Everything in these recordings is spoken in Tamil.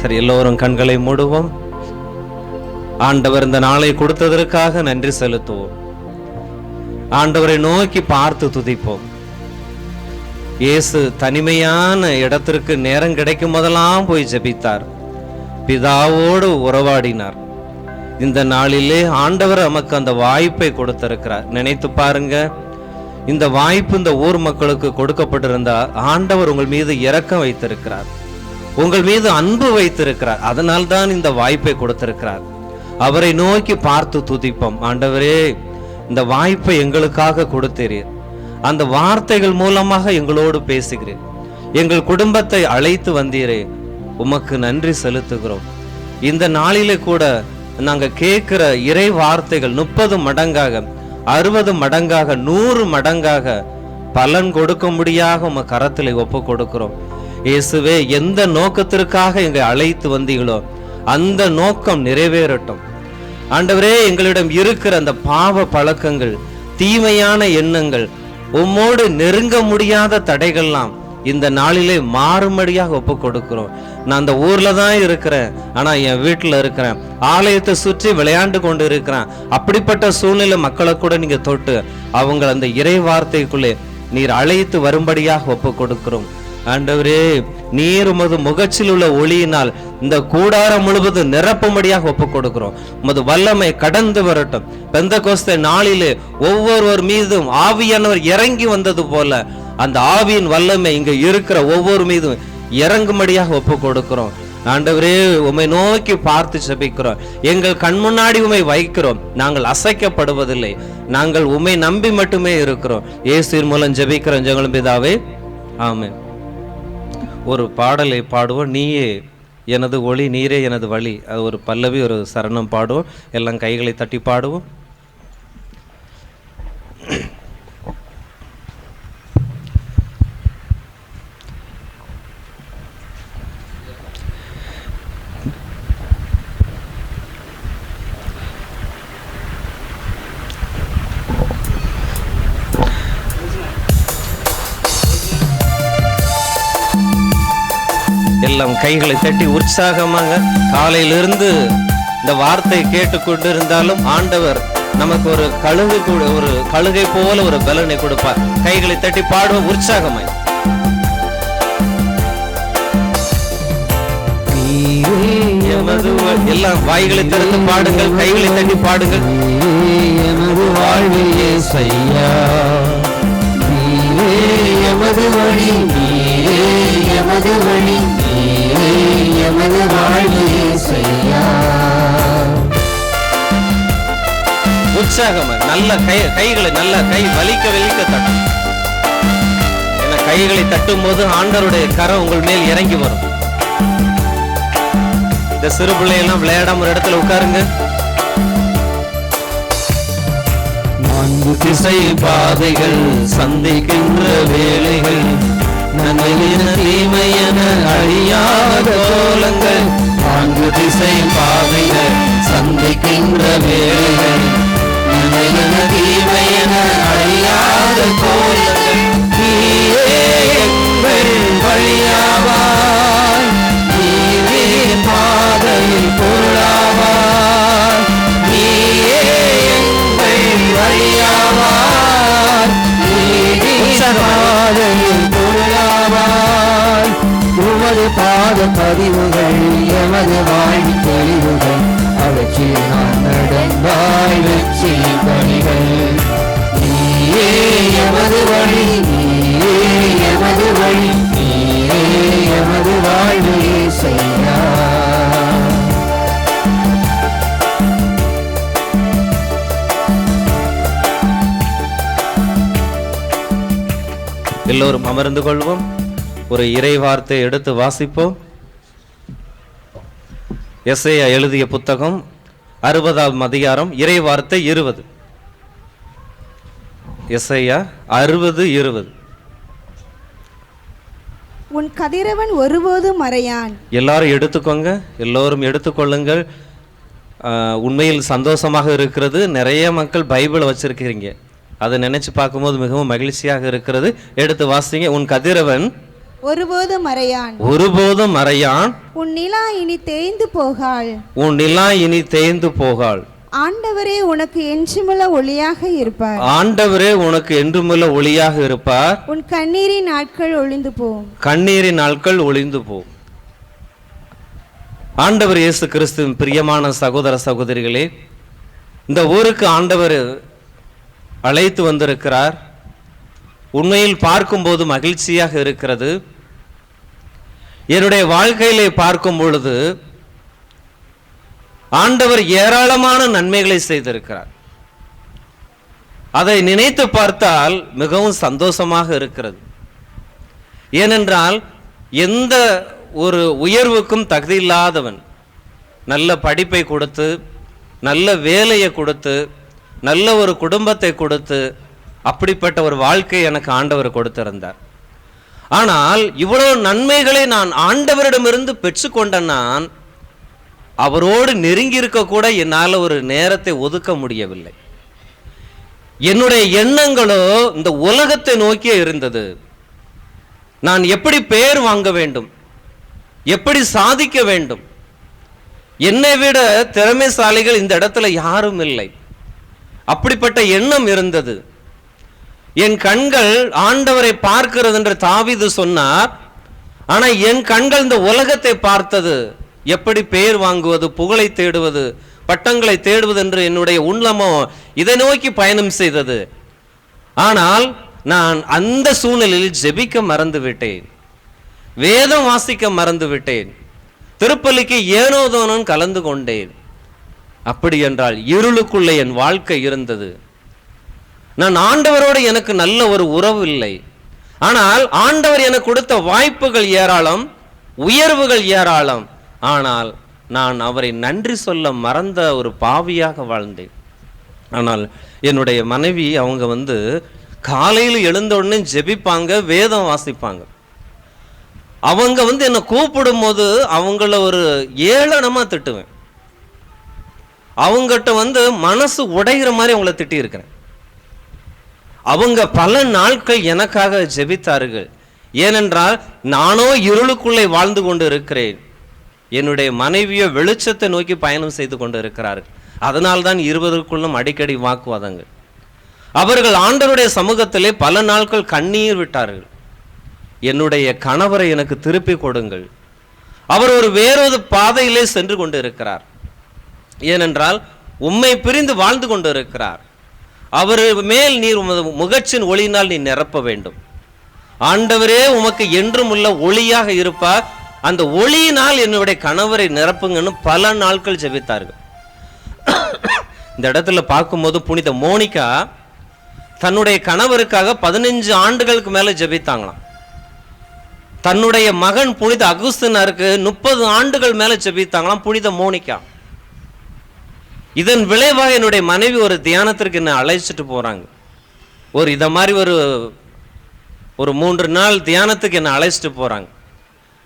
சரி, எல்லோரும் கண்களை மூடுவோம். ஆண்டவர் இந்த நாளை கொடுத்ததற்காக நன்றி செலுத்துவோம். ஆண்டவரை நோக்கி பார்த்து துதிப்போம். இயேசு தனிமையான இடத்திற்கு நேரம் கிடைக்கும் போதெல்லாம் போய் ஜெபித்தார், பிதாவோடு உறவாடினார். இந்த நாளிலே ஆண்டவர் நமக்கு அந்த வாய்ப்பை கொடுத்திருக்கிறார். நினைத்து பாருங்க, இந்த வாய்ப்பு இந்த ஊர் மக்களுக்கு கொடுக்கப்பட்டிருந்தால் ஆண்டவர் உங்கள் மீது இரக்கம் வைத்திருக்கிறார், உங்கள் மீது அன்பு வைத்திருக்கிறார். அதனால்தான் இந்த வாய்ப்பை கொடுத்திருக்கிறார். அவரை நோக்கி பார்த்து துதிப்போம். ஆண்டவரே, இந்த வாய்ப்பை எங்களுக்காக கொடுத்தீர், அந்த வார்த்தைகள் மூலமாக எங்களோடு பேசுகிறேன், எங்கள் குடும்பத்தை அழைத்து வந்தீரே, உமக்கு நன்றி செலுத்துகிறோம். இந்த நாளிலே கூட நாங்க கேட்கிற இறை வார்த்தைகள் 30 மடங்காக, 60 மடங்காக, 100 மடங்காக பலன் கொடுக்கும்படியாக உம கரத்திலே ஒப்பு கொடுக்கிறோம். இயேசுவே, எந்த நோக்கத்திற்காக எங்களை அழைத்து வந்தீங்களோ அந்த நோக்கம் நிறைவேறட்டும். ஆண்டவரே, எங்களிடம் இருக்கிற அந்த பாவ பழக்கங்கள், தீமையான எண்ணங்கள், உம்மோடு நெருங்க முடியாத தடைகள்லாம் இந்த நாளிலே மாறும்படியாக ஒப்பு கொடுக்கிறோம். நான் அந்த ஊர்ல தான் இருக்கிறேன், ஆனா என் வீட்டுல இருக்கிறேன், ஆலயத்தை சுற்றி விளையாண்டு கொண்டு இருக்கிறேன். அப்படிப்பட்ட சூழ்நிலை மக்களை கூட நீங்க தொட்டு அவங்க அந்த இறை வார்த்தைக்குள்ளே நீர் அழைத்து வரும்படியாக ஒப்பு கொடுக்கிறோம். ஆண்டவரே, நீர் உமது முகத்தில் உள்ள ஒளியினால் இந்த கூடாரம் முழுவதும் நிரப்பும்படியாக ஒப்பு கொடுக்கிறோம். உமது வல்லமை கடந்து வரட்டும். பெந்தகோஸ்தே நாளிலே ஒவ்வொருவர் மீதும் ஆவியானவர் இறங்கி வந்தது போல அந்த ஆவியின் வல்லமை இங்க இருக்கிற ஒவ்வொரு மீதும் இறங்கும்படியாக ஒப்பு கொடுக்கிறோம். ஆண்டவரே, உம்மை நோக்கி பார்த்து ஜெபிக்கிறோம். எங்கள் கண் முன்னாடி உம்மை வைக்கிறோம். நாங்கள் அசைக்கப்படுவதில்லை, நாங்கள் உம்மை நம்பி மட்டுமே இருக்கிறோம். இயேசுவின் மூலம் ஜெபிக்கிறோம் ஜெகலும் பிதாவே, ஆமென். ஒரு பாடலை பாடுவோம். நீயே எனது ஒளி, நீரே எனது வழி. அது ஒரு பல்லவி, ஒரு சரணம் பாடுவோம். எல்லாம் கைகளை தட்டி பாடுவோம். எல்லாம் கைகளை தட்டி உற்சாகமாக, காலையிலிருந்து இந்த வார்த்தை கேட்டுக்கொண்டு இருந்தாலும் ஆண்டவர் நமக்கு ஒரு கழுகை போல ஒரு பலனை கொடுப்பார். கைகளை தட்டி பாடுவோம் உற்சாகமாய். எல்லாம் வாய்களை திறந்து பாடுங்கள், கைகளை தட்டி பாடுங்கள். எமது வாழ்விலே செய்யா, எமது வழி, எமது வழி, எமது வாழ்விலே செய்யா. உற்சாகமா நல்ல கைகளை நல்ல கை வலிக்க தட்டும். என கைகளை தட்டும் போது ஆண்டவருடைய கரம் உங்கள் மேல் இறங்கி வரும். இந்த சிறு பிள்ளையெல்லாம் விளையாடாம ஒரு இடத்துல உட்காருங்க. 4 திசை பாதைகள் சந்திக்கின்ற வேளைகள், நன்மையென தீமையென அழியாத கோலங்கள். 4 திசை பாதைகள் சந்திக்கின்ற வேளைகள், நன்மையென தீமையென அழியாத கோலங்கள். நீயே எங்கள் வழியாவாய், நீயே பாதையில் பொருளாவாய். நீயே எங்கள் வழியாவாய், நீயே பாதையில் பொருளாவாய். உமது பாத பதிவுகள் எமது வாழ்வி தெளிவுகள், அவற்றில் நான் நடந்தாய் வெற்றி பணிகள். நீயே எமது வழி, நீயே எமது வழி, நீயே எமது வாழ்விலே செய்யா. எல்லோரும் அமர்ந்து கொள்வோம். ஒரு இறை வார்த்தை எடுத்து வாசிப்போம். எசேயா எழுதிய புத்தகம் 60ஆம் அதிகாரம், இறை வார்த்தை 20. எசேயா 60:20. உன் கதிரவன் ஒருபோதும் மறையான். எல்லாரும் எடுத்துக்கோங்க, எல்லோரும் எடுத்துக்கொள்ளுங்கள். உண்மையில் சந்தோஷமாக இருக்கிறது. நிறைய மக்கள் பைபிளை வச்சிருக்கிறீங்க, அதை நினைச்சு பார்க்கும்போது மிகவும் மகிழ்ச்சியாக இருக்கிறது. எடுத்து வாசிங்க. உன் கதிரவன் ஒருபோதும் மறையான். ஒருபோதும் மறையான். உன் நிலா இனி தேய்ந்து போகாள். உன் நிலா இனி தேய்ந்து போகாள். ஆண்டவரே உனக்கு என்றுமுள்ள ஒளியாக இருப்பார். ஆண்டவரே உனக்கு என்றுமுள்ள ஒளியாக இருப்பார். உன் கண்ணீரின் நாட்கள் ஒளிந்து போம். கண்ணீரின் நாட்கள் ஒளிந்து போம். ஆண்டவர் இயேசு கிறிஸ்துவின் பிரியமான சகோதர சகோதரிகளே, இந்த ஊருக்கு ஆண்டவர் அழைத்து வந்திருக்கிறார். உண்மையில் பார்க்கும்போது மகிழ்ச்சியாக இருக்கிறது. என்னுடைய வாழ்க்கையிலே பார்க்கும் பொழுது ஆண்டவர் ஏராளமான நன்மைகளை செய்திருக்கிறார். அதை நினைத்து பார்த்தால் மிகவும் சந்தோஷமாக இருக்கிறது. ஏனென்றால் எந்த ஒரு உயர்வுக்கும் தகுதி இல்லாதவன் நல்ல படிப்பை கொடுத்து, நல்ல வேலையை கொடுத்து, நல்ல ஒரு குடும்பத்தை கொடுத்து, அப்படிப்பட்ட ஒரு வாழ்க்கை எனக்கு ஆண்டவர் கொடுத்திருந்தார். ஆனால் இவ்வளவு நன்மைகளை நான் ஆண்டவரிடமிருந்து பெற்றுக்கொண்ட நான் அவரோடு நெருங்கி இருக்க கூட என்னால் ஒரு நேரத்தை ஒதுக்க முடியவில்லை. என்னுடைய எண்ணங்களோ இந்த உலகத்தை நோக்கியே இருந்தது. நான் எப்படி பெயர் வாங்க வேண்டும், எப்படி சாதிக்க வேண்டும், என்னை விட திறமைசாலிகள் இந்த இடத்துல யாரும் இல்லை, அப்படிப்பட்ட எண்ணம் இருந்தது. என் கண்கள் ஆண்டவரை பார்க்கிறது என்று தாவீது சொன்னார். ஆனா என் கண்கள் இந்த உலகத்தை பார்த்தது. எப்படி பெயர் வாங்குவது, புகழை தேடுவது, பட்டங்களை தேடுவது என்று என்னுடைய உள்ளமோ இதை நோக்கி பயணம் செய்தது. ஆனால் நான் அந்த சூழ்நிலையில் ஜெபிக்க மறந்து விட்டேன், வேதம் வாசிக்க மறந்து விட்டேன், திருப்பலிக்கு ஏனோதோனும் கலந்து கொண்டேன். அப்படி என்றால் இருளுக்குள்ளே என் வாழ்க்கை இருந்தது. நான் ஆண்டவரோடு எனக்கு நல்ல ஒரு உறவு இல்லை. ஆனால் ஆண்டவர் எனக்கு கொடுத்த வாய்ப்புகள் ஏராளம், உயர்வுகள் ஏராளம். ஆனால் நான் அவரை நன்றி சொல்ல மறந்த ஒரு பாவியாக வாழ்ந்தேன். ஆனால் என்னுடைய மனைவி அவங்க காலையில் எழுந்த உடனே ஜெபிப்பாங்க, வேதம் வாசிப்பாங்க. அவங்க என்னை கூப்பிடும் போது அவங்கள ஒரு ஏளனமா திட்டுவேன். அவங்ககிட்ட மனசு உடைகிற மாதிரி அவங்கள திட்டி இருக்கிறேன். அவங்க பல நாட்கள் எனக்காக ஜெபித்தார்கள். ஏனென்றால் நானோ இருளுக்குள்ளே வாழ்ந்து கொண்டு இருக்கிறேன், என்னுடைய மனைவியோ வெளிச்சத்தை நோக்கி பயணம் செய்து கொண்டு இருக்கிறார்கள். அதனால்தான் இருவருக்குள்ளும் அடிக்கடி வாக்குவாதங்கள். அவர்கள் ஆண்டவருடைய சமூகத்திலே பல நாட்கள் கண்ணீர் விட்டார்கள். என்னுடைய கணவரை எனக்கு திருப்பி கொடுங்கள், அவர் ஒரு வேறொரு பாதையிலே சென்று கொண்டு இருக்கிறார், ஏனென்றால் உம்மை பிரிந்து வாழ்ந்து கொண்டு இருக்கிறார், அவர் மேல் நீர் உமது முகச்சின் ஒளியினால் நீ நிரப்ப வேண்டும், ஆண்டவரே உமக்கு என்றும் உள்ள ஒளியாக இருப்பார், அந்த ஒளியினால் என்னுடைய கணவரை நிரப்புங்கன்னு பல நாட்கள் ஜெபித்தார்கள். இந்த இடத்துல பார்க்கும்போது புனித மோனிகா தன்னுடைய கணவருக்காக 15 ஆண்டுகளுக்கு மேல ஜெபித்தாங்களாம். தன்னுடைய மகன் புனித அகுஸ்தினாருக்கு 30 ஆண்டுகள் மேல ஜெபித்தாங்களாம் புனித மோனிகா. இதன் விளைவாக என்னுடைய மனைவி ஒரு தியானத்திற்கு என்ன அழைச்சிட்டு போறாங்க. இத மாதிரி ஒரு 3 நாள் தியானத்துக்கு என்ன அழைச்சிட்டு போறாங்க.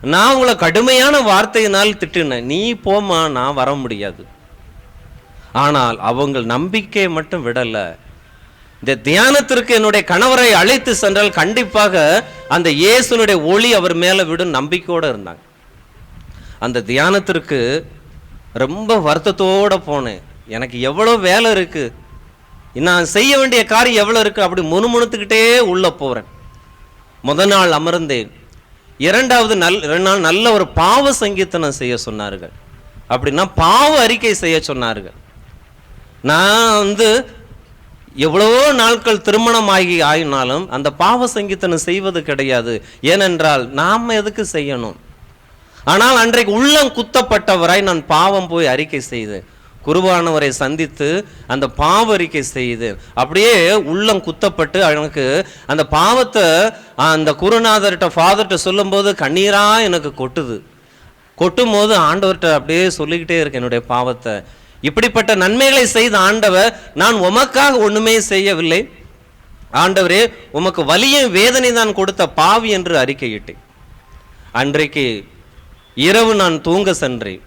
நான் உங்களை கடுமையான வார்த்தையினால் திட்டினேன், நீ போமா, நான் வர முடியாது. ஆனால் அவங்க நம்பிக்கையை மட்டும் விடல. இந்த தியானத்திற்கு என்னுடைய கணவரை அழைத்து சென்றால் கண்டிப்பாக அந்த இயேசுனுடைய ஒளி அவர் மேல விடும் நம்பிக்கையோடு இருந்தாங்க. அந்த தியானத்திற்கு ரொம்ப வருத்தத்தோட போனேன். எனக்கு எவ்வளோ வேலை இருக்கு, நான் செய்ய வேண்டிய காரியம் எவ்வளோ இருக்கு, அப்படி முணுமுணுத்துக்கிட்டே உள்ள போறேன். முதல் நாள் அமர்ந்தேன். 2வது நாள் நல்ல ஒரு பாவ சங்கீர்த்தனம் செய்ய சொன்னார்கள். அப்படின்னா பாவ அறிக்கை செய்ய சொன்னார்கள். நான் எவ்வளவோ நாட்கள் திருமணம் ஆகினாலும் அந்த பாவ சங்கீர்த்தனம் செய்வது கிடையாது. ஏனென்றால் நாம் எதுக்கு செய்யணும்? ஆனால் அன்றைக்கு உள்ளம் குத்தப்பட்டவராய் நான் பாவம் போய் அறிக்கை செய்தேன். குருவானவரை சந்தித்து அந்த பாவ அறிக்கை செய்து அப்படியே உள்ளம் குத்தப்பட்டு எனக்கு அந்த பாவத்தை அந்த குருநாதர்கிட்ட ஃபாதர்கிட்ட சொல்லும் போது கண்ணீரா எனக்கு கொட்டும் போது ஆண்டவர்கிட்ட அப்படியே சொல்லிக்கிட்டே இருக்கேன் என்னுடைய பாவத்தை. இப்படிப்பட்ட நன்மைகளை செய்த ஆண்டவர், நான் உமக்காக ஒண்ணுமே செய்யவில்லை ஆண்டவரே, உமக்கு வலியும் வேதனை தான் கொடுத்த பாவி என்று அறிக்கையிட்டேன். அன்றைக்கு இரவு நான் தூங்க சென்றேன்.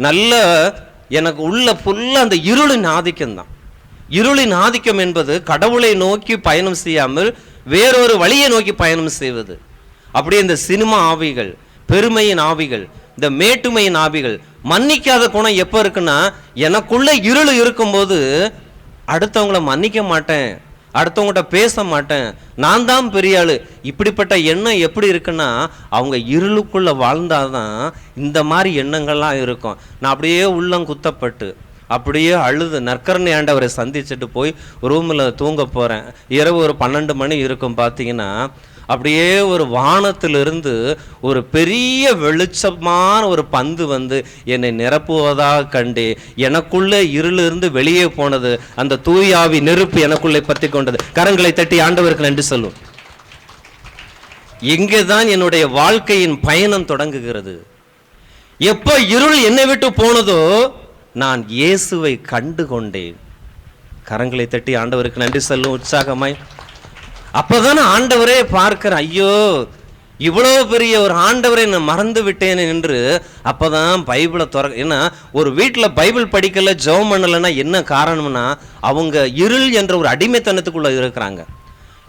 நல்ல எனக்கு உள்ள ஃபுல்லா அந்த இருளின் ஆதிக்கம் தான். இருளின் ஆதிக்கம் என்பது கடவுளை நோக்கி பயணம் செய்யாமல் வேறொரு வழியை நோக்கி பயணம் செய்வது. அப்படியே இந்த சினிமா ஆவிகள், பெருமையின் ஆவிகள், இந்த மேட்டுமையின் ஆவிகள், மன்னிக்காத குணம் எப்போ இருக்குன்னா, எனக்குள்ள இருள் இருக்கும்போது அடுத்தவங்கள மன்னிக்க மாட்டேன், அடுத்தவங்ககிட்ட பேச மாட்டேன், நான் தான் பெரிய ஆளு, இப்படிப்பட்ட எண்ணம் எப்படி இருக்குன்னா, அவங்க இருளுக்குள்ள வாழ்ந்தாதான் இந்த மாதிரி எண்ணங்கள்லாம் இருக்கும். நான் அப்படியே உள்ளம் குத்தப்பட்டு அப்படியே அழுது நற்கரணை ஆண்டவரை சந்திச்சுட்டு போய் ரூமில் தூங்க போகிறேன். இரவு ஒரு 12 மணி இருக்கும். பார்த்தீங்கன்னா அப்படியே ஒரு வானத்திலிருந்து ஒரு பெரிய வெளிச்சமான ஒரு பந்து வந்து என்னை நிரப்புவதாக கண்டே, எனக்குள்ளே இருளிருந்து வெளியே போனது, அந்த தூயாவி நெருப்பு எனக்குள்ளே பற்றி கொண்டது. கரங்களை தட்டி ஆண்டவருக்கு நன்றி சொல்லும். இங்கேதான் என்னுடைய வாழ்க்கையின் பயணம் தொடங்குகிறது. எப்போ இருள் என்னை விட்டு போனதோ நான் இயேசுவை கண்டு கொண்டேன். கரங்களை தட்டி ஆண்டவருக்கு நன்றி சொல்லும் உற்சாகமாய். அப்போதான் ஆண்டவரே பார்க்கிறேன், ஐயோ இவ்வளோ பெரிய ஒரு ஆண்டவரை நான் மறந்து விட்டேன் என்று. அப்போதான் பைபிளை ஏன்னா ஒரு வீட்டில் பைபிள் படிக்கல, ஜெபம் பண்ணலைன்னா என்ன காரணம்னா, அவங்க இருள் என்ற ஒரு அடிமைத்தனத்துக்குள்ள இருக்கிறாங்க.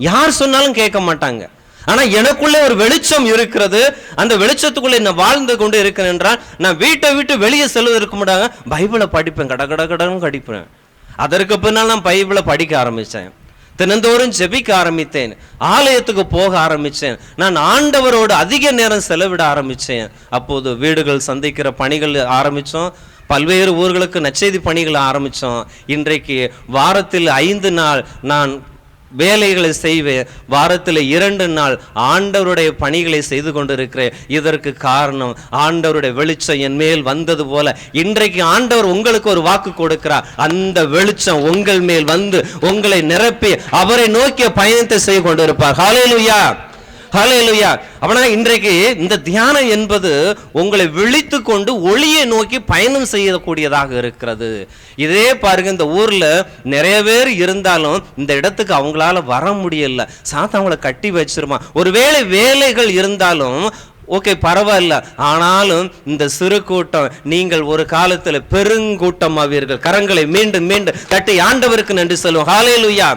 யார் சொன்னாலும் கேட்க மாட்டாங்க. ஆனா எனக்குள்ளே ஒரு வெளிச்சம் இருக்கிறது. அந்த வெளிச்சத்துக்குள்ளே நான் வாழ்ந்து கொண்டு இருக்கிறேன் என்றால், நான் வீட்டை விட்டு வெளியே செல்வதற்கு முன்னாக பைபிளை படிப்பேன், கடன்னு படிப்பேன். அதற்கு பின்னால் நான் பைபிளை படிக்க ஆரம்பித்தேன். தினந்தோறும் ஜெபிக்க ஆரம்பித்தேன். ஆலயத்துக்கு போக ஆரம்பித்தேன். நான் ஆண்டவரோடு அதிக நேரம் செலவிட ஆரம்பித்தேன். அப்போது வீடுகள் சந்திக்கிற பணிகள் ஆரம்பித்தோம். பல்வேறு ஊர்களுக்கு நற்செய்தி பணிகளை ஆரம்பித்தோம். இன்றைக்கு வாரத்தில் 5 நாள் நான் வேலைகளை செய்வேன். வாரத்தில் 2 நாள் ஆண்டவருடைய பணிகளை செய்து கொண்டிருக்கிறேன். இதற்கு காரணம் ஆண்டவருடைய வெளிச்சம் என் மேல் வந்தது போல இன்றைக்கு ஆண்டவர் உங்களுக்கு ஒரு வாக்கு கொடுக்கிறார். அந்த வெளிச்சம் உங்கள் மேல் வந்து உங்களை நிரப்பி அவரை நோக்கிய பயணத்தை செய்து கொண்டிருப்பார். ஹல்லேலூயா, ஹல்லேலூயா. அப்படின்னா இன்றைக்கு இந்த தியானம் என்பது உங்களை விழித்து கொண்டு ஒளியை நோக்கி பயணம் செய்யக்கூடியதாக இருக்கிறது. இதே பாருங்க, இந்த ஊர்ல நிறைய பேர் இருந்தாலும் இந்த இடத்துக்கு அவங்களால வர முடியல. சாத்தான் அவங்கள கட்டி வச்சிருமா. ஒருவேளை வேலைகள் இருந்தாலும் ஓகே பரவாயில்ல, ஆனாலும் இந்த சிறு கூட்டம் நீங்கள் ஒரு காலத்தில் பெருங்கூட்டமாவீர்கள். கரங்களை மீண்டும் மீண்டும் தட்டி ஆண்டவருக்கு நன்றி சொல்லுவோம். ஹல்லேலூயா.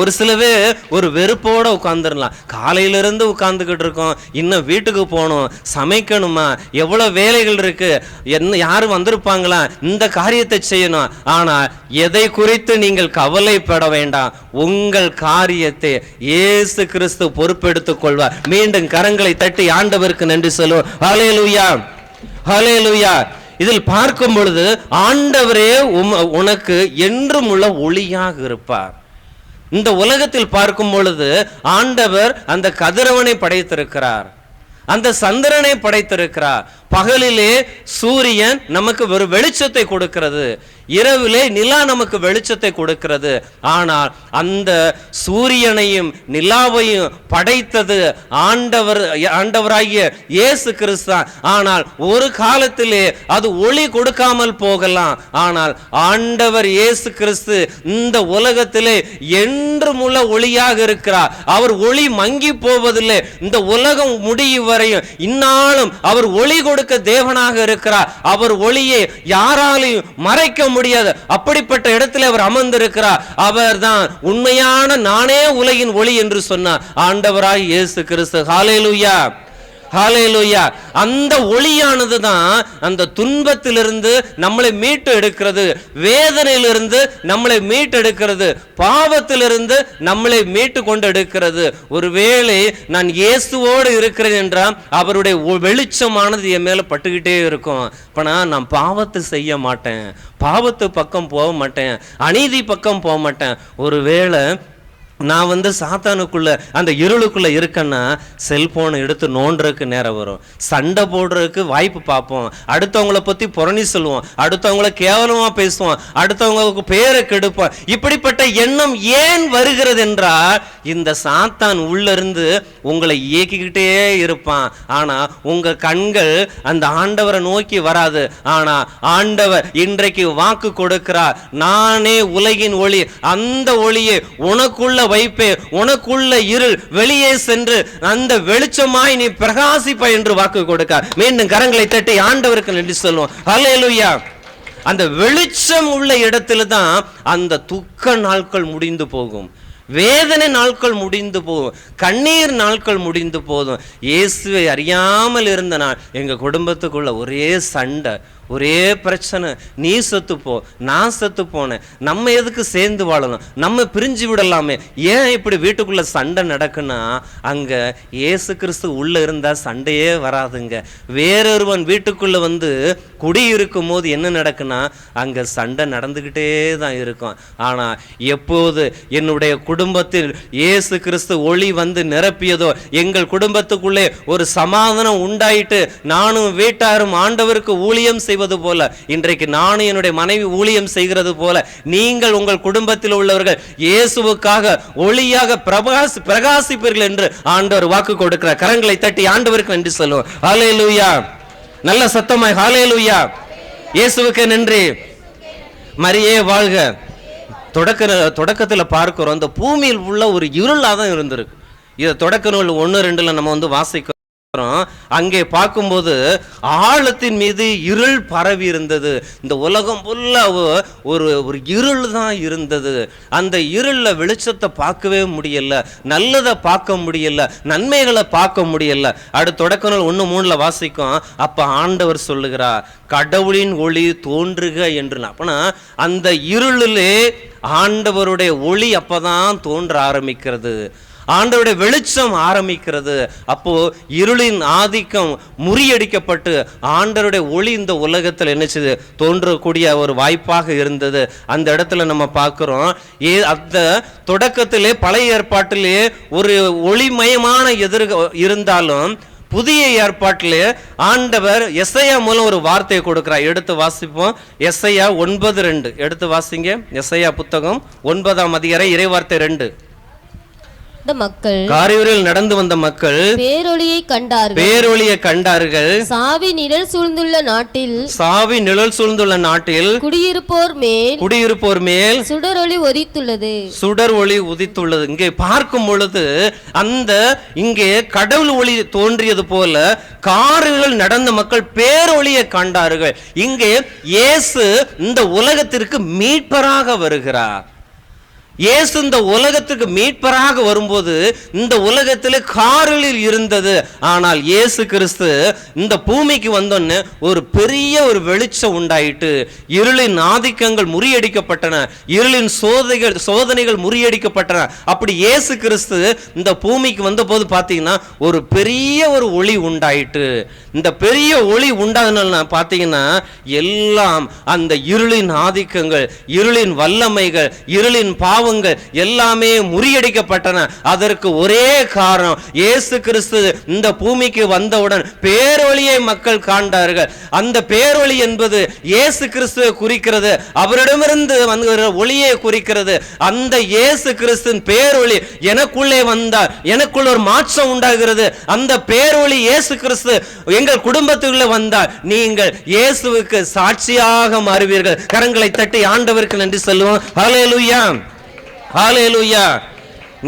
ஒரு சில பேர் ஒரு வெறுப்போட உட்காந்துடலாம். காலையிலிருந்து உட்காந்துக்கிட்டு இருக்கோம், இன்னும் வீட்டுக்கு போகணும், சமைக்கணுமா, எவ்வளோ வேலைகள் இருக்கு, என்ன யாரும் வந்திருப்பாங்களா, இந்த காரியத்தை செய்யணும். ஆனால் எதை குறித்து நீங்கள் கவலைப்பட வேண்டாம். உங்கள் காரியத்தை இயேசு கிறிஸ்து பொறுப்பெடுத்துக் கொள்வார். மீண்டும் கரங்களை தட்டி ஆண்டவருக்கு நன்றி சொல்லுவோம். ஹல்லேலூயா, ஹல்லேலூயா. இதில் பார்க்கும் பொழுது ஆண்டவரே உனக்கு என்றும் உள்ள ஒளியாக இருப்பார். இந்த உலகத்தில் பார்க்கும் பொழுது ஆண்டவர் அந்த கதிரவனை படைத்திருக்கிறார், அந்த சந்திரனை படைத்திருக்கிறார். பகலிலே சூரியன் நமக்கு ஒரு வெளிச்சத்தை கொடுக்கிறது, இரவிலே நிலா நமக்கு வெளிச்சத்தை கொடுக்கிறது. ஆனால் அந்த சூரியனையும் நிலாவையும் படைத்தது ஆண்டவராகிய இயேசு கிறிஸ்து. ஆனால் ஒரு காலத்திலே அது ஒளி கொடுக்காமல் போகலாம். ஆனால் ஆண்டவர் இயேசு கிறிஸ்து இந்த உலகத்திலே என்றும் உள்ள ஒளியாக இருக்கிறார். அவர் ஒளி மங்கி போவதில்லை. இந்த உலகம் முடியும் வரையும் இந்நாளும் அவர் ஒளி கொடுக்க தேவனாக இருக்கிறார். அவர் ஒளியை யாராலையும் மறைக்க முடியாது. அப்படிப்பட்ட இடத்தில் அவர் அமர்ந்திருக்கிறார். அவர் தான் உண்மையான நானே உலகின் ஒளி என்று சொன்னார் ஆண்டவராய் இயேசு கிறிஸ்து. ஹல்லேலூயா, ஹல்லேலூயா. அந்த ஒளியானது தான் அந்த துன்பத்திலிருந்து நம்மளை மீட்டு எடுக்கிறது, வேதனையிலிருந்து நம்மளை மீட்டு எடுக்கிறது, பாவத்திலிருந்து நம்மளை மீட்டு கொண்டு எடுக்கிறது. ஒருவேளை நான் இயேசுவோடு இருக்கிறேன் என்றால் அவருடைய வெளிச்சமானது என் மேல பட்டுக்கிட்டே இருக்கும். இப்ப நான் பாவத்தை செய்ய மாட்டேன், பாவத்து பக்கம் போக மாட்டேன், அநீதி பக்கம் போக மாட்டேன். ஒருவேளை நான் சாத்தானுக்குள்ள அந்த இருளுக்குள்ள இருக்கேன்னா செல்போனை எடுத்து நோண்டுறதுக்கு நேரம் வரும், சண்டை போடுறதுக்கு வாய்ப்பு பார்ப்போம், அடுத்தவங்களை பத்தி புரணி சொல்லுவோம், அடுத்தவங்களை கேவலமா பேசுவோம், அடுத்தவங்களுக்கு பேரை கெடுப்போம். இப்படிப்பட்ட எண்ணம் ஏன் வருகிறது என்றால் இந்த சாத்தான் உள்ள இருந்து உங்களை இயக்கிக்கிட்டே இருப்பான். ஆனா உங்க கண்கள் அந்த ஆண்டவரை நோக்கி வராது. ஆனா ஆண்டவர் இன்றைக்கு வாக்கு கொடுக்கிறார், நானே உலகின் ஒளி, அந்த ஒளியை உனக்குள்ள வைப்பே, உனக்குள்ள இருள் வெளியே சென்று அந்த வெளிச்சமாய் நீ பிரகாசிப்பாய் என்று வாக்கு கொடுக்க. மீண்டும் கரங்களை தட்டி ஆண்டவருக்கு நன்றி சொல்லுவோம். ஹல்லேலூயா. அந்த வெளிச்சம் உள்ள இடத்துல தான் அந்த துக்க நாட்கள் முடிந்து போகும். வேதனை நாட்கள் முடிந்து போகும், கண்ணீர் நாட்கள் முடிந்து போதும். இயேசுவை அறியாமல் இருந்த நான் எங்க குடும்பத்துக்குள்ள ஒரே சண்டை, ஒரே பிரச்சனை. நீ செத்து போ, நான் செத்து போனேன், நம்ம எதுக்கு சேர்ந்து வாழணும், நம்ம பிரிஞ்சு விடலாமே. ஏன் இப்படி வீட்டுக்குள்ள சண்டை நடக்குன்னா, அங்க இயேசு கிறிஸ்து உள்ள இருந்தா சண்டையே வராதுங்க. வேறொருவன் வீட்டுக்குள்ள வந்து குடியிருக்கும் போது என்ன நடக்குன்னா, அங்க சண்டை நடந்துகிட்டே தான் இருக்கும். ஆனா எப்போது என்னுடைய குடும்பத்தில் இயேசு கிறிஸ்து ஒளி வந்து நிரப்பியதோ, எங்கள் குடும்பத்துக்குள்ளே ஒரு சமாதானம் உண்டாயிட்டு, நானும் வீட்டாரும் ஆண்டவருக்கு ஊழியம் செய்வது போல, இன்றைக்கு நானும் என்னுடைய மனைவி ஊழியம் செய்கிறது போல, நீங்கள் உங்கள் குடும்பத்தில் உள்ளவர்கள் இயேசுவுக்காக ஒளியாக பிரகாசிப்பீர்கள் என்று ஆண்டவர் வாக்கு கொடுக்கிறார். கரங்களை தட்டி ஆண்டவருக்கு நன்றி சொல்லுவோம். ஹல்லேலூயா. நல்ல சத்தமாய் ஹல்லேலூயா. இயேசுவுக்கு நன்றி. மரியே வாழ்க. தொடக்கத்தில் பார்க்கிறோம், இந்த பூமியில் உள்ள ஒரு இருளாக தான் இருந்திருக்கு. இதை தொடக்க நூல் 1-2 நம்ம வந்து வாசிக்கிறோம். அங்கே பார்க்கும்போது ஆழத்தின் மீது இருள் பரவி இருந்தது. இந்த உலகம் ஃபுல்லாக ஒரு இருள் தான் இருந்தது. அந்த இருளில் வெளிச்சத்தை பார்க்கவே முடியல, நல்லதை பார்க்க முடியல, நன்மைகளை பார்க்க முடியல. அடுத்த தொடக்க நூல் 1:3 வாசிக்கும். அப்ப ஆண்டவர் சொல்லுகிறார், கடவுளின் ஒளி தோன்றுக என்று. அப்பனா அந்த இருளிலே ஆண்டவருடைய ஒளி அப்பதான் தோன்ற ஆரம்பிக்கிறது, ஆண்டவருடைய வெளிச்சம் ஆரம்பிக்கிறது. அப்போ இருளின் ஆதிக்கம் முறியடிக்கப்பட்டு ஆண்டவருடைய ஒளி இந்த உலகத்தில் என்னச்சது தோன்றக்கூடிய ஒரு வாய்ப்பாக இருந்தது. அந்த இடத்துல நம்ம பார்க்கிறோம், அந்த தொடக்கத்திலே பழைய ஏற்பாட்டிலே ஒரு ஒளிமயமான இருந்தாலும், புதிய ஏற்பாட்டிலே ஆண்டவர் எசையா மூலம் ஒரு வார்த்தையை கொடுக்கிறார். எடுத்து வாசிப்போம். எசையா 9:2 எடுத்து வாசிங்க. எசையா புத்தகம் 9ஆம் அதிகாரம் இறைவார்த்தை 2. மக்கள் காரியூரில் நடந்து வந்த மக்கள் பேரொளியை கண்டார்கள். சாவி நிழல் சூழ்ந்துள்ள நாட்டில் குடியிருப்போர் மேல் சுடர் ஒளி உதித்துள்ளது. இங்கே பார்க்கும் பொழுது அந்த இங்கே கடவுள் ஒளி தோன்றியது போல காரில் நடந்த மக்கள் பேரொளியை கண்டார்கள். இங்கே இயேசு இந்த உலகத்திற்கு மீட்பராக வருகிறார். இயேசு இந்த உலகத்துக்கு மீட்பராக வரும்போது இந்த உலகத்தில் காரில் இருந்தது. ஆனால் இயேசு கிறிஸ்து இந்த பூமிக்கு வந்தோன்னு ஒரு பெரிய ஒரு வெளிச்சம் உண்டாயிட்டு, இருளின் ஆதிக்கங்கள் முறியடிக்கப்பட்டன, இருளின் சோதனைகள் முறியடிக்கப்பட்டன. அப்படி இயேசு கிறிஸ்து இந்த பூமிக்கு வந்த போது பார்த்தீங்கன்னா ஒரு பெரிய ஒரு ஒளி உண்டாயிட்டு. இந்த பெரிய ஒளி உண்டாதுனால பார்த்தீங்கன்னா எல்லாம் அந்த இருளின் ஆதிக்கங்கள், இருளின் வல்லமைகள், இருளின் பாவங்கள் எல்லாமே முறியடிக்கப்பட்டன. அதற்கு ஒரே காரணம், இயேசு கிறிஸ்து இந்த பூமிக்கு வந்தவுடன் பேரொளியை மக்கள் காண்டார்கள். அந்த பேரொளி என்பது இயேசு கிறிஸ்துவை குறிக்கிறது, அவரிடமிருந்து வந்து ஒளியை குறிக்கிறது. அந்த இயேசு கிறிஸ்துவின் பேரொளி எனக்குள்ளே வந்தார், எனக்குள்ள ஒரு மாற்றம் உண்டாகிறது. அந்த பேரொளி இயேசு கிறிஸ்து எங்கள் குடும்பத்துக்குள்ள வந்தார், நீங்கள் இயேசுவுக்கு சாட்சியாக மாறுவீர்கள். கரங்களை தட்டி ஆண்டவருக்கு நன்றி சொல்லுவோம். ஹல்லேலூயா, ஹல்லேலூயா.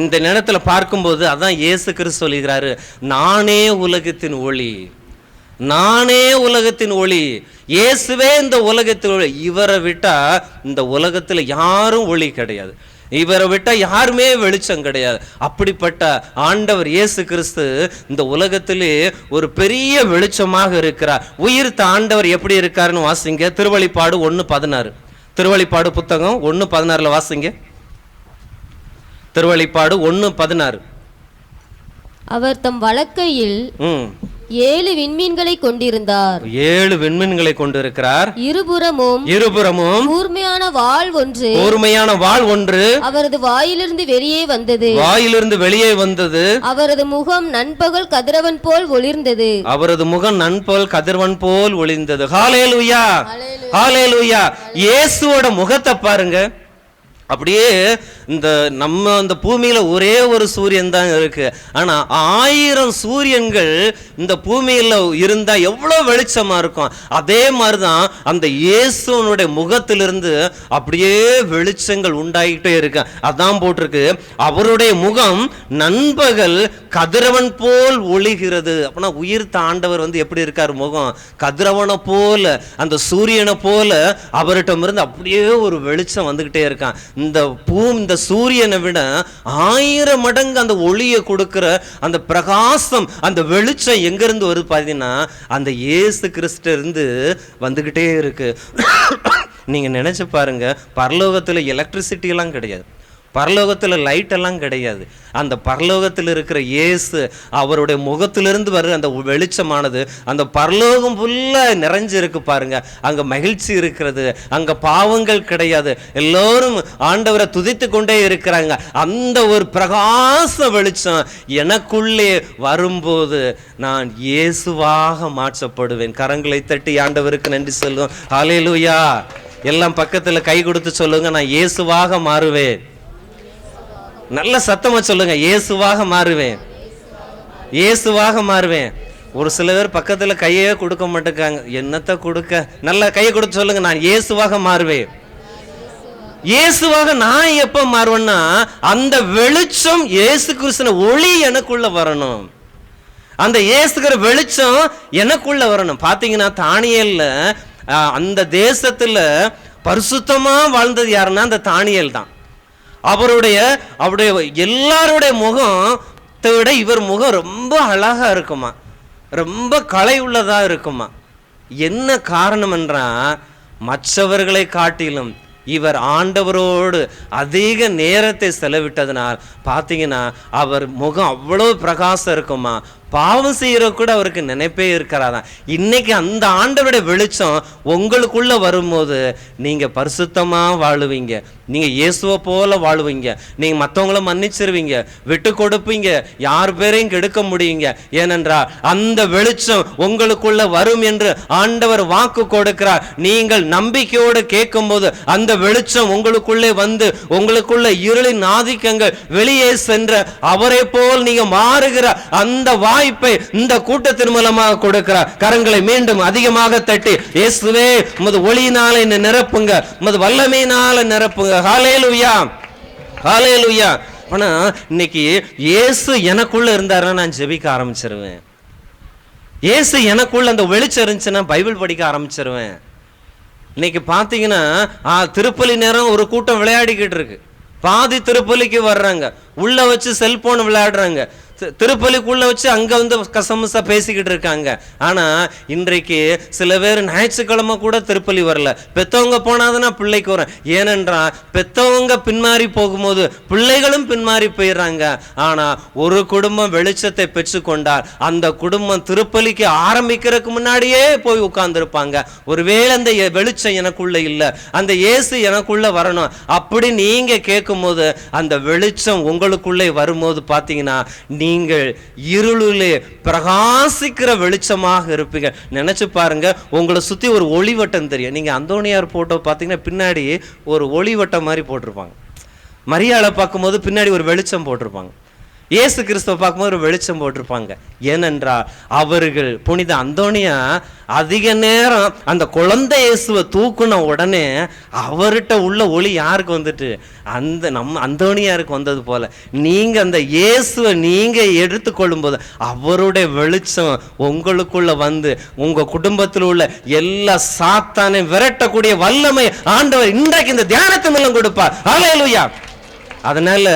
இந்த நேரத்தில் பார்க்கும்போது அதான் இயேசு கிறிஸ்து சொல்லுகிறாரு, நானே உலகத்தின் ஒளி, நானே உலகத்தின் ஒளி. இயேசுவே இந்த உலகத்தின் ஒளி. இவரை விட்டா இந்த உலகத்தில் யாரும் ஒளி கிடையாது, இவரை விட்டா யாருமே வெளிச்சம் கிடையாது. அப்படிப்பட்ட ஆண்டவர் இயேசு கிறிஸ்து இந்த உலகத்திலே ஒரு பெரிய வெளிச்சமாக இருக்கிறார். உயிர்த்த ஆண்டவர் எப்படி இருக்காருன்னு வாசிங்க. திருவெளிப்பாடு 1:16. திருவெளிப்பாடு புத்தகம் 1:16 வாசிங்க. திருவெளிப்பாடு 1:16. அவர் தம் வலக்கையில் 7 விண்மீன்களை கொண்டிருந்தார். 7 விண்மீன்களை கொண்டிருக்கிறார். இருபுறமும் கூர்மையான வாள் ஒன்று அவரது வாயிலிருந்து வெளியே வந்தது. அவரது முகம் நண்பகல் கதிரவன் போல் ஒளிர்ந்தது. ஹல்லேலூயா, ஹல்லேலூயா. இயேசுவோட முகத்தை பாருங்க. அப்படியே இந்த நம்ம அந்த பூமியில ஒரே ஒரு சூரியன் தான் இருக்கு. ஆனா 1000 சூரியன்கள் இந்த பூமியில இருந்தா எவ்வளவு வெளிச்சமா இருக்கும். அதே மாதிரிதான் அந்த இயேசுனுடைய முகத்திலிருந்து அப்படியே வெளிச்சங்கள் உண்டாகிட்டே இருக்கு. அதான் போட்டிருக்கு, அவருடைய முகம் நண்பகல் கதிரவன் போல் ஒளிகிறது. அப்படின்னா உயிர்த்த ஆண்டவர் வந்து எப்படி இருக்கார், முகம் கதிரவனை போல, அந்த சூரியனை போல அவர்கிட்ட இருந்து அப்படியே ஒரு வெளிச்சம் வந்துகிட்டே இருக்கான். இந்த இந்த சூரியனை விட 1000 மடங்கு அந்த ஒளியை கொடுக்கிற அந்த பிரகாசம், அந்த வெளிச்சம் எங்கிருந்து வருது பார்த்தீங்கன்னா அந்த இயேசு கிறிஸ்து இருந்து வந்துகிட்டே இருக்கு. நீங்க நினைச்சு பாருங்க, பரலோகத்துல எலக்ட்ரிசிட்டி எல்லாம் கிடையாது, பரலோகத்தில் லைட் எல்லாம் கிடையாது. அந்த பரலோகத்தில் இருக்கிற இயேசு அவருடைய முகத்திலிருந்து வர அந்த வெளிச்சமானது அந்த பரலோகம் ஃபுல்லாக நிறைஞ்சிருக்கு பாருங்க. அங்கே மகிழ்ச்சி இருக்கிறது, அங்கே பாவங்கள் கிடையாது, எல்லோரும் ஆண்டவரை துதித்து கொண்டே இருக்கிறாங்க. அந்த ஒரு பிரகாச வெளிச்சம் எனக்குள்ளே வரும்போது நான் இயேசுவாக மாற்றப்படுவேன். கரங்களை தட்டி ஆண்டவருக்கு நன்றி சொல்லுவோம். ஹல்லேலூயா. எல்லாம் பக்கத்தில் கை கொடுத்து சொல்லுங்க, நான் இயேசுவாக மாறுவேன். நல்ல சத்தமா சொல்லுங்க, இயேசுவாக மாறுவேன், இயேசுவாக மாறுவேன். ஒரு சில பேர் பக்கத்துல கையே கொடுக்க மாட்டேங்காங்க, என்னத்தை கொடுக்க? நல்ல கையை கொடுத்து சொல்லுங்க, நான் இயேசுவாக மாறுவேன். இயேசுவாக நான் எப்ப மாறுவேன்னா அந்த வெளிச்சம் இயேசு கிறிஸ்துவின் ஒளி எனக்குள்ள வரணும், அந்த இயேசுகிற வெளிச்சம் எனக்குள்ள வரணும். பாத்தீங்கன்னா தானியேல்ல அந்த தேசத்துல பரிசுத்தமா வாழ்ந்தது யாருன்னா அந்த தானியேல் தான். அவருடைய எல்லாருடைய முகத்தை விட இவர் முகம் ரொம்ப அழகா இருக்குமா, ரொம்ப கலை உள்ளதா இருக்குமா. என்ன காரணம் என்றா மற்றவர்களை காட்டிலும் இவர் ஆண்டவரோடு அதிக நேரத்தை செலவிட்டதனால் பார்த்தீங்கன்னா அவர் முகம் அவ்வளோ பிரகாசம் இருக்குமா. பாவம் செய்யற கூட அவருக்கு நினைப்பே இருக்கிறாதான். இன்னைக்கு அந்த ஆண்டவருடைய வெளிச்சம் உங்களுக்குள்ள வரும்போது நீங்க பரிசுத்தமா வாழுவீங்க, நீங்க இயேசுவை போல வாழுவீங்க, நீங்க மற்றவங்கள மன்னிச்சிருவீங்க, விட்டு கொடுப்பீங்க, யார் பேரையும் கெடுக்க முடியுங்க. ஏனென்றால் அந்த வெளிச்சம் உங்களுக்குள்ள வரும் என்று ஆண்டவர் வாக்கு கொடுக்கிறார். நீங்கள் நம்பிக்கையோடு கேட்கும் போது அந்த வெளிச்சம் உங்களுக்குள்ளே வந்து உங்களுக்குள்ள இருளின் ஆதிக்கங்கள் வெளியே சென்ற அவரை போல் நீங்க மாறுகிற அந்த வாய்ப்பை இந்த கூட்டத்தின் மூலமாக கொடுக்கிறார். கரங்களை மீண்டும் அதிகமாக தட்டி இயேசுவே உமது ஒளியினால என்னை நிரப்புங்க, உமது வல்லமையினால நிரப்புங்க. ஹல்லேலூயா, ஹல்லேலூயா. ஆனா இன்னைக்கு இயேசு எனக்குள்ள இருந்தாருன்னா நான் ஜெபிக்க ஆரம்பிச்சிருவேன். இயேசு எனக்குள்ள அந்த வெளிச்சம் இருந்துச்சுன்னா பைபிள் படிக்க ஆரம்பிச்சிருவேன். இன்னைக்கு பார்த்தீங்கன்னா திருப்பலி நேரம் ஒரு கூட்டம் விளையாடிக்கிட்டு இருக்கு, பாதி திருப்பலிக்கு வர்றாங்க, உள்ள வச்சு செல்போன் விளையாடுறாங்க, திருப்பலிக்குள்ள வச்சு அங்க வந்து கசமுசா பேசிக்கிட்டு இருக்காங்க. ஆனா இன்றைக்கு சில பேர் ஞாயிற்றுக்கிழமை கூட திருப்பலி வரல, பெத்தவங்க போனாதுன்னா பிள்ளைக்கு வரும். ஏனென்றா பெத்தவங்க பின்மாறி போகும்போது பிள்ளைகளும் பின்மாறி போயிடுறாங்க. ஆனா ஒரு குடும்பம் வெளிச்சத்தை பெற்றுக்கொண்டால் அந்த குடும்பம் திருப்பலிக்கு ஆரம்பிக்கிறதுக்கு முன்னாடியே போய் உட்கார்ந்துருப்பாங்க. ஒருவேளை அந்த வெளிச்சம் எனக்குள்ள இல்லை, அந்த இயேசு எனக்குள்ள வரணும் அப்படி நீங்க கேட்கும் போது அந்த வெளிச்சம் உங்களுக்குள்ளே வரும்போது பார்த்தீங்கன்னா நீங்கள் இருளிலே பிரகாசிக்கிற வெளிச்சமாக இருப்பீங்க. நினைச்சு பாருங்க, உங்களை சுத்தி ஒரு ஒளிவட்டம் தெரியும். நீங்க அந்தோனியார் போட்டோ பார்த்தீங்கன்னா பின்னாடி ஒரு ஒளிவட்டம் மாதிரி போட்டிருப்பாங்க, மரியாதை பார்க்கும்போது பின்னாடி ஒரு வெளிச்சம் போட்டிருப்பாங்க, இயேசு கிறிஸ்துவை பார்க்கும்போது ஒரு வெளிச்சம் போட்டிருப்பாங்க. ஏனென்றால் அவர்கள் புனித அந்தோனியா அதிக நேரம் அந்த குழந்தை இயேசுவை தூக்குன உடனே அவர்கிட்ட உள்ள ஒளி யாருக்கு வந்துட்டு அந்த நம்ம அந்தோனியாருக்கு வந்தது போல நீங்க அந்த இயேசுவை நீங்க எடுத்துக்கொள்ளும் போது அவருடைய வெளிச்சம் உங்களுக்குள்ள வந்து உங்க குடும்பத்தில் உள்ள எல்லா சாத்தானை விரட்டக்கூடிய வல்லமை ஆண்டவர் இன்றைக்கு இந்த தியானத்து மூலம் கொடுப்பார். ஹல்லேலூயா. அதனால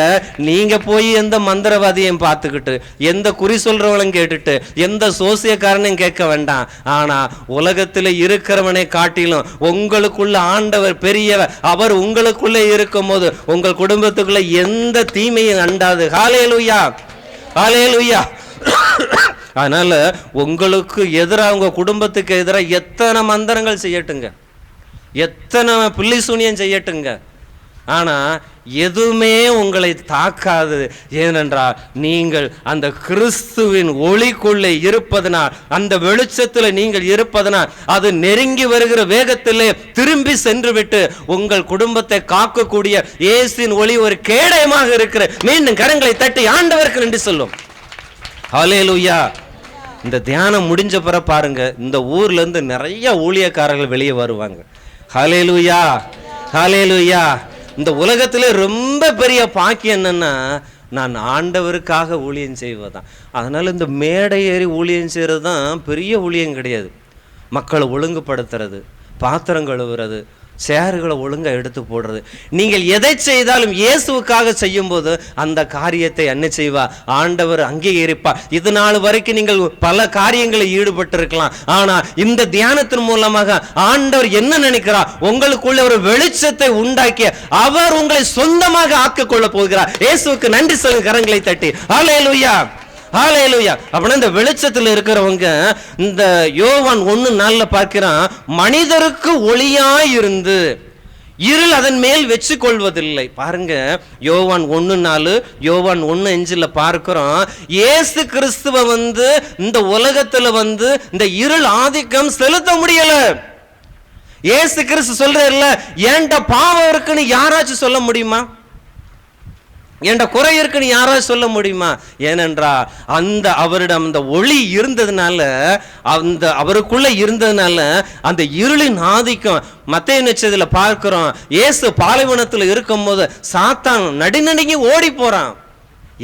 நீங்க போய் எந்த மந்திரவாதியையும் பார்த்துக்கிட்டு எந்த குறி சொல்றவங்களும் கேட்டுட்டு எந்த சோசியக்காரனையும் கேட்க வேண்டாம். ஆனா உலகத்தில் இருக்கிறவனை காட்டிலும் உங்களுக்குள்ள ஆண்டவர் பெரியவர். அவர் உங்களுக்குள்ளே இருக்கும் போது உங்கள் குடும்பத்துக்குள்ள எந்த தீமையும் அண்டாது. ஹல்லேலூயா, ஹல்லேலூயா. அதனால உங்களுக்கு எதிராக உங்க குடும்பத்துக்கு எதிராக எத்தனை மந்திரங்கள் செய்யட்டுங்க, எத்தனை பில்லி சூனியம் செய்யட்டுங்க, ஆனா எதுவுமே உங்களை தாக்காது. ஏனென்றால் நீங்கள் அந்த கிறிஸ்துவின் ஒளிக்குள்ளே இருப்பதனால், அந்த வெளிச்சத்தில் நீங்கள் இருப்பதனால் அது நெருங்கி வருகிற வேகத்திலே திரும்பி சென்று விட்டு உங்கள் குடும்பத்தை காக்கக்கூடிய இயேசுவின் ஒளி ஒரு கேடயமாக இருக்கிற. மீண்டும் கரங்களை தட்டி ஆண்டவருக்கு நன்றி சொல்லும். ஹல்லேலூயா. இந்த தியானம் முடிஞ்ச பிறகு பாருங்க, இந்த ஊர்ல இருந்து நிறைய ஊழியக்காரர்கள் வெளியே வருவாங்க. ஹல்லேலூயா, ஹல்லேலூயா. இந்த உலகத்திலே ரொம்ப பெரிய பாக்கியம் என்னன்னா நான் ஆண்டவருக்காக ஊழியம் செய்வதுதான். அதனால இந்த மேடை ஏறி ஊழியம் செய்கிறது தான் பெரிய ஊழியம் கிடையாது. மக்களை ஒழுங்குபடுத்துறது, பாத்திரம் கழுவுறது, சேறுகளை ஒழுங்கா எடுத்து போடுறது. நீங்கள் எதை செய்தாலும் இயேசுவுக்காக செய்யும் போது அந்த காரியத்தை என்ன செய்வா? ஆண்டவர் அங்கீகரிப்பா. இது நாள் வரைக்கும் நீங்கள் பல காரியங்களில் ஈடுபட்டு இருக்கலாம், ஆனா இந்த தியானத்தின் மூலமாக ஆண்டவர் என்ன நினைக்கிறார்? உங்களுக்குள்ள ஒரு வெளிச்சத்தை உண்டாக்கி அவர் உங்களை சொந்தமாக ஆக்கிக் கொள்ள போகிறார். இயேசுவுக்கு நன்றி சொல்லுங்க, கரங்களை தட்டி. ஹல்லேலூயா, ஹல்லேலூயா. அப்படின்னா இந்த வெளிச்சத்தில் இருக்கிறவங்க இந்த யோவான் 1:4 பார்க்கிறான், மனிதருக்கு ஒளியாய் இருந்து இருள் அதன் மேல் வெச்சு கொள்வதில்லை. பாருங்க, யோவான் 1:4, யோவான் 1:5 பார்க்கிறோம், இயேசு கிறிஸ்துவ இந்த உலகத்துல இந்த இருள் ஆதிக்கம் செலுத்த முடியல. இயேசு கிறிஸ்து சொல்றல்ல, ஏன்டா பாவம் இருக்குன்னு யாராச்சும் சொல்ல முடியுமா? என்ற குறை இருக்குன்னு யாராவது சொல்ல முடியுமா? ஏனென்றா அவரிடம் அந்த ஒளி இருந்ததுனால, அவருக்குள்ள இருந்ததுனால அந்த இருளின் ஆதிக்கம். மத்தேயு நட்சத்திரத்துல பார்க்கிறோம், இயேசு பாலைவனத்தில் இருக்கும் போது சாத்தான் நடுநடுங்கி ஓடி போறான்.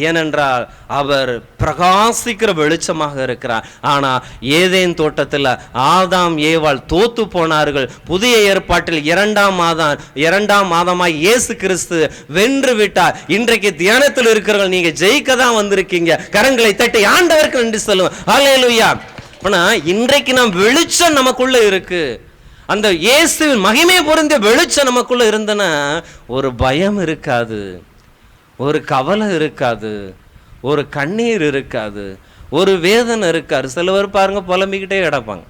ஏனென்றால் அவர் பிரகாசிக்கிற வெளிச்சமாக இருக்கிறார். ஆனா ஏதேன் தோட்டத்தில் ஆதாம் ஏவாள் தோத்து போனார்கள். புதிய ஏற்பாட்டில் இரண்டாம் மாதமாய் இயேசு கிறிஸ்து வென்று விட்டார். இன்றைக்கு தியானத்தில் இருக்கிறவர்கள் நீங்க ஜெயிக்க தான் வந்திருக்கீங்க. கரங்களை தட்டி ஆண்டவருக்கு நன்றி சொல்லுவோம். ஹல்லேலூயா. ஆனா இன்றைக்கு நாம் வெளிச்சம் நமக்குள்ள இருக்கு. அந்த இயேசுவின் மகிமை பொருந்திய வெளிச்சம் நமக்குள்ள இருந்தனா ஒரு பயம் இருக்காது, ஒரு கவலை இருக்காது, ஒரு கண்ணீர் இருக்காது, ஒரு வேதனை இருக்காது. சிலவர் பாருங்க புலம்பிக்கிட்டே கிடப்பாங்க,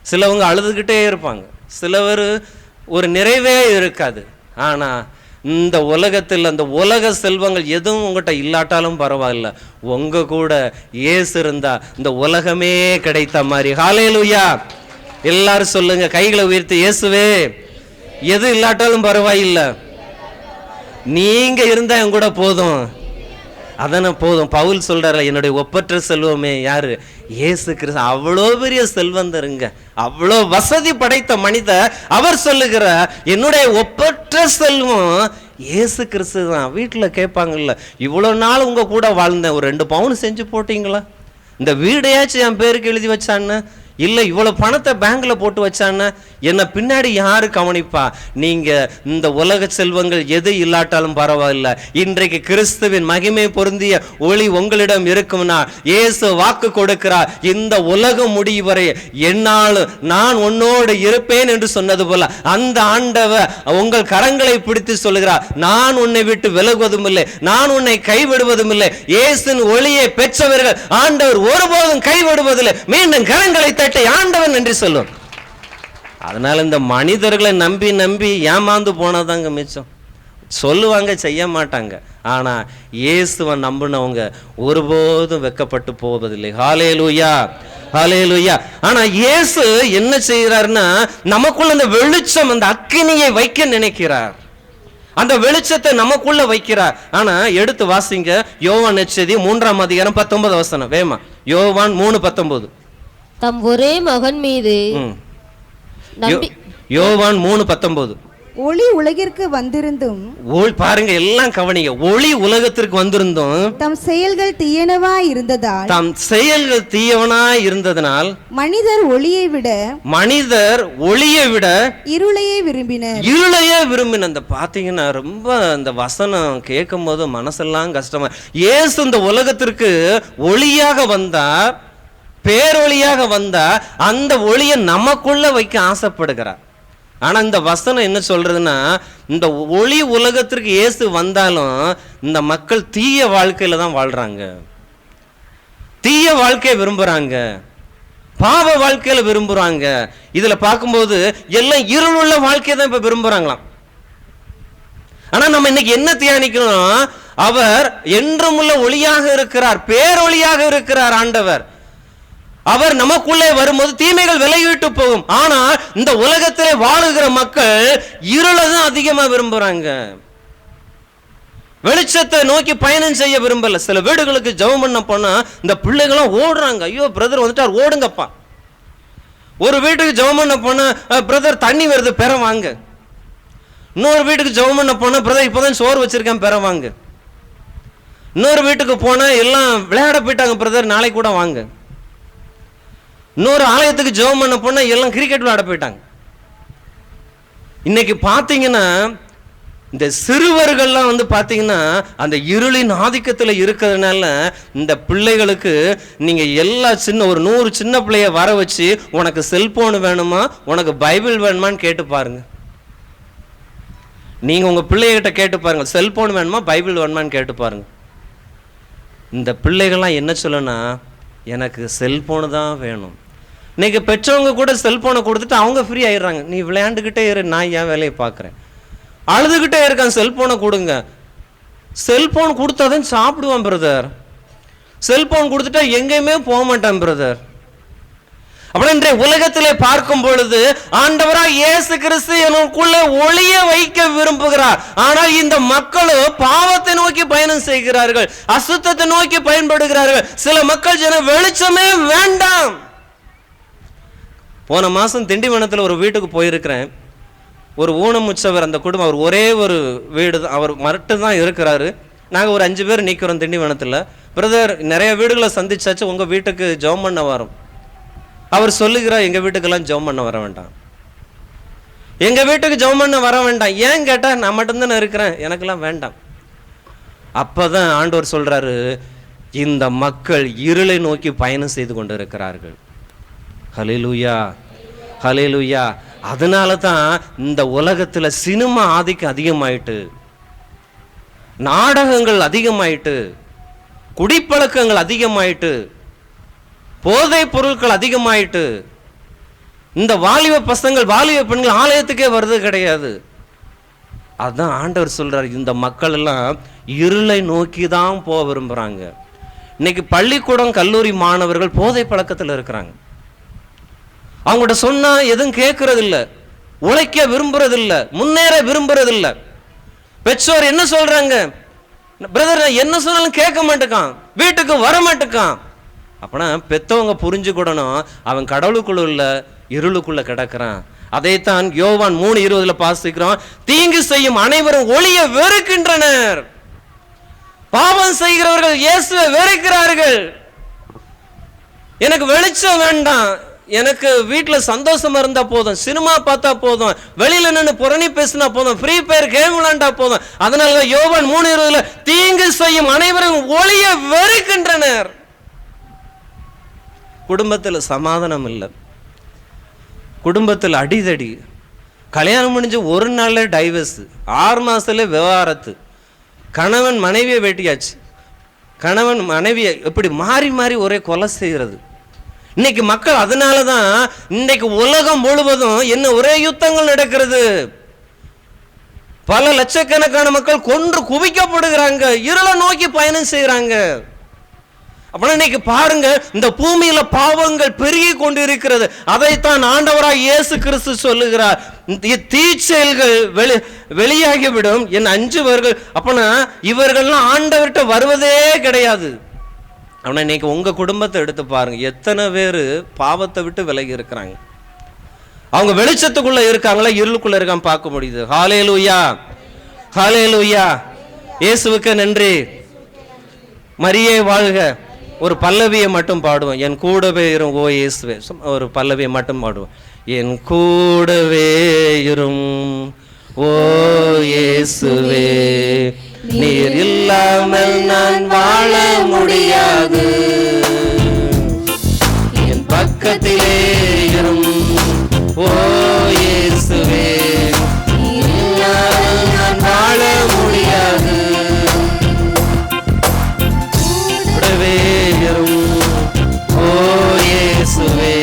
சிலவங்க அழுதுகிட்டே இருப்பாங்க, சிலவர் ஒரு நிறைவே இருக்காது. ஆனா இந்த உலகத்தில் அந்த உலக செல்வங்கள் எதுவும் உங்கள்கிட்ட இல்லாட்டாலும் பரவாயில்ல, உங்க கூட இயேசு இருந்தா இந்த உலகமே கிடைத்த மாதிரி. ஹல்லேலூயா. எல்லாரும் சொல்லுங்க, கைகளை உயர்த்தி, இயேசுவே எது இல்லாட்டாலும் பரவாயில்லை, நீங்க இருந்தா என் கூட போதும், அதன போதும். பவுல் சொல்றாரு, என்னுடைய ஒப்பற்ற செல்வமே யாரு? இயேசு கிறிஸ்து. அவ்வளோ பெரிய செல்வந்தருங்க, அவ்வளோ வசதி படைத்த மனிதர். அவர் சொல்லுகிற, என்னுடைய ஒப்பற்ற செல்வம் இயேசு கிறிஸ்து தான். வீட்டில் கேட்பாங்கல்ல, இவ்வளோ நாள் உங்க கூட வாழ்ந்தேன், ஒரு 2 பவுன் செஞ்சு போட்டீங்களா? இந்த வீடையாச்சும் என் பேருக்கு எழுதி வச்சான்னு, இல்லை இவ்வளவு பணத்தை பேங்க்ல போட்டு வச்சான்னு, என்ன பின்னாடி யாரு கவனிப்பா? நீங்க இந்த உலக செல்வங்கள் எது இல்லாட்டாலும் பரவாயில்ல, இன்றைக்கு கிறிஸ்துவின் மகிமை பொருந்திய ஒளி உங்களிடம் இருக்கும்னா இயேசு வாக்கு கொடுக்கிறார், இந்த உலகம் முடியும் வரை என்னாலும் நான் உன்னோடு இருப்பேன் என்று சொன்னது போல அந்த ஆண்டவர் உங்கள் கரங்களை பிடித்து சொல்லுகிறார், நான் உன்னை விட்டு விலகுவதும் இல்லை, நான் உன்னை கைவிடுவதும் இல்லை. இயேசுவின் ஒளியை பெற்றவர்கள் ஆண்டவர் ஒருபோதும் கைவிடுவதில்லை. மீண்டும் கரங்களை தட்டி ஆண்டவர் நன்றி சொல்லும். அதனால இந்த மனிதர்களை நம்பி நம்பி ஏமாந்து போனதாங்க மிச்சம். சொல்லுவாங்க, செய்ய மாட்டாங்க. ஆனா இயேசுவை நம்பினவங்க ஒருபோதும் வெக்கப்பட்டு போவதில்லை. ஹல்லேலூயா, ஹல்லேலூயா. ஆனா இயேசு என்ன செய்கிறார்னா, நமக்குள்ள அந்த வெளிச்சம், அந்த அக்கினியை வைக்க நினைக்கிறார். அந்த வெளிச்சத்தை நமக்குள்ள வைக்கிறார். ஆனா எடுத்து வாசிங்க, யோவான் நற்செய்தி 3ஆம் அதிகாரம் 19 வசனம் வேமா. யோவான் 3:19. தம் ஒரே மகன் மீது யோவான் 3:19. ஒளி உலகிற்கு வந்திருந்தும், பாருங்க எல்லாம் கவனிங்க, ஒளி உலகத்திற்கு வந்திருந்தும் தம் செயல்கள் தீயனவாய் இருந்ததனால் மனிதர் ஒளியை விட இருளையே விரும்பினர். அந்த பாத்தீங்கன்னா ரொம்ப அந்த வசனம் கேட்கும் போது மனசெல்லாம் கஷ்டமா. இயேசு இந்த உலகத்திற்கு ஒளியாக வந்தார், பேரொளியாக வந்தா அந்த ஒளியை நமக்குள்ள வைக்க ஆசைப்படுகிறார். ஆனா இந்த வசனம் என்ன சொல்றதுன்னா, இந்த ஒளி உலகத்திற்கு இயேசு வந்தாலும் இந்த மக்கள் தீய வாழ்க்கையில தான் வாழ்றாங்க, தீய வாழ்க்கையை விரும்புறாங்க, பாவ வாழ்க்கையில விரும்புறாங்க. இதுல பார்க்கும்போது எல்லாம் இருளுள்ள வாழ்க்கையை தான் இப்ப விரும்புறாங்களாம். ஆனா நம்ம இன்னைக்கு என்ன தியானிக்கணும்? அவர் என்றுமுள்ள ஒளியாக இருக்கிறார், பேரொளியாக இருக்கிறார் ஆண்டவர். அவர் நமக்குள்ளே வரும்போது தீமைகள் விலகிவிட்டு போகும். ஆனால் இந்த உலகத்திலே வாழுகிற மக்கள் இருளை தான் அதிகமா விரும்புறாங்க, வெளிச்சத்தை நோக்கி பயணம் செய்ய விரும்பல. சில வீடுகளுக்கு ஜெபம் பண்ண போனா இந்த பிள்ளைகளும் ஓடுறாங்க, ஐயோ பிரதர் வந்துட்டார் ஓடுங்கப்பா. ஒரு வீட்டுக்கு ஜெபம் பண்ண போனா, பிரதர் தண்ணி வருது பெற வாங்க. இன்னொரு வீட்டுக்கு ஜெபம் பண்ண போனா, பிரதர் இப்போதான் சோறு வச்சிருக்கேன் பெற வாங்க. இன்னொரு வீட்டுக்கு போனா எல்லாம் விளையாட போயிட்டாங்க, பிரதர் நாளை கூட வாங்க. இன்னொரு ஆலயத்துக்கு ஜெபம் பண்ண போனா எல்லாம் கிரிக்கெட் விளையாட போயிட்டாங்க. இன்னைக்கு பார்த்தீங்கன்னா இந்த சிறுவர்கள்லாம் வந்து பார்த்தீங்கன்னா அந்த இருளின் ஆதிக்கத்தில் இருக்கிறதுனால இந்த பிள்ளைகளுக்கு நீங்கள் எல்லா ஒரு 100 சின்ன பிள்ளைய வர வச்சு உனக்கு செல்போன் வேணுமா, உனக்கு பைபிள் வேணுமான்னு கேட்டு பாருங்க. நீங்கள் உங்கள் பிள்ளைகிட்ட கேட்டு பாருங்க, செல்போன் வேணுமா பைபிள் வேணுமான்னு கேட்டு பாருங்க. இந்த பிள்ளைகள்லாம் என்ன சொல்லணும்னா, எனக்கு செல்போனு தான் வேணும். இன்னைக்கு பெற்றவங்க கூட செல்போனை கொடுத்துட்டு அவங்க ஃப்ரீ ஆயிடுறாங்க. நீ விளையாண்டுக்கிட்டே இரு, நான் ஏன் வேலையை பார்க்குறேன். அழுதுகிட்டே இருக்கான், செல்போனை கொடுங்க. செல்போன் கொடுத்தாதான் சாப்பிடுவான் பிரதர், செல்போன் கொடுத்துட்டா எங்கேயுமே போக மாட்டான் பிரதர். அப்படி இன்றைய உலகத்திலே பார்க்கும் பொழுது ஆண்டவராய் இயேசு கிறிஸ்து எனக்குள்ளே ஒளிய வைக்க விரும்புகிறார். ஆனால் இந்த மக்களும் பாவத்தை நோக்கி பயணம் செய்கிறார்கள், அசுத்தத்தை நோக்கி பயன்படுகிறார்கள். சில மக்கள் வெளிச்சமே வேண்டாம். போன மாசம் திண்டிவனத்தில் ஒரு வீட்டுக்கு போயிருக்கிறேன். ஒரு ஊனமுற்றவர் அந்த குடும்பம், அவர் ஒரே ஒரு வீடு தான், அவர் மட்டும்தான் இருக்கிறாரு. நாங்கள் ஒரு 5 பேர் நிற்கிறோம் திண்டிவனத்தில். பிரதர் நிறைய வீடுகளை சந்திச்சாச்சு, உங்கள் வீட்டுக்கு ஜெபம் பண்ண வரோம். அவர் சொல்லுகிறார், எங்கள் வீட்டுக்கெல்லாம் ஜெபம் பண்ண வர வேண்டாம், எங்கள் வீட்டுக்கு ஜெபம் பண்ண வர வேண்டாம். ஏன் கேட்டால் நான் மட்டும்தானே இருக்கிறேன், எனக்கெல்லாம் வேண்டாம். அப்போ தான் ஆண்டவர் சொல்கிறாரு, இந்த மக்கள் இருளை நோக்கி பயணம் செய்து கொண்டு இருக்கிறார்கள். ஹல்லேலூயா, ஹல்லேலூயா. அதனால தான் இந்த உலகத்தில் சினிமா ஆதிக்கம் அதிகமாயிட்டு, நாடகங்கள் அதிகமாயிட்டு, குடிப்பழக்கங்கள் அதிகமாயிட்டு, போதை பொருட்கள் அதிகமாயிட்டு, இந்த வாலிப பசங்கள் வாலிப பெண்கள் ஆலயத்துக்கே வருது கிடையாது. அதுதான் ஆண்டவர் சொல்றார், இந்த மக்கள் எல்லாம் இருளை நோக்கி தான் போக விரும்புறாங்க. இன்னைக்கு பள்ளிக்கூடம் கல்லூரி மாணவர்கள் போதை பழக்கத்தில் இருக்கிறாங்க. அவங்கள்ட்ட சொன்னா எதுவும் கேட்கறது இல்லை, உழைக்க விரும்புறது இல்லை, முன்னேற விரும்புறது இல்லை. பெற்றோர் என்ன சொல்றாங்க, பிரதர் என்ன சொன்னாலும் கேட்க மாட்டேக்கான், வீட்டுக்கு வர மாட்டேக்கான். அப்பனா பெத்தவங்க புரிஞ்சுக்கூடணும், அவன் கடவுளுக்குள்ள உள்ள இருளுக்குள்ள கிடக்கிறான். அதைத்தான் யோவான் 3:20 வாசிக்கிறோம், தீங்கு செய்யும் அனைவரும் ஒளியை வெறுக்கின்றனர். பாவம் செய்கிறவர்கள் இயேசுவை வெறுக்கிறார்கள். எனக்கு வெளிச்சம் வேண்டாம், எனக்கு வீட்டில் சந்தோஷமா இருந்தா போதும், சினிமா பார்த்தா போதும், வெளியில நின்று புரணி பேசினா போதும், ஃப்ரீ ஃபயர் கேம் விளையாண்டா போதும். அதனால யோவான் 3:20 தீங்கு செய்யும் அனைவரும் ஒளியை வெறுக்கின்றனர். குடும்பத்தில் சமாதானம் இல்லை, குடும்பத்தில் அடிதடி, கல்யாணம் முடிஞ்சு ஒரு நாள்ல டைவர்ஸ், 6 மாசத்துல விவாகரத்து, கணவன் மனைவியை வெட்டியாச்சு, கணவன் மனைவியை இப்படி மாறி மாறி ஒரே கொலை செய்கிறது. இன்னைக்கு மக்கள் அதனால தான் இன்னைக்கு உலகம் முழுவதும் என்ன ஒரே யுத்தங்கள் நடக்கிறது. பல லட்சக்கணக்கான மக்கள் கொன்று குவிக்கப்படுகிறாங்க, இருளை நோக்கி பயணம் செய்கிறாங்க. அப்படின்னா இன்னைக்கு பாருங்க, இந்த பூமியில பாவங்கள் பெருகி கொண்டிருக்கிறது. அதைத்தான் ஆண்டவராய் இயேசு கிறிஸ்து சொல்லுகிறார், தீச்செயல்கள் வெளியாகிவிடும் என் அஞ்சுவர்கள். அப்பனா இவர்கள்லாம் ஆண்டவர்கிட்ட வருவதே கிடையாது. ஆனால் இன்னைக்கு உங்க குடும்பத்தை எடுத்து பாருங்க, எத்தனை பேர் பாவத்தை விட்டு விலகி இருக்கிறாங்க. அவங்க வெளிச்சத்துக்குள்ள இருக்காங்களா, இருளுக்குள்ள இருக்காம பார்க்க முடியுது. ஹல்லேலூயா, ஹல்லேலூயா. இயேசுவுக்கு நன்றி. மரியே வாழ்க. ஒரு பல்லவியை மட்டும் பாடுவோம், என் கூடவே இரும் ஓ இயேசுவே. ஒரு பல்லவியை மட்டும் பாடுவோம், என் கூடவே இரும் ஓ இயேசுவே, நீர் இல்லாமல் நான் வாழ முடியாது, என் பக்கத்திலே இரும் ஓ இயேசுவே, நீர் இல்லாமல் நான் வாழ முடியாது, கூடவே இரும் ஓ இயேசுவே,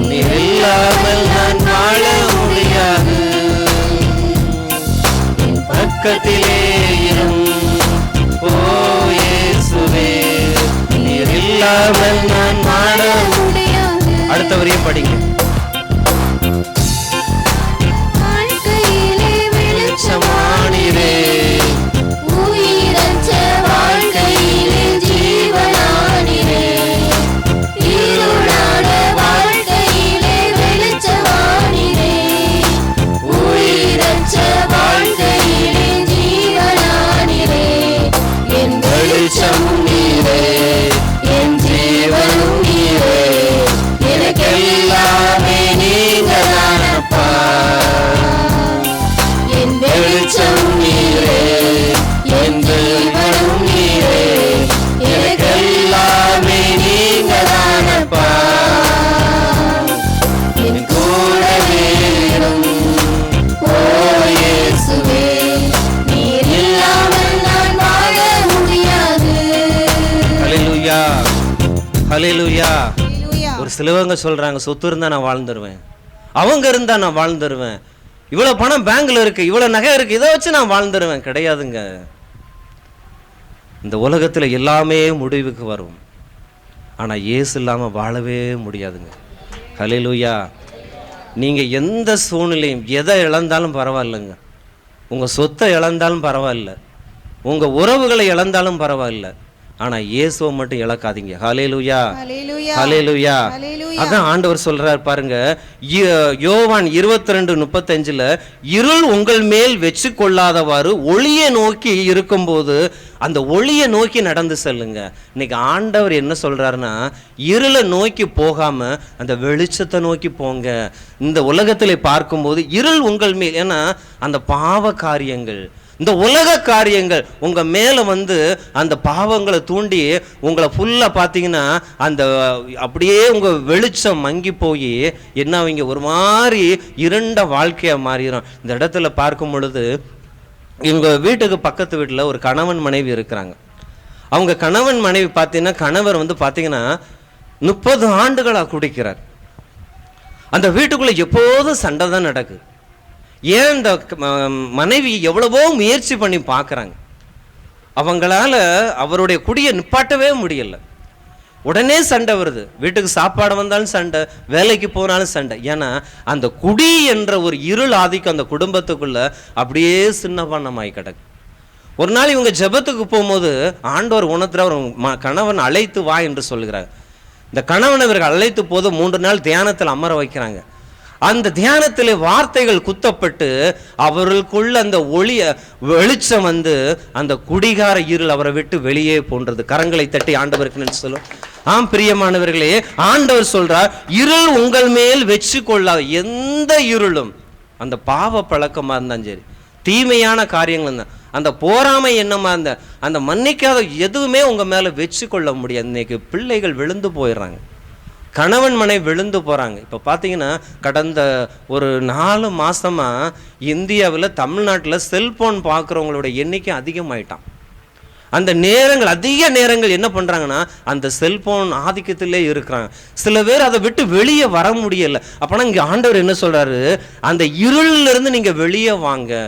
நீர் இல்லாமல் நான் வாழ முடியாது, பக்கத்திலே இரும் ஓ இயேசுவே, நீர் இல்லாமல் நான் வாழ முடியாது. அடுத்த வரியும் படிங்க. வாழ்க்கையிலே வெளிச்சமானீரே, உயிரற்ற வாழ்க்கையிலே ஜீவனானீரே, இருளான வாழ்க்கையிலே வெளிச்சமானீரே, உயிரற்ற வாழ்க்கையிலே ஜீவனானீரே, என் வெளிச்சமும் நீரே, என் ஜீவனும் நீரே, எனக்கெல்லாம் ஹல்லேலூயா. ஒரு சிலவங்க சொல்றாங்க, சொத்து இருந்தா நான் வாழ்ந்துருவேன், அவங்க இருந்தா நான் வாழ்ந்துருவேன், இவ்வளவு பணம் பேங்க்ல இருக்கு, இவ்வளவு நகை இருக்கு, இதை வச்சு நான் வாழ்ந்துருவேன். கிடையாதுங்க. இந்த உலகத்துல எல்லாமே முடிவுக்கு வரும், ஆனா இயேசு இல்லாம வாழவே முடியாதுங்க. ஹல்லேலூயா. நீங்க எந்த சூழ்நிலையும் எதை இழந்தாலும் பரவாயில்லைங்க, உங்க சொத்தை இழந்தாலும் பரவாயில்ல, உங்க உறவுகளை இழந்தாலும் பரவாயில்ல, ஆனா இயேசுவை மட்டும் இழக்காதீங்க. ஹல்லேலூயா, ஹல்லேலூயா. அதான் ஆண்டவர் சொல்றார் பாருங்க, யோவான் 22:35, இருள் உங்கள் மேல் வெச்சு கொள்ளாதவாறு ஒளியை நோக்கி இருக்கும்போது அந்த ஒளியை நோக்கி நடந்து செல்லுங்க. இன்னைக்கு ஆண்டவர் என்ன சொல்றாருன்னா, இருளை நோக்கி போகாம அந்த வெளிச்சத்தை நோக்கி போங்க. இந்த உலகத்திலே பார்க்கும்போது இருள் உங்கள் மேல், ஏன்னா அந்த பாவ காரியங்கள், இந்த உலக காரியங்கள் உங்க மேல வந்து அந்த பாவங்களை தூண்டி உங்களை ஃபுல்லா பார்த்தீங்கன்னா அந்த அப்படியே உங்க வெளிச்சம் மங்கி போய் என்ன அவங்க ஒரு மாதிரி இருண்ட வாழ்க்கையா மாறிடும். இந்த இடத்துல பார்க்கும் பொழுது இவங்க வீட்டுக்கு பக்கத்து வீட்டில் ஒரு கணவன் மனைவி இருக்கிறாங்க. அவங்க கணவன் மனைவி பார்த்தீங்கன்னா, கணவர் வந்து பார்த்தீங்கன்னா 30 ஆண்டுகளாக குடிக்கிறார். அந்த வீட்டுக்குள்ள எப்போதும் சண்டை தான் நடக்குது. ஏன் இந்த மனைவி எவ்வளவோ முயற்சி பண்ணி பார்க்குறாங்க, அவங்களால அவருடைய குடியை நிப்பாட்டவே முடியல. உடனே சண்டை வருது, வீட்டுக்கு சாப்பாடு வந்தாலும் சண்டை, வேலைக்கு போனாலும் சண்டை. ஏன்னா அந்த குடி என்ற ஒரு இருள் ஆதிக்கம் அந்த குடும்பத்துக்குள்ள அப்படியே சின்னபானமாய் கிடக்கு. ஒரு நாள் இவங்க ஜெபத்துக்கு போகும்போது ஆண்டவர் உணர்த்துற ஒரு கணவன் அழைத்து வா என்று சொல்கிறார். இந்த கணவன் இவர்கள் அழைத்து போது 3 நாள் தியானத்தில் அமர வைக்கிறாங்க. அந்த தியானத்தில் வார்த்தைகள் குத்தப்பட்டு அவர்களுக்குள்ள அந்த வெளிச்சம் வந்து அந்த குடிகார இருள் அவரை விட்டு வெளியே போன்றது. கரங்களை தட்டி ஆண்டவருக்கு சொல்லும். ஆம் பிரியமானவர்களே, ஆண்டவர் சொல்றார், இருள் உங்கள் மேல் வெச்சு கொள்ளாத எந்த இருளும், அந்த பாவ பழக்கமா இருந்தாலும் சரி, தீமையான காரியங்கள் தான், அந்த போராமை எண்ணமா இருந்த அந்த மன்னிக்காத எதுவுமே உங்க மேல வெச்சு கொள்ள முடியாது. இன்னைக்கு பிள்ளைகள் விழுந்து போயிடுறாங்க, கணவன் மனைவி விழுந்து போகிறாங்க. இப்போ பார்த்தீங்கன்னா கடந்த ஒரு 4 மாதமா இந்தியாவில் தமிழ்நாட்டில் செல்ஃபோன் பார்க்குறவங்களோட எண்ணிக்கை அதிகமாயிட்டான். அந்த நேரங்கள் அதிக நேரங்கள் என்ன பண்ணுறாங்கன்னா அந்த செல்ஃபோன் ஆதிக்கத்திலே இருக்கிறாங்க. சில பேர் அதை விட்டு வெளியே வர முடியலை. அப்போனா இங்கே ஆண்டவர் என்ன சொல்கிறாரு, அந்த இருளிலிருந்து நீங்கள் வெளியே வாங்க.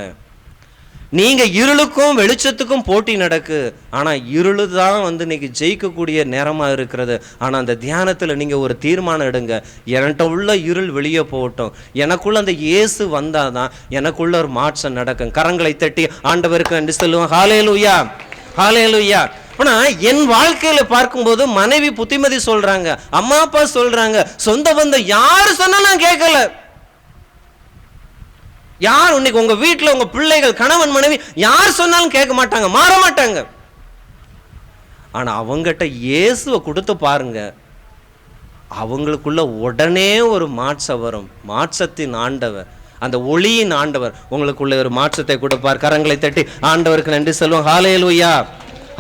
நீங்க இருளுக்கும் வெளிச்சத்துக்கும் போட்டி நடக்கு, ஆனா இருளு தான் வந்து இன்னைக்கு ஜெயிக்கக்கூடிய நேரமா இருக்கிறது. ஆனா அந்த தியானத்துல நீங்க ஒரு தீர்மானம் எடுங்க, என்கிட்ட உள்ள இருள் வெளியே போகட்டும், எனக்குள்ள அந்த இயேசு வந்தாதான் எனக்குள்ள ஒரு மாற்றம் நடக்கும். கரங்களை தட்டி ஆண்டவருக்கு நன்றி சொல்லுவோம். ஹல்லேலூயா, ஹல்லேலூயா. ஆனா என் வாழ்க்கையில பார்க்கும்போது மனைவி புத்திமதி சொல்றாங்க, அம்மா அப்பா சொல்றாங்க, சொந்த பந்தம் யாரு சொன்னா நான் கேட்கல. யார் இன்னைக்கு உங்க வீட்டில் உங்க பிள்ளைகள் கணவன் மனைவி யார் சொன்னாலும் கேட்க மாட்டாங்க, மாற மாட்டாங்க. ஆனா அவங்ககிட்ட இயேசுவை கொடுத்து பாருங்க, அவங்களுக்குள்ள உடனே ஒரு மாற்றம் வரும். மாற்றத்தின் ஆண்டவர், அந்த ஒளியின் ஆண்டவர் உங்களுக்குள்ள ஒரு மாற்றத்தை கொடுப்பார். கரங்களை தட்டி ஆண்டவருக்கு நன்றி சொல்லுவோம். ஹல்லேலூயா,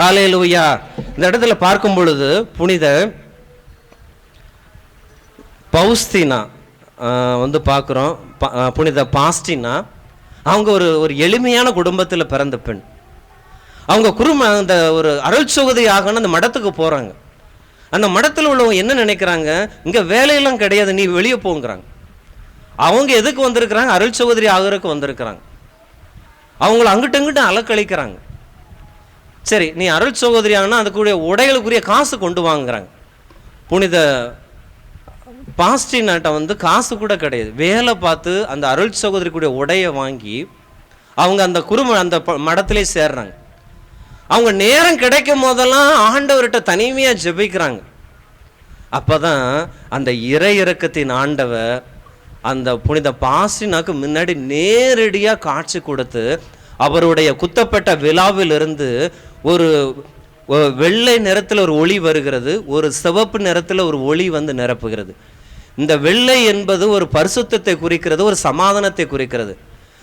ஹல்லேலூயா. இந்த இடத்துல பார்க்கும் பொழுது புனித பௌஸ்தீனா வந்து பார்க்குறோம். புனித பாஸ்டினா அவங்க ஒரு எளிமையான குடும்பத்தில் பிறந்த பெண். அவங்க அந்த ஒரு அருள் சகோதரி ஆகணும் அந்த மடத்துக்கு போகிறாங்க. அந்த மடத்தில் உள்ளவங்க என்ன நினைக்கிறாங்க, இங்கே வேலையெல்லாம் கிடையாது, நீ வெளியே போங்கிறாங்க. அவங்க எதுக்கு வந்திருக்கிறாங்க, அருள் சகோதரி ஆகிறதுக்கு வந்திருக்கிறாங்க. அவங்கள அங்கிட்ட இங்கிட்ட அலக்கழிக்கிறாங்க. சரி, நீ அருள் சகோதரி ஆகணும், அதுக்குரிய உடைகளுக்குரிய காசு கொண்டு வாங்குறாங்க. புனித பாஸ்டினாட்ட வந்து காசு கூட கிடையாது, வேலை பார்த்து அந்த அருள் சகோதரிக்குரிய உடையை வாங்கி அவங்க அந்த அந்த மடத்திலே சேர்றாங்க. அவங்க நேரம் கிடைக்கும் போதெல்லாம் ஆண்டவர்கிட்ட தனிமையாக ஜெபிக்கிறாங்க. அப்போதான் அந்த இறை இரக்கத்தின் ஆண்டவர் அந்த புனித பாஸ்டினாக்கு முன்னாடி நேரடியாக காட்சி கொடுத்து அவருடைய குத்தப்பட்ட விழாவிலிருந்து ஒரு வெள்ளை நிறத்தில் ஒரு ஒளி வருகிறது, ஒரு சிவப்பு நிறத்தில் ஒரு ஒளி வந்து நிரப்புகிறது. இந்த வெள்ளை என்பது ஒரு பரிசுத்தத்தை குறிக்கிறது, ஒரு சமாதானத்தை குறிக்கிறது.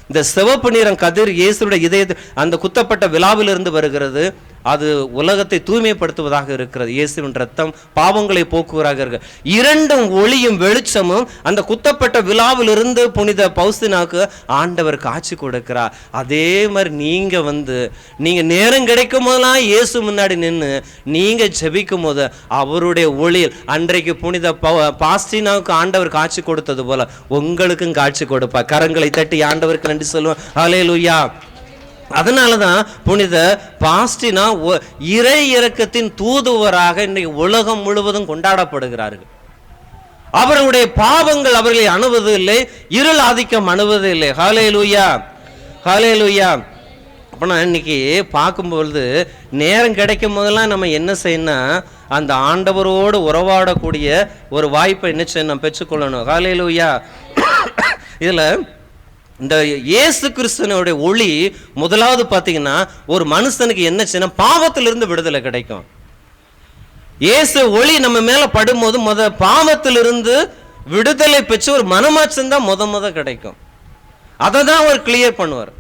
இந்த சிவப்பு நிறம் கதிர் இயேசுடைய இதயத்தை அந்த குத்தப்பட்ட விழாவிலிருந்து வருகிறது. அது உலகத்தை தூய்மைப்படுத்துவதாக இருக்கிறது. இயேசுவின் ரத்தம் பாவங்களை போக்குவதாக இருக்கு. இரண்டும் ஒளியும் வெளிச்சமும் அந்த குத்தப்பட்ட விழாவிலிருந்து புனித பௌஸ்தினாக்கு ஆண்டவர் காட்சி கொடுக்கிறார். அதே மாதிரி நீங்க நேரம் கிடைக்கும் போதெல்லாம் இயேசு முன்னாடி நின்று நீங்க ஜெபிக்கும் போது அவருடைய ஒளியில் அன்றைக்கு புனித பாஸ்டினாவுக்கு ஆண்டவர் காட்சி கொடுத்தது போல உங்களுக்கும் காட்சி கொடுப்பார். கரங்களை தட்டி ஆண்டவருக்கு நன்றி சொல்லுவோம். ஹல்லேலூயா. அதனாலதான் புனித பாஸ்டினா இறை இரக்கத்தின் தூதுவராக இன்னைக்கு உலகம் முழுவதும் கொண்டாடப்படுகிறார்கள். அவர்களுடைய பாவங்கள் அவர்களை அணுவது இல்லை, இருள் ஆதிக்கம் அணுவது இல்லை. ஹல்லேலூயா, ஹல்லேலூயா. அப்போ இன்னைக்கு பார்க்கும்பொழுது நேரம் கிடைக்கும் போதெல்லாம் நம்ம என்ன செய்யணும்னா அந்த ஆண்டவரோடு உறவாடக்கூடிய ஒரு வாய்ப்பை என்ன செய்யணும், பெற்றுக்கொள்ளணும். ஹல்லேலூயா. இதுல இந்த இயேசு கிறிஸ்துவனுடைய ஒளி முதலாவது பார்த்தீங்கன்னா ஒரு மனுஷனுக்கு என்ன செய்யணும், பாவத்திலிருந்து விடுதலை கிடைக்கும். இயேசு ஒளி நம்ம மேல படும்போது பாவத்திலிருந்து விடுதலை பெற்று ஒரு மனமாற்றம் தான் முத கிடைக்கும். அதை தான் அவர் கிளியர் பண்ணுவார்.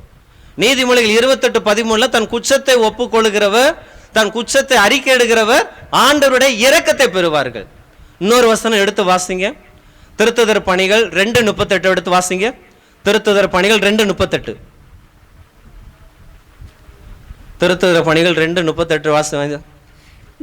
நீதிமொழிகள் 28:13 தன் குற்றத்தை ஒப்புக்கொள்கிறவர், தன் குற்றத்தை அறிக்கையிடுகிறவர் ஆண்டவருடைய இரக்கத்தை பெறுவார்கள். இன்னொரு வசனம் எடுத்து வாசிங்க. திருத்துதர் பணிகள் 2:38 எடுத்து வாசிங்க. திருத்துதர் பணிகள் 2:38. திருத்துதர் பணிகள் 2:38 வாசிங்க.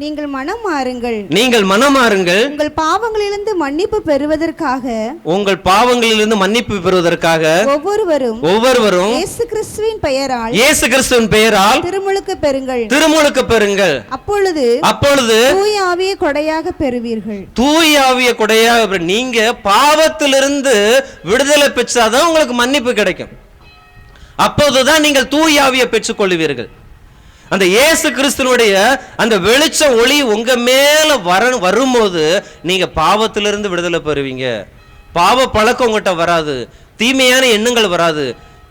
நீங்கள் மனம் மாறுங்கள், நீங்கள் மனம் மாறுங்கள், உங்கள் பாவங்களிலிருந்து மன்னிப்பு பெறுவதற்காக, உங்கள் பாவங்களிலிருந்து மன்னிப்பு பெறுவதற்காக ஒவ்வொருவரும் இயேசு கிறிஸ்துவின் பெயரால், இயேசு கிறிஸ்துவின் பெயரால் திருமுழுக்கு பெறுங்கள், திருமுழுக்கு பெறுங்கள். அப்பொழுது தூய ஆவியை கொடையாக பெறுவீர்கள். தூய ஆவியை கொடையாக நீங்க பாவத்திலிருந்து விடுதலை பெற்றாதான் உங்களுக்கு மன்னிப்பு கிடைக்கும். அப்போதுதான் நீங்கள் தூய ஆவியை பெற்றுக் கொள்வீர்கள். அந்த இயேசு கிறிஸ்துனுடைய அந்த வெளிச்சம் ஒளி உங்க மேல வரும்போது நீங்க பாவத்திலிருந்து விடுதலை பெறுவீங்க. பாவ பழக்கம் உங்கள்கிட்ட வராது, தீமையான எண்ணங்கள் வராது,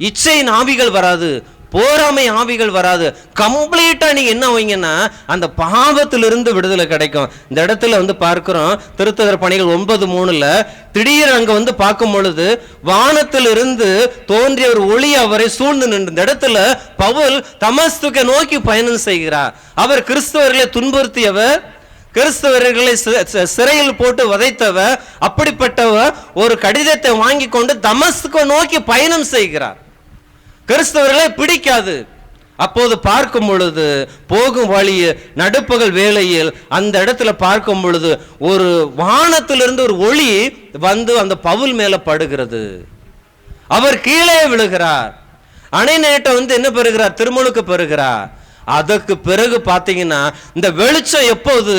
இச்சையின் ஆவிகள் வராது, போராமை ஆவிகள் வராது. கம்ப்ளீட்டா நீங்க என்ன வைங்கன்னா அந்த பாவத்திலிருந்து விடுதலை கிடைக்கும். இந்த இடத்துல பார்க்கிறோம் திருத்துதர் பணிகள் 9:3 திடீர் அங்க பார்க்கும் பொழுது வானத்திலிருந்து தோன்றிய ஒரு ஒளி அவரை சூழ்ந்து நின்று. இந்த இடத்துல பவுல் தமஸ்குவை நோக்கி பயணம் செய்கிறார். அவர் கிறிஸ்தவர்களை துன்புறுத்தியவர், கிறிஸ்தவர்களை சிறையில் போட்டு வதைத்தவர். அப்படிப்பட்டவர் ஒரு கடிதத்தை வாங்கி கொண்டு தமஸ்குவை நோக்கி பயணம் செய்கிறார். கிறிஸ்தவர்களை பிடிக்காது. அப்போது பார்க்கும் பொழுது போகும் வழியில் நடுப்பகல் வேளையில் அந்த இடத்துல பார்க்கும் பொழுது ஒரு வானத்திலிருந்து ஒரு ஒளி அந்த பவுல் மேல படுகிறது. அவர் கீழே விழுகிறார். அணை நேட்ட என்ன பெறுகிறார், திருமுழுக்கு பெறுகிறார். அதற்கு பிறகு பார்த்தீங்கன்னா இந்த வெளிச்சம் எப்போது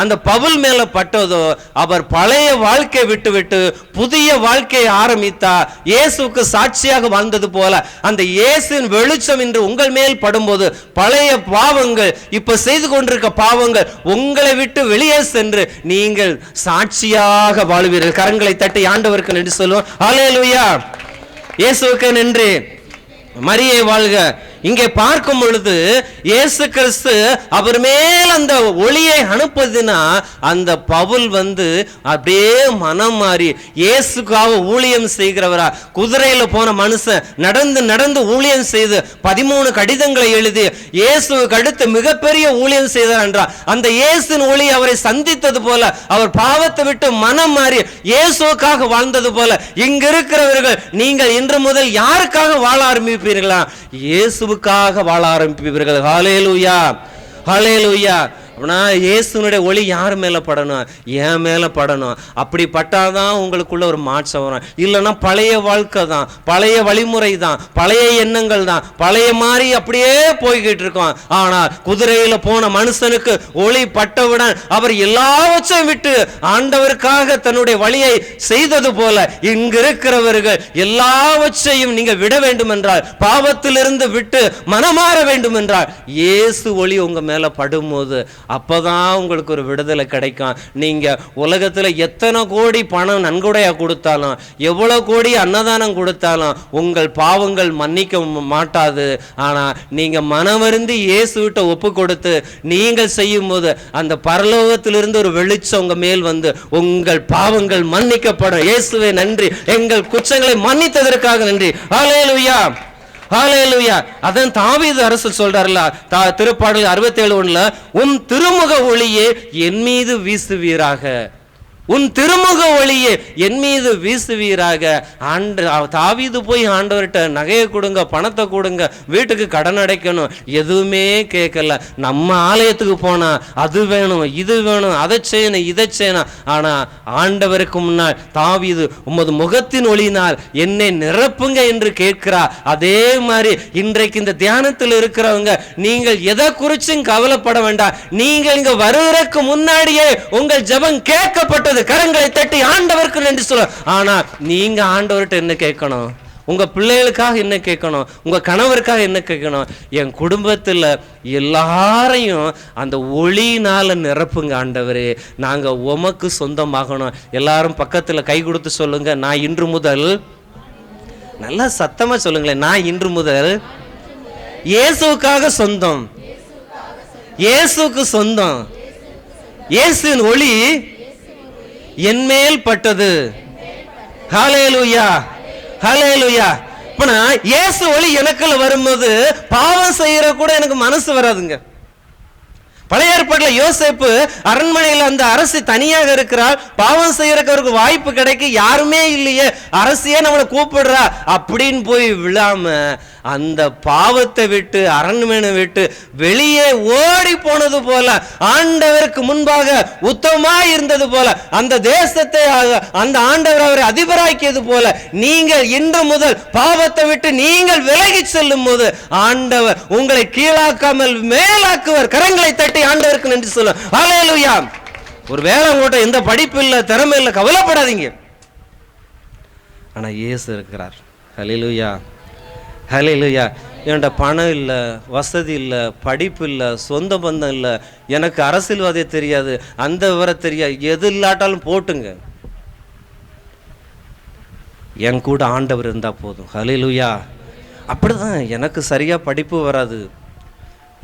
அந்த பவுல் மேல பட்டதோ அவர் பழைய வாழ்க்கை விட்டு புதிய வாழ்க்கையை ஆரம்பித்தார். இயேசுக்கு சாட்சியாக வாழ்ந்தது போல அந்த இயேசுவின் வெளிச்சம் இன்று உங்கள் மேல் படும்போது பழைய பாவங்கள், இப்ப செய்து கொண்டிருக்க பாவங்கள் உங்களை விட்டு வெளியே சென்று நீங்கள் சாட்சியாக வாழ்வீர்கள். கரங்களை தட்டி ஆண்டவருக்கு நன்றி சொல்லுவோம். ஹல்லேலூயா. இயேசுவுக்கு நன்றி. மரியே வாழ்க. இங்கே பார்க்கும் பொழுது இயேசு கிறிஸ்து அவர் மேல் அந்த ஒளியை அனுப்புதுன்னா அந்த பவுல் அப்படியே மனம் மாறி இயேசுக்காக ஊழியம் செய்கிறவரா. குதிரையில போன மனுஷன் நடந்து ஊழியம் செய்து 13 கடிதங்களை எழுதி இயேசுக்கு அடுத்து மிகப்பெரிய ஊழியம் செய்தார் என்றார். அந்த இயேசுவின் ஒளி அவரை சந்தித்தது போல அவர் பாவத்தை விட்டு மனம் மாறி இயேசுக்காக வாழ்ந்தது போல இங்க இருக்கிறவர்கள் நீங்கள் இன்று முதல் யாருக்காக வாழ ஆரம்பிப்பீர்களா? இயேசுவுக்காக வாழ ஆரம்பிப்பீர்கள். ஹல்லேலூயா, ஹல்லேலூயா. அப்படின்னா இயேசுனுடைய ஒளி யார் மேல படணும்? என் மேல படணும். அப்படி பட்டாதான் உங்களுக்குள்ள ஒரு மாற்றம் வரும். இல்லைன்னா பழைய வாழ்க்கை தான், பழைய வழிமுறை தான், பழைய எண்ணங்கள் தான், பழைய மாதிரி அப்படியே போய்கிட்டு இருக்கோம். ஆனால் குதிரையில போன மனுஷனுக்கு ஒளி பட்டவுடன் அவர் எல்லாவற்றையும் விட்டு ஆண்டவருக்காக தன்னுடைய வழியை செய்தது போல இங்கு இருக்கிறவர்கள் எல்லாவற்றையும் நீங்க விட வேண்டும் என்றால், பாவத்திலிருந்து விட்டு மனமாற வேண்டும் என்றால் இயேசு ஒளி உங்க மேல படும்போது அப்பதான் உங்களுக்கு ஒரு விடுதலை கிடைக்கும். நீங்க உலகத்துல எத்தனை கோடி பணம் நன்கொடையா கொடுத்தாலும், எவ்வளவு கோடி அன்னதானம் கொடுத்தாலும் உங்கள் பாவங்கள் மன்னிக்க மாட்டாது. ஆனா நீங்க மனமருந்து இயேசுவிட்ட ஒப்பு கொடுத்து நீங்கள் செய்யும் போது அந்த பரலோகத்திலிருந்து ஒரு வெளிச்சம் உங்க மேல் உங்கள் பாவங்கள் மன்னிக்கப்படும். இயேசுவே நன்றி, எங்கள் குற்றங்களை மன்னித்ததற்காக நன்றி. ஹல்லேலூயா, ஹalleluya. அதான் தாவீது அரசு சொல்றாருல திருப்பாடல் 67:1, உன் திருமுக ஒளியே என் மீது வீசுவீராக, உன் திருமுக ஒளியே என் மீது வீசுவீராக. தாவீது போய் ஆண்டவர்கிட்ட நகையை கொடுங்க, பணத்தை கொடுங்க, வீட்டுக்கு கடன் அடைக்கணும், எதுவுமே கேட்கல. நம்ம ஆலயத்துக்கு போனா அது வேணும், இது வேணும், அதை செய்யணும், இதை செய்யணும். ஆனா ஆண்டவருக்கு முன்னால் தாவீது உமது முகத்தின் ஒளியினால் என்னை நிரப்புங்க என்று கேட்கிறார். அதே மாதிரி இன்றைக்கு இந்த தியானத்தில் இருக்கிறவங்க, நீங்கள் எதை குறிச்சும் கவலைப்பட வேண்டாம். நீங்கள் இங்க வருவதற்கு முன்னாடியே உங்கள் ஜெபம் கேட்கப்பட்டது. கரங்களை தட்டி ஆண்டவருக்கு நன்றி சொல்ல. ஆனா நீங்க ஆண்டவர்கிட்ட என்ன கேட்கணும்? உங்க பிள்ளைகளுக்காக என்ன கேட்கணும்? உங்க கணவருக்காக என்ன கேட்கணும்? என் குடும்பத்தில் எல்லாரையும் அந்த ஒளியினால நிரப்புங்க ஆண்டவரே, நாங்க உமக்கு சொந்தமாகணும். எல்லாரும் பக்கத்துல கை கொடுத்து சொல்லுங்க, நான் இன்று முதல், நல்லா சத்தமா சொல்லுங்களேன், நான் இன்று முதல் இயேசுவுக்காக சொந்தம், இயேசுக்கு சொந்தம், இயேசுவின் ஒளி என்மேல் பட்டது. ஹalleluya, ஹalleluya. இப்ப நான் இயேசு ஒளி எனக்குள்ள வரும்போது பாவம் செய்யற கூட எனக்கு மனசு வராதுங்க. பழைய ஏற்பாட்டுல யோசேப்பு அரண்மனையில் அந்த அரசி தனியாக இருக்கிறார், பாவம் செய்யறதுக்கு அவருக்கு வாய்ப்பு கிடைக்க யாருமே இல்லையே, அரசியே நம்மளை கூப்பிடுறா அப்படின்னு போய் விழாம அந்த பாவத்தை விட்டு அரண்மனை விட்டு வெளியே ஓடி போனது போல, ஆண்டவருக்கு முன்பாக உத்தமமாய் இருந்தது போல, அந்த தேசத்தை அந்த ஆண்டவர் அவரை அதிபராக்கியது போல, நீங்கள் இன்று முதல் பாவத்தை விட்டு நீங்கள் விலகி செல்லும் போது ஆண்டவர் உங்களை கீழாக்காமல் மேலாக்குவர். கரங்களை தட்டி ஆண்டவருக்கு நன்றி சொல்ல. ஹalleluya. ஒரு வேலை உங்கள்கிட்ட எந்த படிப்பு இல்லை, திறமை இல்லை, கவலைப்படாதீங்க. ஆனா இயேசு இருக்கிறார். ஹalleluya, ஹalleluya. என்கிட்ட பணம் இல்லை, வசதி இல்லை, படிப்பு இல்லை, சொந்த பந்தம் இல்லை, எனக்கு அரசியல்வாதி தெரியாது, அந்த விவரம் தெரியாது, எது இல்லாட்டாலும் போட்டுங்க, என் கூட ஆண்டவர் இருந்தா போதும். ஹalleluya. அப்படிதான். எனக்கு சரியா படிப்பு வராது,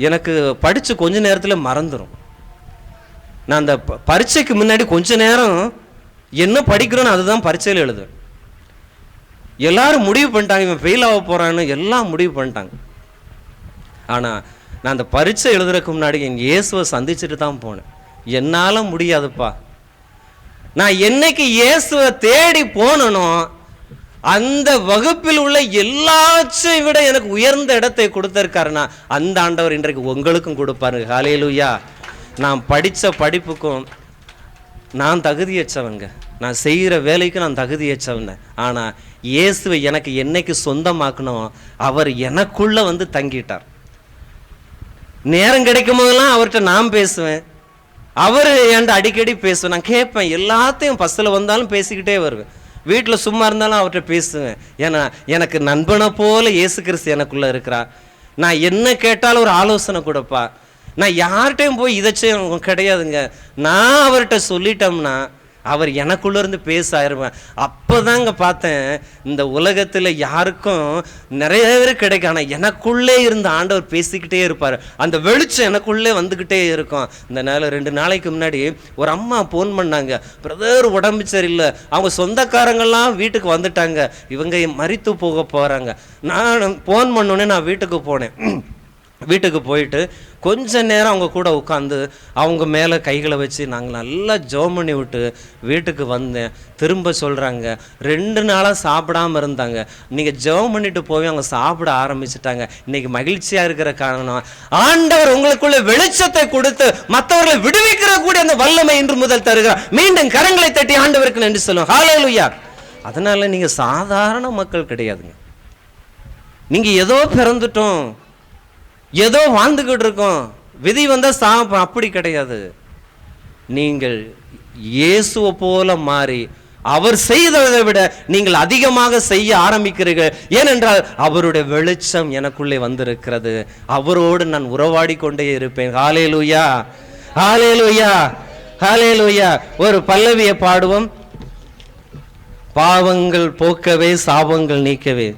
எனக்கு படிச்சு கொஞ்ச நேரத்தில் மறந்துடும். நான் அந்த பரீட்சைக்கு முன்னாடி கொஞ்ச நேரம் என்ன படிக்கிறோன்னு அதுதான் பரீட்சையில் எழுதுவேன். எல்லாரும் முடிவு பண்ணிட்டாங்க, இவன் ஃபெயில் ஆக போறான்னு எல்லாம் முடிவு பண்ணிட்டாங்க. ஆனால் நான் அந்த பரீட்சை எழுதுறதுக்கு முன்னாடி என் இயேசுவை சந்திச்சுட்டு தான் போனேன். என்னால் முடியாதுப்பா, நான் என்னைக்கு இயேசுவை தேடி போனனோ அந்த வகுப்பில் உள்ள எல்லாத்தையும் விட எனக்கு உயர்ந்த இடத்தை கொடுத்திருக்காருன்னா அந்த ஆண்டவர் இன்றைக்கு உங்களுக்கும் கொடுப்பாருங்க. ஹalleluya. நான் படித்த படிப்புக்கும் நான் தகுதியற்றவங்க, நான் செய்கிற வேலைக்கு நான் தகுதியற்றவங்க. ஆனால் இயேசுவை எனக்கு என்னைக்கு சொந்தமாக்கணும், அவர் எனக்குள்ள வந்து தங்கிட்டார். நேரம் கிடைக்கும் போதெல்லாம் அவர்கிட்ட நான் பேசுவேன், அவர் என்கிட்ட அடிக்கடி பேசுவேன், நான் கேட்பேன், எல்லாத்தையும் பஸ்ஸில் வந்தாலும் பேசிக்கிட்டே வருவேன், வீட்டில் சும்மா இருந்தாலும் அவர்கிட்ட பேசுவேன். ஏன்னா எனக்கு நண்பனை போல இயேசு கிறிஸ்து எனக்குள்ளே இருக்கிறா. நான் என்ன கேட்டாலும் ஒரு ஆலோசனை கொடுப்பா. நான் யார்கிட்டையும் போய் இதை செய்ய கிடையாதுங்க. நான் அவர்கிட்ட சொல்லிட்டோம்னா அவர் எனக்குள்ள இருந்து பேச ஆயிருவேன். அப்போதாங்க பார்த்தேன், இந்த உலகத்தில் யாருக்கும் நிறைய பேர் கிடைக்கும், ஆனால் எனக்குள்ளே இருந்து ஆண்டவர் பேசிக்கிட்டே இருப்பார். அந்த வெளிச்சம் எனக்குள்ளே வந்துக்கிட்டே இருக்கும். இந்த நாள் 2 நாளைக்கு முன்னாடி ஒரு அம்மா ஃபோன் பண்ணாங்க, பிரதர் உடம்பு சரியில்லை, அவங்க சொந்தக்காரங்கள்லாம் வீட்டுக்கு வந்துட்டாங்க, இவங்க மரித்து போக போகிறாங்க. நான் ஃபோன் பண்ணோன்னே நான் வீட்டுக்கு போனேன். வீட்டுக்கு போயிட்டு கொஞ்ச நேரம் அவங்க கூட உட்காந்து அவங்க மேலே கைகளை வச்சு நாங்கள் நல்லா ஜெபம் பண்ணி விட்டு வீட்டுக்கு வந்தேன். திரும்ப சொல்கிறாங்க, 2 நாளாக சாப்பிடாமல் இருந்தாங்க, நீங்கள் ஜெபம் பண்ணிட்டு போய் அவங்க சாப்பிட ஆரம்பிச்சுட்டாங்க. இன்னைக்கு மகிழ்ச்சியாக இருக்கிற காரணம் ஆண்டவர் உங்களுக்குள்ள வெளிச்சத்தை கொடுத்து மற்றவர்களை விடுவிக்கிற கூட அந்த வல்லமை இன்று முதல் தருகிறார். மீண்டும் கரங்களை தட்டி ஆண்டவருக்கு நன்றி சொல்லுவோம். ஹalleluya. அதனால நீங்கள் சாதாரண மக்கள் கிடையாதுங்க. நீங்கள் ஏதோ பிறந்துட்டோம், ஏதோ வாழ்ந்துக்கிட்டு இருக்கோம், விதி வந்தால் சாப்பிடும், அப்படி கிடையாது. நீங்கள் இயேசுவை போல மாறி அவர் செய்ததை விட நீங்கள் அதிகமாக செய்ய ஆரம்பிக்கிறீர்கள். ஏனென்றால் அவருடைய வெளிச்சம் எனக்குள்ளே வந்திருக்கிறது. அவரோடு நான் உறவாடி கொண்டே இருப்பேன். ஹalleluya, ஹalleluya, ஹalleluya. ஒரு பல்லவியை பாடுவோம். பாவங்கள் போக்கவே சாபங்கள் நீக்கவே.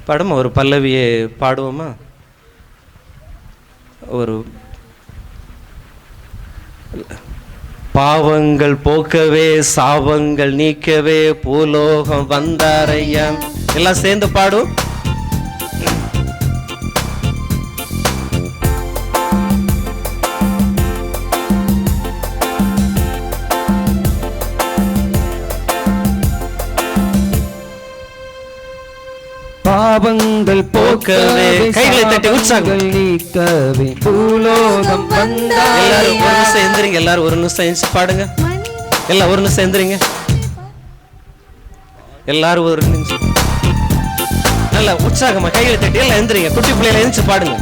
பாடுமா, ஒரு பல்லவியை பாடுவோமா? ஒரு பாவங்கள் போக்கவே சாபங்கள் நீக்கவே பூலோகம் வந்தாரையா. எல்லாம் சேர்ந்து பாடும். பாவங்கள் போக்கவே கைகளை தட்டி உற்சாகம் நீக்கவே பூலோகம் வந்தார். எல்லாரும் ஒரு நிமிஷம் எந்திரிங்க. எல்லாரும் ஒரு நிமிஷம் எந்திரிச்சு பாடுங்க. எல்லாம் ஒரு நிமிஷம் எந்திரிங்க. எல்லாரும் ஒரு நிமிஷம் நல்லா உற்சாகமா கைகளை தட்டி எல்லாம் எந்திரிங்க. குட்டி பிள்ளைகளை எந்திரிச்சு பாடுங்க.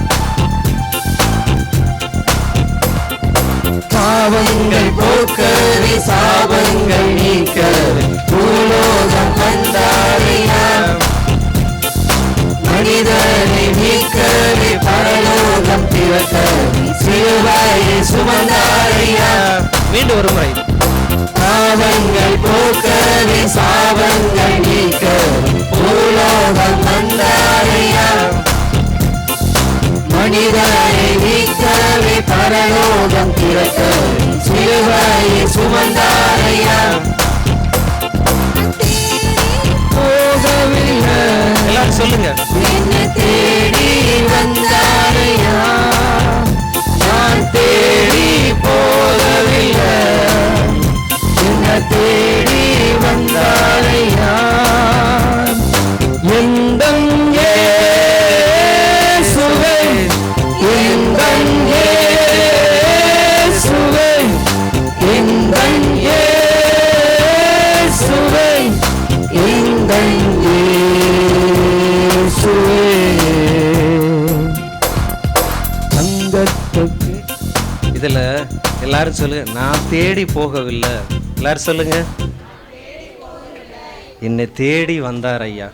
பாவங்கள் போக்கவே சாபங்கள் நீக்கவே பூலோகம் வந்தாரையா. மனிதனை மீட்கவே பரலோகம் திறக்கவே சிலுவையை சுமந்தாரையா. மீண்டும் ஒரு முறை. பாவங்கள் போக்கவே சாபங்கள் நீக்கவே பூலோகம் வந்தாரையா. மனிதனை மீட்கவே பரலோகம் திறக்கவே சிலுவையை சுமந்தாரையா. போகவில்லை எல்லாரும் சொல்லுங்க. என்ன தேடி வந்தாரையா. நான் தேடி போகவில்லை. என்ன தேடி வந்தாரையா. எந்தன் இயேசுவே, எந்தன் இயேசுவே, எந்தன் இயேசுவே, எந்தன் இயேசுவே. தங்கத்துக்கு இதுல எல்லாரும் சொல்லுங்க. நான் தேடி போகவில்லை. எல்லாரும் சொல்லுங்க. என்னை தேடி வந்தார் ஐயா.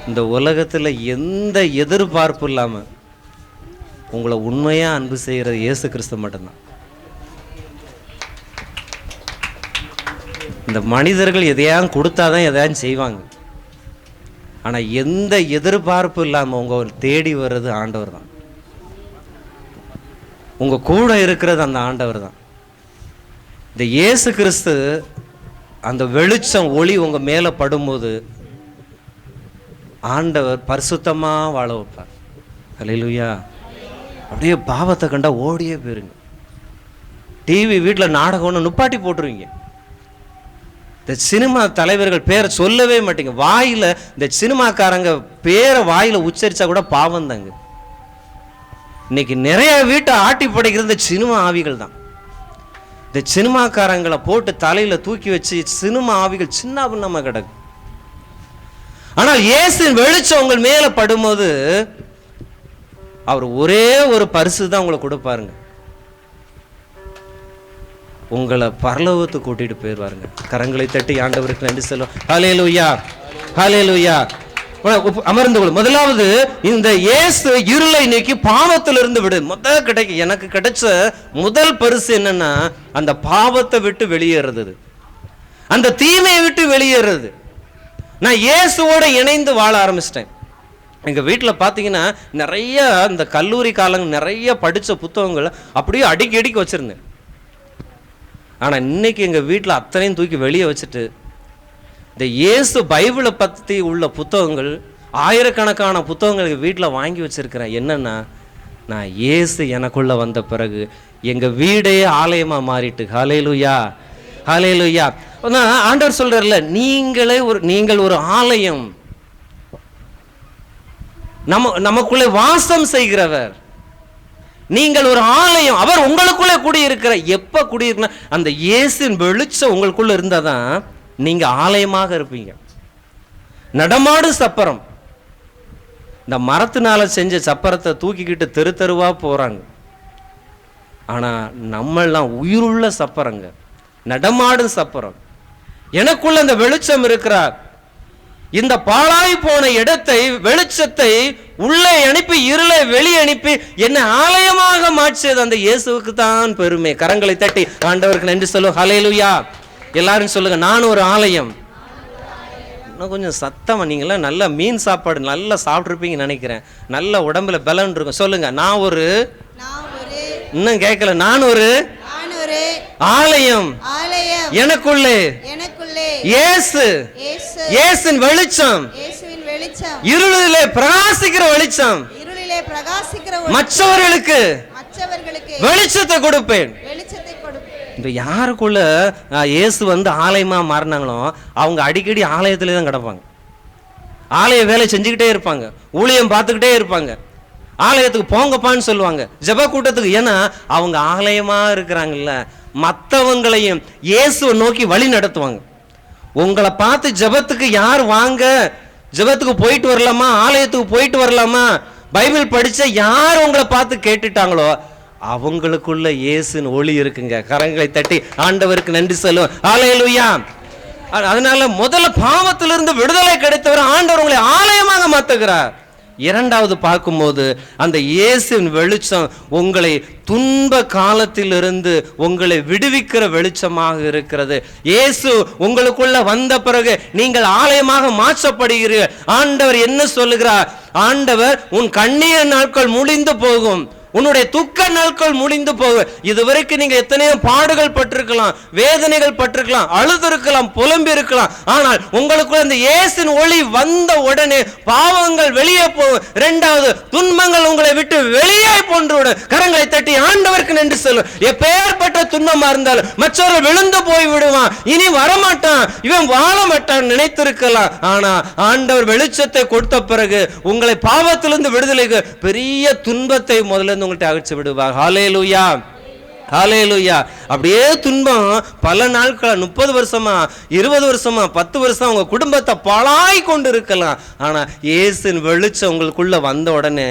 இந்த உலகத்துல எந்த எதிர்பார்ப்பு இல்லாம உங்களை உண்மையா அன்பு செய்யறது இயேசு கிறிஸ்து மட்டும்தான். இந்த மனிதர்கள் எதையாவது கொடுத்தாதான் எதையாவது செய்வாங்க. ஆனா எந்த எதிர்பார்ப்பு இல்லாம உங்க தேடி வர்றது ஆண்டவர் தான். உங்க கூட இருக்கிறது அந்த ஆண்டவர் தான். இந்த இயேசு கிறிஸ்து அந்த வெளிச்சம் ஒளி உங்க மேல படும்போது ஆண்டவர் பரிசுத்தமா வாழ வைப்பார். அல்லேலூயா. அப்படியே பாவத்தை கண்டா ஓடியே போயிருங்க. டிவி வீட்டில் நாடகம்னு நுப்பாட்டி போட்டுருவீங்க. இந்த சினிமா தலைவர்கள் பேரை சொல்லவே மாட்டீங்க. வாயில இந்த சினிமாக்காரங்க பேரை வாயில உச்சரிச்சா கூட பாவம் தாங்க. இன்னைக்கு நிறைய வீட்டை ஆட்டி படைக்கிறது இந்த சினிமா ஆவிகள் தான். இந்த சினிமாக்காரங்களை போட்டு தலையில தூக்கி வச்சு சினிமா ஆவிகள் சின்ன பின்னமா கிடக்கு. ஆனால் இயேசுவின் வெளிச்சம் உங்கள் மேல படும்போது அவர் ஒரே ஒரு பரிசு தான் உங்களை கொடுப்பாருங்க. உங்களை பரலோகத்துக்கு கூட்டிட்டு போயிடுவாருங்க. கரங்களை தட்டி ஆண்டவருக்கு நன்றி சொல்லுவோம். ஹல்லேலூயா, ஹல்லேலூயா. அமர்ந்து கொள்ளும். முதலாவது, இந்த இயேசு இருளை நீக்கி பாவத்திலிருந்து விடு. எனக்கு கிடைச்ச முதல் பரிசு என்னன்னா, அந்த பாவத்தை விட்டு வெளியேறது, அந்த தீமையை விட்டு வெளியேறது. நான் இயேசுவோட இணைந்து வாழ ஆரம்பிச்சிட்டேன். எங்க வீட்டில் பார்த்தீங்கன்னா நிறைய இந்த கல்லூரி காலங்கள் நிறைய படித்த புத்தகங்கள் அப்படியே அடிக்கி வச்சிருந்தேன். ஆனால் இன்னைக்கு எங்கள் வீட்டில் அத்தனையும் தூக்கி வெளியே வச்சுட்டு இந்த இயேசு பைபிளை பற்றி உள்ள புத்தகங்கள் ஆயிரக்கணக்கான புத்தகங்கள் எங்கள் வீட்டில் வாங்கி வச்சிருக்கிறேன். என்னன்னா, நான் இயேசு எனக்குள்ள வந்த பிறகு எங்கள் வீடே ஆலயமாக மாறிட்டு. ஹல்லேலூயா, ஹல்லேலூயா. ஆண்டவர் சொல்றாருல, நீங்கள் ஒரு ஆலயம், நமக்குள்ளே வாசம் செய்கிறவர். நீங்கள் ஒரு ஆலயம், அவர் உங்களுக்குள்ளே குடியிருக்கிற. எப்ப குடியிருக்க, அந்த இயேசுவின் வெளிச்சம் உங்களுக்குள்ள இருந்தாதான் நீங்க ஆலயமாக இருப்பீங்க. நடமாடு சப்பரம், இந்த மரத்தினால செஞ்ச சப்பரத்தை தூக்கிக்கிட்டு தெரு தெருவா போறாங்க. ஆனா நம்மெல்லாம் உயிருள்ள சப்பரங்க, நடமாடும் சப்பரம். எனக்குள்ள அந்த வெளிச்சம் இருக்கிறார். இந்த பாழாய் போன இடத்தை, வெளிச்சத்தை உள்ளே அனுப்பி இருளை வெளியே அனுப்பி என்னை ஆலயமாக மாற்றியது அந்த இயேசுவுக்கு தான் பெருமை. கரங்களை தட்டி ஆண்டவருக்கு நன்றி சொல்லுவோம். ஹல்லேலூயா. எல்லாரும் சொல்லுங்க, நான் ஒரு ஆலயம். இன்னும் கொஞ்சம் சத்தமா, நீங்களாம் நல்லா மீன் சாப்பாடு நல்லா சாப்பிட்ருப்பீங்கன்னு நினைக்கிறேன். நல்ல உடம்புல பலன் இருக்கும். சொல்லுங்க, நான் ஒரு, இன்னும் கேட்கல, நான் ஒரு ஆலயம் ஆலயம் எனக்குள்ளே எனக்குள்ளே இயேசு இயேசு இயேசுவின் வெளிச்சம் இயேசுவின் வெளிச்சம் இருளிலே பிரகாசிக்கிற வெளிச்சம் இருளிலே பிரகாசிக்கிற மற்றவர்களுக்கு மற்றவர்களுக்கு வெளிச்சத்தை கொடுப்பேன். வெளிச்சத்தை கொடுப்பேன். இந்த யாருக்குள்ள இயேசு வந்து ஆலயமா மாறினாங்களோ அவங்க அடிக்கடி ஆலயத்திலே தான் கிடப்பாங்க. ஆலய வேலை செஞ்சுக்கிட்டே இருப்பாங்க, ஊழியம் பார்த்துக்கிட்டே இருப்பாங்க, ஆலயத்துக்கு போங்கப்பான்னு சொல்லுவாங்க, ஜெப கூட்டத்துக்கு. ஏன்னா அவங்க ஆலயமா இருக்கிறாங்கல்ல, மற்றவங்களையும் இயேசுவை நோக்கி வழி நடத்துவாங்க. உங்களை பார்த்து ஜெபத்துக்கு யார் வாங்க, ஜெபத்துக்கு போயிட்டு வரலாமா, ஆலயத்துக்கு போயிட்டு வரலாமா, பைபிள் படிச்ச யார் உங்களை பார்த்து கேட்டுட்டாங்களோ அவங்களுக்குள்ள இயேசுன்னு ஒளி இருக்குங்க. கரங்களை தட்டி ஆண்டவருக்கு நன்றி சொல்லுவோம். ஹல்லேலூயா. அதனால முதல்ல பாவத்திலிருந்து விடுதலை கிடைத்தவர் ஆண்டவர் உங்களை ஆலயமாக மாத்துகிறார். இரண்டாவது பார்க்கும்போது அந்த இயேசுவின் வெளிச்சம் உங்களை துன்ப காலத்திலிருந்து உங்களை விடுவிக்கிற வெளிச்சமாக இருக்கிறது. இயேசு உங்களுக்குள்ள வந்த பிறகு நீங்கள் ஆலயமாக மாற்றப்படுகிறீர்கள். ஆண்டவர் என்ன சொல்லுகிறார்? ஆண்டவர் உன் கண்ணீர் நாட்கள் முடிந்து போகும், உன்னுடைய துக்க நாட்கள் முடிந்து போகும். இதுவரைக்கும் நீங்க எத்தனையோ பாடுகள் பட்டிருக்கலாம், வேதனைகள் பட்டிருக்கலாம், அழுதிருக்கலாம், புலம்பி இருக்கலாம். ஆனால் உங்களுக்குள்ள இந்த இயேசுவின் ஒளி வந்த உடனே பாவங்கள் வெளியே போகும். இரண்டாவது, துன்பங்கள் உங்களை விட்டு வெளியே போன்று. கரங்களை தட்டி ஆண்டவருக்கு நன்றி சொல்லும். எப்பேற்பட்ட துன்பமா இருந்தாலும் மற்றவர்கள் விழுந்து போய் விடுவான், இனி வரமாட்டான், இவன் வாழ மாட்டான் நினைத்திருக்கலாம். ஆனா ஆண்டவர் வெளிச்சத்தை கொடுத்த பிறகு உங்களை பாவத்திலிருந்து விடுதலைக்கு பெரிய துன்பத்தை முதல்ல உங்கள்கிட்ட அகற்றி விடுவார். ஹல்லேலூயா, ஹல்லேலூயா. அப்படியே துன்பம் பல நாட்கள், 30 வருஷமா, 20 வருஷமா, 10 வருஷம் உங்க குடும்பத்தை பாழாய் கொண்டு இருக்கலாம். ஆனா இயேசுவின் வெளிச்சம் உங்களுக்குள்ள வந்த உடனே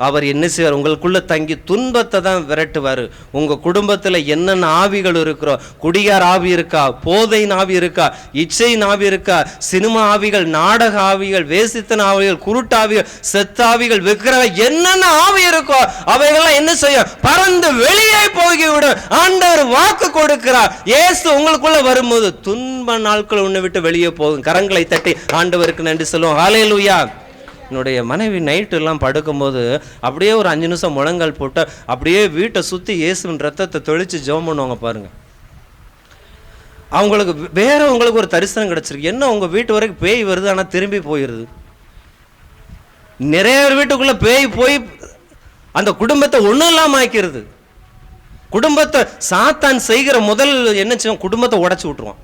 அவர் என்ன செய்வார்? உங்களுக்குள்ள தங்கி துன்பத்தை தான் விரட்டுவார். உங்க குடும்பத்தில் என்னென்ன ஆவிகள் இருக்கிறோ, குடியார் ஆவி இருக்கா, போதை ஆவி இருக்கா, இச்சை ஆவி இருக்கா, சினிமா ஆவிகள், நாடக ஆவிகள், வேசித்தன ஆவிகள், குருட்டாவிகள், செத்தாவிகள், விக்கிரக என்னென்ன ஆவி இருக்கோ அவைகள்லாம் என்ன செய்யும்? பறந்து வெளியே போகிவிடும். ஆண்டவர் வாக்கு கொடுக்கிறார். இயேசு உங்களுக்குள்ள வரும்போது துன்ப நாட்கள் உன்னை விட்டு வெளியே போகும். கரங்களை தட்டி ஆண்டவருக்கு நன்றி சொல்லுவோம். ஹல்லேலூயா. என்னுடைய மனைவி நைட்டு எல்லாம் படுக்கும்போது அப்படியே ஒரு 5 நிமிஷம் முழங்கால் போட்டு அப்படியே வீட்டை சுற்றி இயேசுவின் ரத்தத்தை தெளித்து ஜெபம் பண்ணுவாங்க பாருங்க. அவங்களுக்கு உங்களுக்கு ஒரு தரிசனம் கிடைச்சிருக்கு. என்ன உங்கள் வீட்டு வரைக்கும் பேய் வருது, ஆனால் திரும்பி போயிடுது. நிறைய வீட்டுக்குள்ளே பேய் போய் அந்த குடும்பத்தை ஒன்றும் இல்லாமல் ஆக்கிறது. குடும்பத்தை சாத்தான் செய்கிற முதல் என்ன செய்வோம்? குடும்பத்தை உடைச்சி விட்டுருவான்.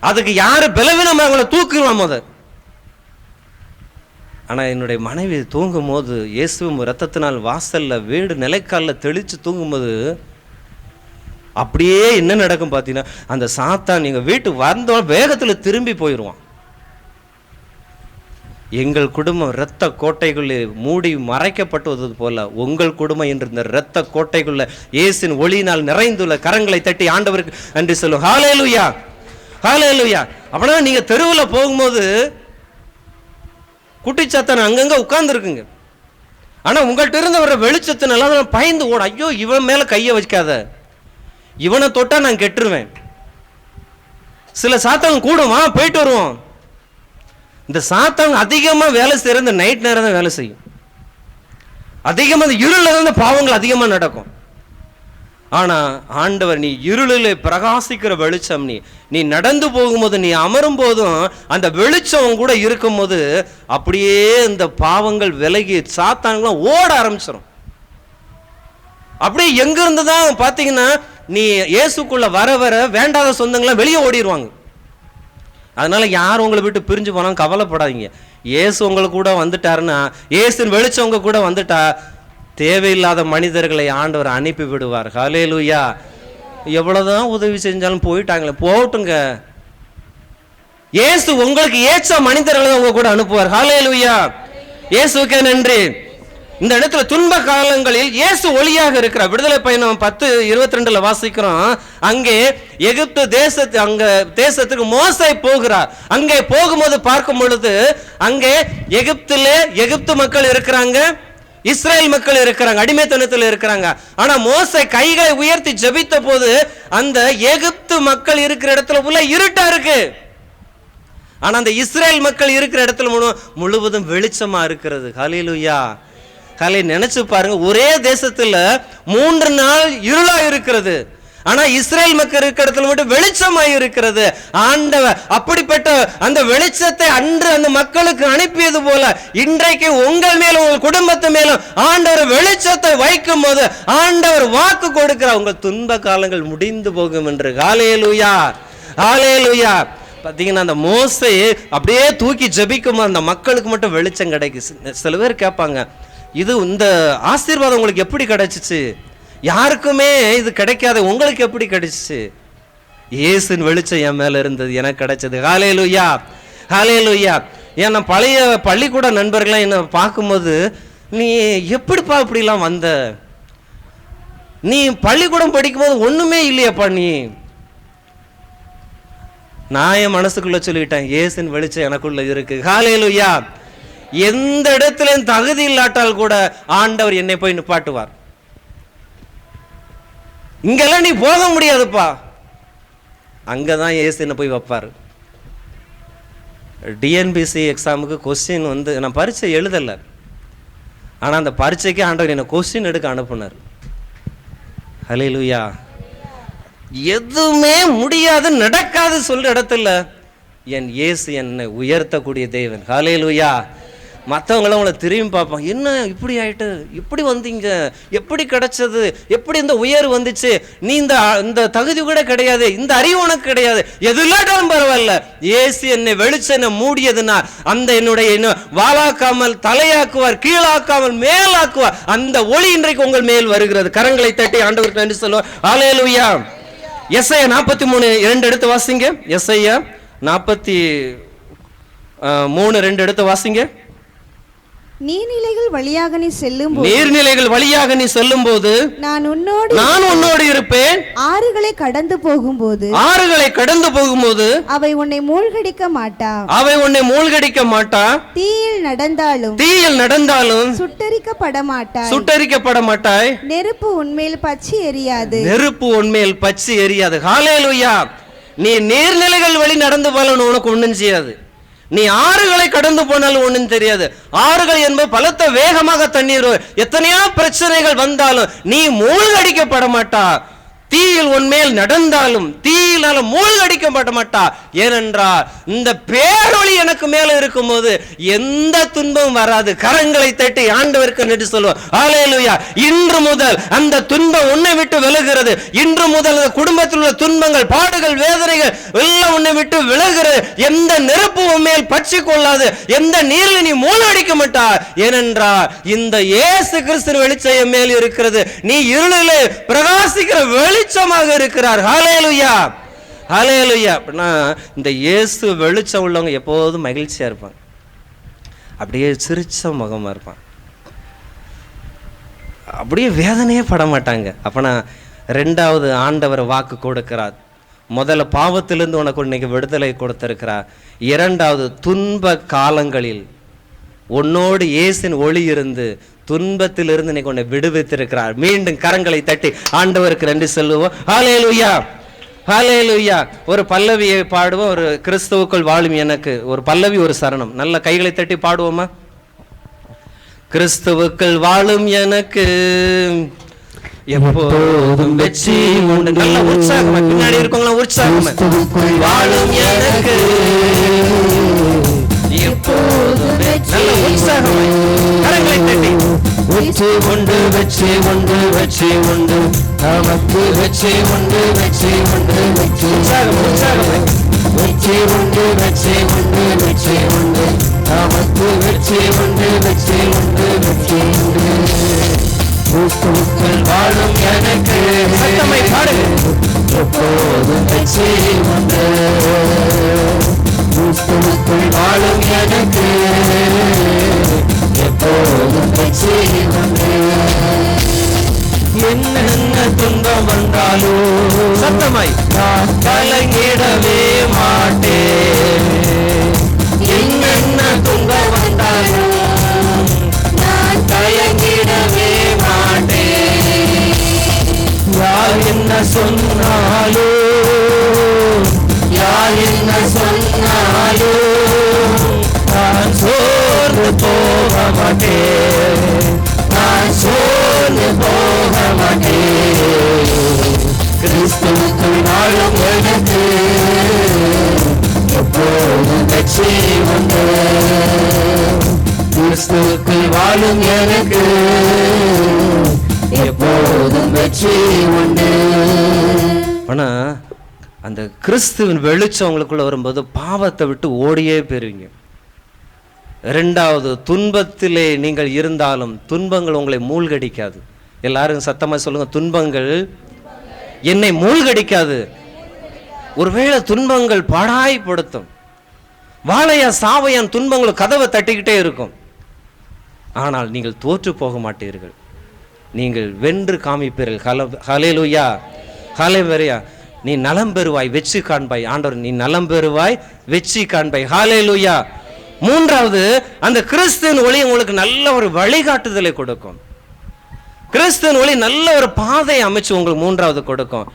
அதுக்கு யாரு பலவீனமாக அவங்கள தூக்குவான் முதல். ஆனால் என்னுடைய மனைவி தூங்கும் போது இயேசுவும் ரத்தத்தினால் வாசலில் வீடு நிலைக்காலில் தெளித்து தூங்கும்போது அப்படியே என்ன நடக்கும் பார்த்தீங்கன்னா, அந்த சாத்தான் நீங்கள் வீட்டு வந்தோம் வேகத்தில் திரும்பி போயிடுவான். எங்கள் குடும்பம் இரத்த கோட்டைக்குள்ளே மூடி மறைக்கப்பட்டுவது போல உங்கள் குடும்பம் என்று இந்த இரத்த கோட்டைக்குள்ள இயேசுவின் ஒளியினால் நிறைந்துள்ள. கரங்களை தட்டி ஆண்டவருக்கு நன்றி சொல்லுவோம். ஹல்லேலூயா, ஹல்லேலூயா. அப்படின்னா நீங்க தெருவில் போகும்போது குட்டிச்சாத்தான் அங்கங்க உட்கார்ந்து இருக்குங்க. ஆனா உங்கள்கிட்ட இருந்த வர வெளிச்சத்தினால பயந்து ஓட, ஐயோ இவன் மேல கையை வைக்காத, இவனை தொட்டா நான் கெட்டுருவேன். சில சாத்தான் கூடுவான், போயிட்டு வருவோம். இந்த சாத்தான் அதிகமா வேலை செய்யற இந்த நைட் நேரம் தான் வேலை செய்யும். அதிகமா இந்த இருளில் இருந்த பாவங்கள் அதிகமா நடக்கும். ஆனா ஆண்டவர், நீ இருளிலே பிரகாசிக்கிற வெளிச்சம், நீ நடந்து போகும்போது, நீ அமரும் போதும் அந்த வெளிச்சம் கூட இருக்கும் போது அப்படியே இந்த பாவங்கள் விலகி சாத்தான்லாம் ஓட ஆரம்பிச்சிடும். அப்படியே எங்க இருந்து தான் பாத்தீங்கன்னா நீ இயேசுக்குள்ள வர வர வேண்டாத சொந்தங்கள்லாம் வெளியே ஓடிடுவாங்க. அதனால யாரும் உங்களை விட்டு பிரிஞ்சு போனாலும் கவலைப்படாதீங்க. இயேசு உங்களுக்கு கூட வந்துட்டாருன்னா, இயேசுவின் வெளிச்சம் உங்க கூட வந்துட்டா தேவையில்லாத மனிதர்களை ஆண்டவர் அனுப்பி விடுவார். ஹல்லேலூயா. எவ்வளவுதான் உதவி செஞ்சாலும் போயிட்டாங்களே, போட்டுங்க. இயேசு உங்களுக்கு ஏற்ற மனிதர்களை உங்க கூட அனுப்புவார். ஹல்லேலூயா. இயேசுக்கே நன்றி. இந்த இடத்துல துன்ப காலங்களில் இயேசு ஒளியாக இருக்கிறார். விடுதலை பயணம் 10:22 வாசிக்கிறோம். அங்கே எகிப்து தேசத்துக்கு மோசே போகிறார். அங்கே போகும்போது பார்க்கும் பொழுது அங்கே எகிப்து மக்கள் இருக்கிறாங்க, இஸ்ரேல் மக்கள் இருக்கிறாங்க, அடிமைத்தனத்தில் இருக்கிறாங்க. ஆனா மோசே கைகளை உயர்த்தி ஜெபித்த போது அந்த எகிப்து மக்கள் இருக்கிற இடத்துல உள்ள இருட்டா இருக்கு. ஆனா அந்த இஸ்ரேல் மக்கள் இருக்கிற இடத்துல முழுவதும் வெளிச்சமா இருக்கிறது. ஹல்லேலூயா. நினைச்சு பாருங்க, ஒரே தேசத்துல 3 நாள் இருளா இருக்கிறது. ஆனா இஸ்ரேல் மக்கள் இருக்கிற இடத்துல மட்டும் வெளிச்சமாய் இருக்கிறது. ஆண்டவர் அப்படிப்பட்ட அந்த வெளிச்சத்தை அன்று அந்த மக்களுக்கு அனுப்பியது போல இன்றைக்கு உங்கள் மேலும் உங்கள் குடும்பத்து மேலும் ஆண்டவர் வெளிச்சத்தை வைக்கும் போது ஆண்டவர் வாக்கு கொடுக்கிறார், உங்கள் துன்ப காலங்கள் முடிந்து போகும் என்று. ஹல்லேலூயா, ஹல்லேலூயா. பார்த்தீங்கன்னா அந்த மோசே அப்படியே தூக்கி ஜெபிக்கும் அந்த மக்களுக்கு மட்டும் வெளிச்சம் கிடைக்கும். சில பேர் கேட்பாங்க, இது இந்த ஆசீர்வாதம் உங்களுக்கு எப்படி கிடைச்சிச்சு? யாருக்குமே இது கிடைக்காது, உங்களுக்கு எப்படி கிடைச்சிச்சு? இயேசுவின் வெளிச்சம் என் மேல இருந்தது, எனக்கு கிடைச்சது. ஹல்லேலூயா, ஹல்லேலூயா. ஏன்னா பழைய பள்ளிக்கூட நண்பர்கள்லாம் என்ன பார்க்கும்போது, நீ எப்படிப்பா இப்படிலாம் வந்த? நீ பள்ளிக்கூடம் படிக்கும்போது ஒண்ணுமே இல்லையாப்பா நீ. நான் என் மனசுக்குள்ள சொல்லிட்டேன், இயேசுவின் வெளிச்சம் எனக்குள்ள இருக்கு. ஹல்லேலூயா. எந்த இடத்துல தகுதி இல்லாட்டால் கூட ஆண்டவர் என்னை போய் நிப்பாட்டுவார். இங்கெல்லாம் நீ போக முடியாதுப்பா, அங்கதான் இயேசு என்ன போய் வைப்பார். டிஎன்பிசி எக்ஸாமுக்கு கொஸ்டின் நான் பரீட்சை எழுதலை, ஆனா அந்த பரீட்சைக்கு ஆண்டவர் என்ன கொஸ்டின் எடுக்க அனுப்புனார். ஹல்லேலூயா. எதுவுமே முடியாது நடக்காது சொல்ற இடத்துல என் இயேசு என்னை உயர்த்தக்கூடிய தேவன். ஹல்லேலூயா. மற்றவங்களும் உங்களை திரும்பி பார்ப்பாங்க, என்ன இப்படி ஆயிட்டு, இப்படி வந்தீங்க, எப்படி கிடைச்சது, எப்படி இந்த உயர்வு வந்துச்சு, நீ இந்த தகுதி கூட கிடையாது, இந்த அறிவு உனக்கு கிடையாது, எது இல்லாட்டாலும் பரவாயில்ல, இயேசு என்னை வெளிச்சம் மூடியதுன்னா அந்த என்னுடைய வாளாக்காமல் தலையாக்குவார், கீழாக்காமல் மேலாக்குவார். அந்த ஒளி இன்றைக்கு உங்கள் மேல் வருகிறது. கரங்களை தட்டி ஆண்டவருக்கு நன்றி சொல்லுவார். ஹல்லேலூயா. எஸ்ஐயா 43:2 எடுத்து வாசிங்க. எஸ்ஐயா 43:2 எடுத்து வாசிங்க. நீர்நிலைகள் வழியாக நீ செல்லும் போது நான் உன்னோடு இருப்பேன். ஆறுகளை கடந்து போகும்போது அவை உன்னை மூழ்கடிக்க மாட்டா. தீயில் நடந்தாலும் சுட்டரிக்கப்பட மாட்டாய். நெருப்பு உன்மேல் பற்றி எரியாது. ஹல்லேலூயா. நீ நீர்நிலைகள் வழி நடந்து போகணும், உனக்கு ஒண்ணும் செய்யாது. நீ ஆறுகளை கடந்து போனாலும் ஒண்ணும் தெரியாது. ஆறுகள் என்பது பலத்த வேகமாக தண்ணீர், எத்தனையோ பிரச்சனைகள் வந்தாலும் நீ மூழ்கடிக்கப்பட மாட்டா. தீயில் உன்மேல் நடந்தாலும் தீயினால மூழ்கடிக்கப்பட மாட்டா. ஏனென்றால் இந்த பேரொளி எனக்கு மேல இருக்கும் போது எந்த துன்பம் வராது. கரங்களை தட்டி ஆண்டவருக்கு நன்றி சொல்லுவோம். ஹல்லேலூயா. இன்று முதல் அந்த துன்பம் உன்னை விட்டு விலகுறது. இன்று முதல் அந்த குடும்பத்தில் உள்ள துன்பங்கள், பாடுகள், வேதனைகள் எல்லாம் உன்னை விட்டு விலகுறது. எந்த நெருப்பு உன்மேல் பற்றி கொள்ளாது, எந்த நீரில் நீ மூழ்கடிக்க மாட்டா. ஏனென்றால் இந்த இயேசு கிறிஸ்து வெளிச்சம் மேல் இருக்கிறது. நீ இருளிலே பிரகாசிக்கிற வெளிச்சமாக இருக்கிறார். ஹல்லேலூயா, ஹல்லேலூயா. அப்படின்னா இந்த இயேசு வெளிச்சம் உள்ளவங்க எப்போதும் மகிழ்ச்சியா இருப்பாங்க, அப்படியே சிரிச்ச முகமா இருப்பாங்க, அப்படியே வேதனையே பட மாட்டாங்க. அப்பனா ரெண்டாவது ஆண்டவர் வாக்கு கொடுக்கிறார். முதல்ல பாவத்திலிருந்து உனக்கு இன்னைக்கு விடுதலை கொடுத்திருக்கிறார். இரண்டாவது துன்ப காலங்களில் உன்னோடு இயேசின் ஒளி இருந்து துன்பத்திலிருந்து இன்னைக்கு உன்னை விடுவித்திருக்கிறார். மீண்டும் கரங்களை தட்டி ஆண்டவருக்கு நன்றி சொல்லுவோம். ஹல்லேலூயா, ஹல்லேலூயா. ஒரு பல்லவியை பாடுவோம். ஒரு கிறிஸ்துவுக்குள் வாழும் எனக்கு ஒரு பல்லவி, ஒரு சரணம். நல்ல கைகளை தட்டி பாடுவோமா? கிறிஸ்துவுக்குள் வாழும் எனக்கு எப்போதும் வெற்றி உண்டு. நல்ல உற்சாகமா பின்னாடி இருக்கவங்களா உற்சாகமா. வாழும் எனக்கு எப்போதும் நல்ல உற்சாகமா கரங்களை தட்டி வெற்றி உண்டு, வெற்றி உண்டு, வெற்றி உண்டு, நமக்கு வெற்றி உண்டு, வெற்றி உண்டு, வெற்றி உற்சாகம் உற்சாகமா. வெற்றி உண்டு, வெற்றி உண்டு, வெற்றி உண்டு, நமக்கு வெற்றி உண்டு, வெற்றி உண்டு, வெற்றி உண்டு. கிறிஸ்துவுக்குள் வாழும் எனக்கு சத்தமை பாடுங்க. எப்போதும் வெற்றி உண்டு. கிறிஸ்துவுக்குள் வாழும் எனக்கு எப்போதும் வெற்றி உண்டு. என்னென்ன துன்பம் வந்தாலும் சத்தமாய் நான் கலங்கிடவே மாட்டேன். என்னென்ன துன்பம் வந்தாலும் நான் கலங்கிடவே மாட்டேன். யார் என்ன சொன்னாலும், யார் என்ன சொன்னாலும் நான் சோர்ந்து போக மாட்டேன், நான் சோர்ந்து போக மாட்டேன். கிறிஸ்துவுக்குள் வாழும் எனக்கு எப்போதும் வெற்றி உண்டு. கிறிஸ்துவுக்குள் வாழும் எனக்கு எப்போதும் வெற்றி உண்டு. ஆனா அந்த கிறிஸ்துவின் வெளிச்சம் உங்களுக்குள்ள வரும்போது பாவத்தை விட்டு ஓடியே போயிருவீங்க. இரண்டாவது, துன்பத்திலே நீங்கள் இருந்தாலும் துன்பங்கள் உங்களை மூழ்கடிக்காது. எல்லாரும் சத்தமா சொல்லுங்க, துன்பங்கள் என்னை மூழ்கடிக்காது. ஒருவேளை துன்பங்கள் பாடாய்படுத்தும், வாழையா சாவையான் துன்பங்கள் கதவை தட்டிக்கிட்டே இருக்கும். ஆனால் நீங்கள் தோற்று போக மாட்டீர்கள், நீங்கள் வென்று காமிப்பீர்கள். ஹல்லேலூயா, ஹல்லேலூயா. நீ நலம் பெறுவாய், வெற்றி காண்பாய். ஆண்டவர், நீ நலம் பெறுவாய், வெற்றி காண்பாய். ஹல்லேலூயா. மூன்றாவது, அந்த கிறிஸ்துவின் ஒளி உங்களுக்கு நல்ல ஒரு வழிகாட்டுதலை கொடுக்கும். கிறிஸ்துவின் ஒளி நல்ல ஒரு பாதையை அமைச்சு உங்களுக்கு மூன்றாவது கொடுக்கும்.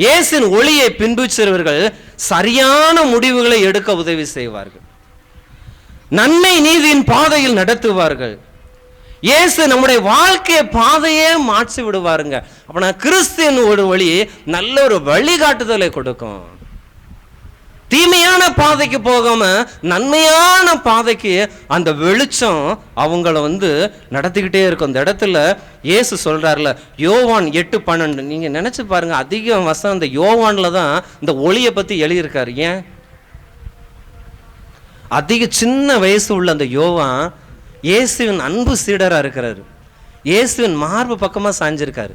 இயேசுவின் ஒளியை பின்பற்றுபவர்கள் சரியான முடிவுகளை எடுக்க உதவி செய்வார்கள், நன்மை நீதியின் பாதையில் நடத்துவார்கள். இயேசு நம்முடைய வாழ்க்கைய பாதையே மாற்றி விடுவாருங்க. அப்ப கிறிஸ்துவின் ஒரு வழி நல்ல ஒரு வழிகாட்டுதலை கொடுக்கும். தீமையான பாதைக்கு போகாம நன்மையான பாதைக்கு அந்த வெளிச்சம் அவங்கள நடத்திக்கிட்டே இருக்கும். அந்த இடத்துல இயேசு சொல்றாருல, யோவான் 8:12, நீங்க நினைச்சு பாருங்க, அதிக வசனம் இந்த யோவான்ல தான் இந்த ஒளியை பத்தி எழுதியிருக்காரு. ஏன்? அதிக சின்ன வயசு உள்ள அந்த யோவான் இயேசுவின் அன்பு சீடரா இருக்கிறாரு. இயேசுவின் மார்பு பக்கமா சாஞ்சிருக்காரு.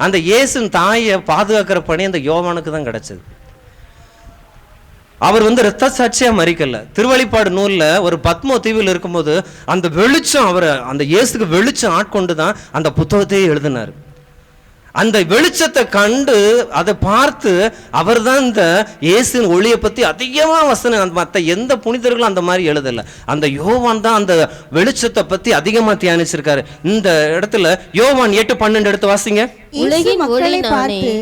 அந்த இயேசுவின் தாயை பாதுகாக்கிற பணி அந்த யோவானுக்கு தான் கிடைச்சது. அவர் இரத்த சாட்சியா மறிக்கல. திருவெளிப்பாடு நூல்ல ஒரு பத்மோ தீவில் இருக்கும்போது அந்த வெளிச்சம் அந்த இயேசுக்கு வெளிச்சம் ஆட்கொண்டு தான் அந்த புத்தகத்தையே எழுதினார். அந்த வெளிச்சத்தை கண்டு அதை பார்த்து அவர் தான் இந்த இயேசுவின் ஒளியை பத்தி அதிகமா வசனம், மற்ற எந்த புனிதர்களும் அந்த மாதிரி எழுதல. அந்த யோவான் தான் அந்த வெளிச்சத்தை பத்தி அதிகமா தியானிச்சிருக்காரு. இந்த இடத்துல யோவான் 8:12 எடுத்து வாசிங்க. உலகின் மக்களை பார்த்து,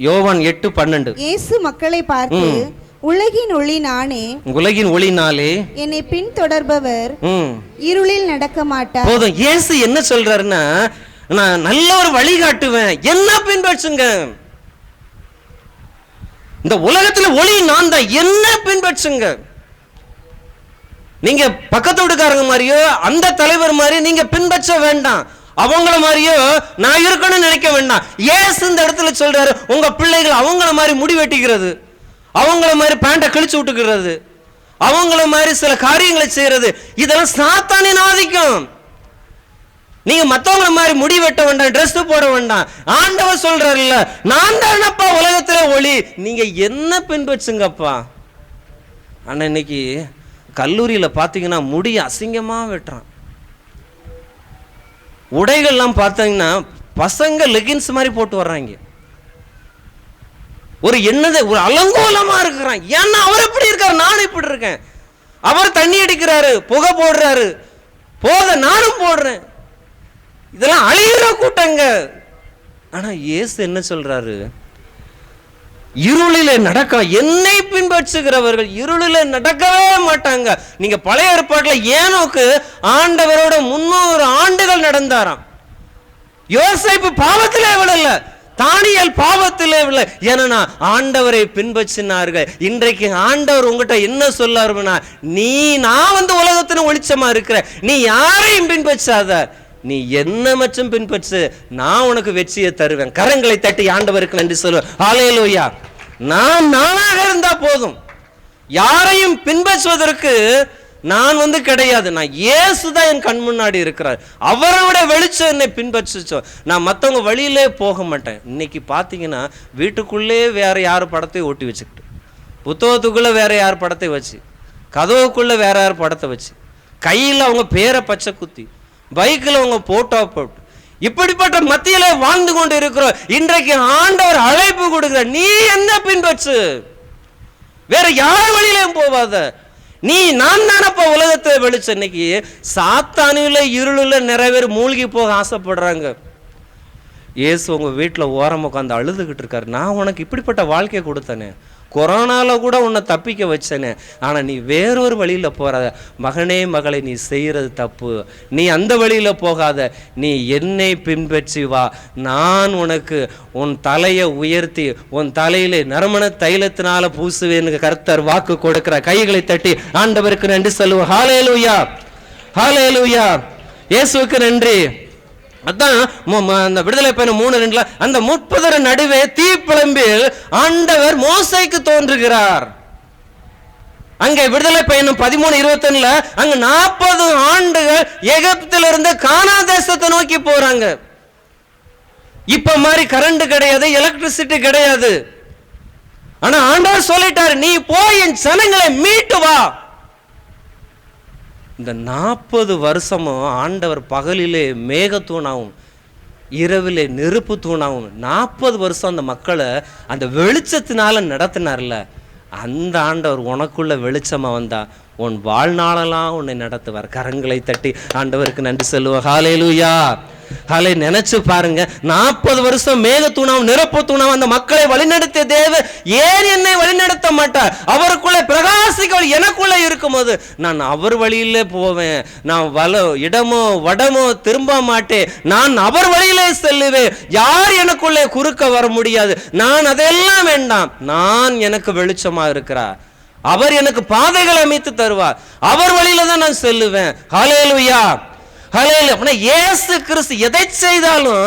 யோவான் 8:12, இயேசு மக்களை பார்த்து, உலகின் ஒளி நானே, உலகின் ஒளினாலே என்னை பின்தொடர்பவர் இருளில் நடக்க மாட்டார். போதும். இயேசு என்ன சொல்றாருன்னா, நான் நல்ல ஒரு வழி காட்டுவேன், என்ன பின்பற்றுங்க. இந்த உலகத்துல ஒளி நான் தான், என்ன பின்பற்றுங்க. நீங்க பக்கத்து வீட்டுக்காரங்க மாதிரியோ அந்த தலைவர் மாதிரி நீங்க பின்பற்ற வேண்டாம், அவங்கள மாதிரியோ நான் இருக்கணும்னு நினைக்க வேண்டாம். இயேசு இந்த இடத்துல சொல்றாரு, உங்க பிள்ளைகள் அவங்கள மாதிரி முடி வெட்டிக்கிறது, அவங்கள மாதிரி பேண்ட கிழிச்சு விட்டுக்கிறது, அவங்கள மாதிரி சில காரியங்களை செய்யறது, இதெல்லாம் சாத்தானின் ஆதிக்கம். நீங்க மத்தவங்கள மாதிரி முடி வெட்ட வேண்டாம், ட்ரெஸ் போட வேண்டாம். ஆண்டவர் சொல்றாருல்ல, நான் தானப்பா உலகத்துல ஒளி, நீங்க என்ன பின்பற்றுங்கப்பா. ஆனா இன்னைக்கு கல்லூரியில பாத்தீங்கன்னா முடி அசிங்கமா வெட்டுறான். உடைகள்லாம் பார்த்தீங்கன்னா பசங்க லெகின்ஸ் மாதிரி போட்டு வர்றாங்க. ஒரு ஒரு அலங்கோலமா இருக்கிறான். ஏன்னா அவர் எப்படி இருக்காரு, நானும் இப்படி இருக்கேன். அவர் தண்ணி அடிக்கிறாரு, புகை போடுறாரு, போத நானும் போடுறேன். இதெல்லாம் அழிகிற கூட்டங்க. ஆனா இயேசு என்ன சொல்றாரு, இருளிலே நடக்க, என்னை பின்பற்றுகிறவர்கள் இருளிலே நடக்கவே மாட்டாங்க. நீங்க பழைய ஏற்பாட்டுல ஏனோக்கு ஆண்டவரோட 300 ஆண்டுகள் நடந்தாராம். யோசேப்பு பாவத்திலே விடல, தானியேல் பாவத்திலே விடல. ஏன்னா ஆண்டவரை பின்பற்றினார்கள். இன்றைக்கு ஆண்டவர் உங்ககிட்ட என்ன சொல்லாருன்னா, நான் உலகத்தின் வெளிச்சமா இருக்கிற, நீ யாரையும் பின்பற்றாத, நீ என்ன மற்றும் பின்பற்று, நான் உனக்கு வெற்றியை தருவேன். கரங்களை தட்டி ஆண்டவருக்கு நன்றி சொல்லுவேன். ஹல்லேலூயா. நான் நானாக இருந்தா போதும், யாரையும் பின்பற்றுவதற்கு நான் கிடையாது. நான் இயேசுதான் என் கண் முன்னாடி இருக்கிறார், அவரோட வெளிச்சம் என்னை பின்பற்றுச்சோ நான் மற்றவங்க வழியிலே போக மாட்டேன். இன்னைக்கு பார்த்தீங்கன்னா வீட்டுக்குள்ளே வேற யார் படத்தை ஓட்டி வச்சுக்கிட்டு, புத்தகத்துக்குள்ள வேற யார் படத்தை வச்சு, கதவுக்குள்ள வேற யார் படத்தை வச்சு, கையில் அவங்க பேரை பச்சை குத்தி, பைக்கில் அவங்க போட்டோ போட்டு, இப்படிப்பட்ட மத்தியில வாழ்ந்து கொண்டு இருக்கிறோம். இன்றைக்கு ஆண்டவர் அழைப்பு கொடுக்கிறார், நீ என்ன பின்பற்று, வேற யார் வழியிலும் போவாத, நான் தானப்பா உலகத்தை வெளிச்சம். இன்னைக்கு சாத்தானில இருளுல நிறைய பேர் மூழ்கி போக ஆசைப்படுறாங்க. இயேசு உங்க வீட்டில் ஓரம் உட்காந்து அழுதுகிட்டு இருக்காரு, நான் உனக்கு இப்படிப்பட்ட வாழ்க்கையை கொடுத்தனே, கொரோனாவில் கூட உன்னை தப்பிக்க வச்சேனே, ஆனால் நீ வேறொரு வழியில் போகாத. மகனே மகளை, நீ செய்கிறது தப்பு, நீ அந்த வழியில் போகாத, நீ என்னை பின்பற்றி வா, நான் உனக்கு உன் தலையை உயர்த்தி உன் தலையிலே நறுமண தைலத்தினால பூசுவேன்னு கர்த்தர் வாக்கு கொடுக்கிற. கைகளை தட்டி ஆண்டவருக்கு நன்றி சொல்லுவோம். ஹல்லேலூயா, ஹல்லேலூயா, இயேசுவுக்கு நன்றி. அதான் அந்த விடுதலை பயணம் 3:2 அந்த 30 நடுவே தீப்பிழம்பில் ஆண்டவர் மோசேக்கு தோன்றுகிறார். அங்கே விடுதலை பயணம் 13:21 அங்க 40 ஆண்டுகள் எகிப்திலிருந்து கானான் தேசத்தை நோக்கி போறாங்க. இப்ப மாதிரி கரண்ட் கிடையாது, எலக்ட்ரிசிட்டி கிடையாது. ஆனா ஆண்டவர் சொல்லிட்டாரு, நீ போய் என் ஜனங்களை மீட்டு வா. இந்த 40 வருஷமும் ஆண்டவர் பகலிலே மேகத்தூணாவும் இரவிலே நெருப்பு தூணாவும் 40 வருஷம் அந்த மக்களை அந்த வெளிச்சத்தினால நடத்தினார்ல, அந்த ஆண்டவர் உனக்குள்ள வெளிச்சமா வந்தா உன் வாழ்நாளெல்லாம் உன்னை நடத்துவார். கரங்களை தட்டி ஆண்டவருக்கு நன்றி சொல்லுவோம். ஹல்லேலூயா, ஹல்லே. நினைச்சு பாருங்க, 40 வருஷம் மேகத்தூணாவும் நெருப்பு தூணாவும் அந்த மக்களை வழிநடத்திய தேவன் ஏன் என்னை வழிநடத்த மாட்டார்? அவருக்குள்ள பிரகாசிக்க எனக்குள்ள இருக்கும்போது நான் அவர் வழியிலே போவேன். நான் இடமோ வடமோ திரும்ப மாட்டேன், நான் அவர் வழியிலே செல்லுவேன். யார் எனக்குள்ளே குறுக்க வர முடியாது. நான் அதெல்லாம் வேண்டாம், நான் எனக்கு வெளிச்சமா இருக்கிறார், அவர் எனக்கு பாதைகளை அமைத்து தருவார், அவர் வழியில தான் நான் செல்லுவேன். ஹல்லேலூயா, ஹல்லேலூயா. இயேசு கிறிஸ்து எதை செய்தாலும்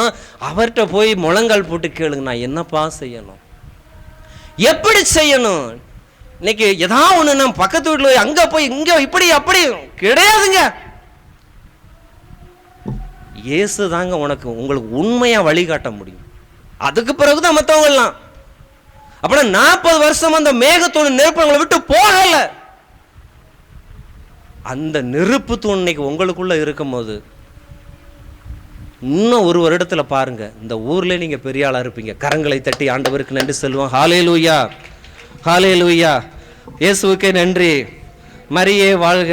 அவர்கிட்ட போய் முழங்கால் போட்டு கேளுங்க, நான் என்னப்பா செய்யணும், எப்படி செய்யணும். இன்னைக்கு ஏதாவது ஒண்ணு நம்ம பக்கத்து வீட்டுல போய் அங்க போய் இங்க இப்படி அப்படி கிடையாதுங்க. இயேசு தாங்க உங்களுக்கு உண்மையா வழிகாட்ட முடியும். அதுக்கு பிறகுதான் மற்றவங்க எல்லாம். அப்படின்னா 40 வருஷம் அந்த மேகத்தூண் நெருப்பு விட்டு போகல. அந்த நெருப்பு தூண் இன்னைக்கு உங்களுக்குள்ள இருக்கும் போது இன்னும் ஒரு வருடத்துல பாருங்க, இந்த ஊர்ல நீங்க பெரிய ஆளா இருப்பீங்க. கரங்களை தட்டி ஆண்டவருக்கு நன்றி சொல்லுவோம். ஹல்லேலூயா, ஹல்லேலூயா, இயேசுவுக்கே நன்றி. மரியே வாழ்க.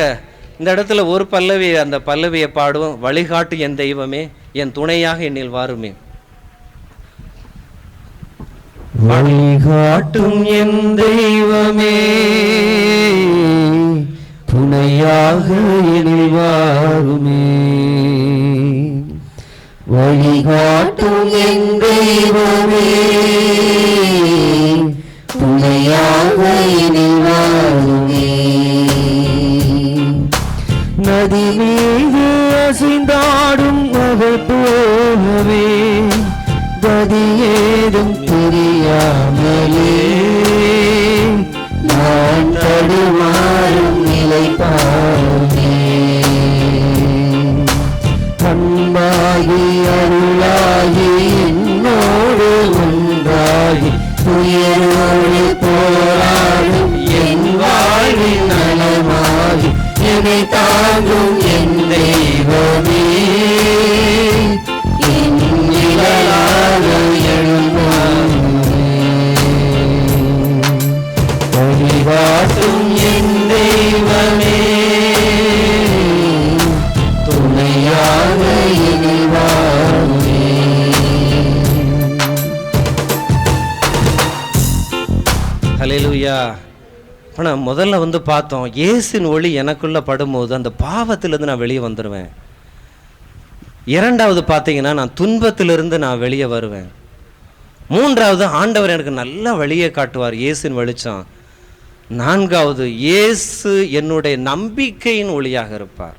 இந்த இடத்துல ஒரு பல்லவி, அந்த பல்லவியை பாடுவோம். வழிகாட்டு என் தெய்வமே, என் துணையாக என்னில் வாருமே. வழிகாட்டும் என் தெய்வமே, துணையாக என்னில் வாருமே. வழிகாட்டும் என் தெய்வமே, துணையாக என்னில் வாருமே. நதி மீது அசைந்தாடும் மகள் போலவே, கதி ஏதும் தெரியாமலே நான் தடுமாறும் நிலை பாருமே. அன்பாகி அருளாகி என்னோடு ஒன்றாகி துயரோடு போராடும் என் வாழ்வின் நலமாகி என்னை தாங்கும் என் தெய்வமே. வழிகாட்டும் என் தெய்வமே, துணையாக என்னில் வாருமே. ஹல்லேலூயா. ஆனால் முதல்ல பார்த்தோம், இயேசுவின் ஒளி எனக்குள்ள படும்போது அந்த பாவத்திலிருந்து நான் வெளியே வந்துடுவேன். இரண்டாவது பார்த்தீங்கன்னா, நான் துன்பத்திலிருந்து நான் வெளியே வருவேன். மூன்றாவது, ஆண்டவர் எனக்கு நல்ல வழியை காட்டுவார், இயேசுவின் வெளிச்சம். நான்காவது, இயேசு என்னுடைய நம்பிக்கையின் ஒளியாக இருப்பார்.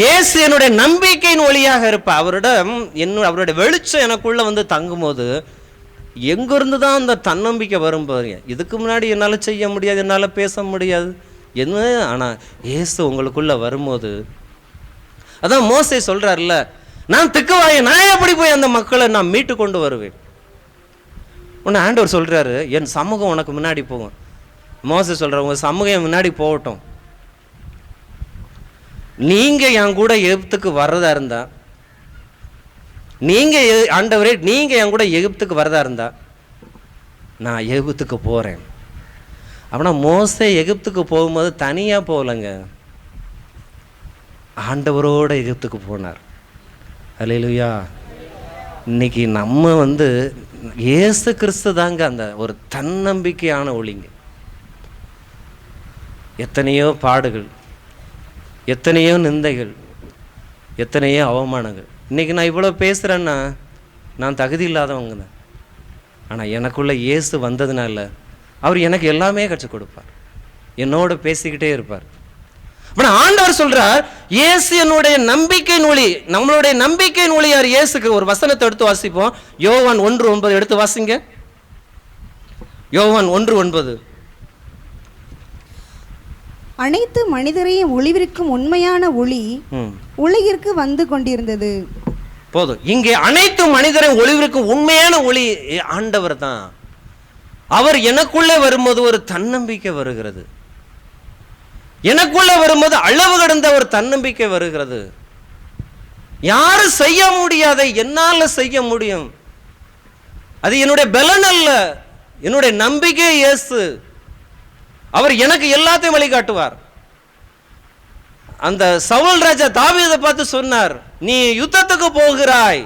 இயேசு என்னுடைய நம்பிக்கையின் ஒளியாக இருப்பார். அவருடைய வெளிச்சம் எனக்குள்ள தங்கும்போது எங்கிருந்து தான் அந்த தன்னம்பிக்கை வரும் பாருங்க. இதுக்கு முன்னாடி என்னால் செய்ய முடியாது, என்னால் பேச முடியாது என்ன, ஆனால் இயேசு உங்களுக்குள்ள வரும்போது, அதான் மோசே சொல்றாருல்ல, நான் திக்குவாயை நான் எப்படி போய் அந்த மக்களை நான் மீட்டு கொண்டு வருவேன். உன்னை ஆண்டவர் சொல்றாரு, என் சமூகம் உனக்கு முன்னாடி போகும். மோசே சொல்ற, உங்க சமூகம் என் முன்னாடி போகட்டும், நீங்க என் கூட எகிப்துக்கு வர்றதா இருந்தா, நீங்க ஆண்டவரே நீங்க என் கூட எகிப்துக்கு வரதா இருந்தா நான் எகிப்துக்கு போறேன். அப்படின்னா மோசே எகிப்துக்கு போகும்போது தனியா போகலங்க, ஆண்டவரோட எகிப்துக்கு போனார். அல்லேலூயா. இன்னைக்கு நம்ம இயேசு கிறிஸ்து தாங்க அந்த ஒரு தன்னம்பிக்கையான ஒளிங்க. எத்தனையோ பாடுகள், எத்தனையோ நிந்தைகள், எத்தனையோ அவமானங்கள். இன்றைக்கி நான் இவ்வளோ பேசுகிறேன்னா நான் தகுதி இல்லாதவங்க தான். ஆனால் எனக்குள்ளே இயேசு வந்ததுனால அவர் எனக்கு எல்லாமே கற்றுக் கொடுப்பார், என்னோடு பேசிக்கிட்டே இருப்பார். ஆனால் ஆண்டவர் சொல்கிறார், இயேசு என்னுடைய நம்பிக்கையின் ஒளி. நம்மளுடைய நம்பிக்கையின் ஒளி யார்? இயேசுக்கு. ஒரு வசனத்தை எடுத்து வாசிப்போம். யோவான் 1:9 எடுத்து வாசிங்க. யோவான் 1:9. அனைத்து மனிதரையும் ஒளிவிருக்கும் உண்மையான ஒளி உலகிற்கு வந்து கொண்டிருந்தது. போதும். இங்கே அனைத்து மனிதரையும் ஒளிவிருக்கும் உண்மையான ஒளி ஆண்டவர் தான். அவர் எனக்குள்ளே வரும்போது ஒரு தன்னம்பிக்கை வருகிறது. எனக்குள்ள வரும்போது அளவு கடந்த ஒரு தன்னம்பிக்கை வருகிறது. யாரும் செய்ய முடியாத என்னால செய்ய முடியும். அது என்னுடைய பலன் அல்ல, என்னுடைய நம்பிக்கை இயேசு. அவர் எனக்கு எல்லாத்தையும் வழிகாட்டுவார். அந்த சவுல் ராஜா தாவீதை பார்த்து சொன்னார், நீ யுத்தத்துக்கு போகிறாய்,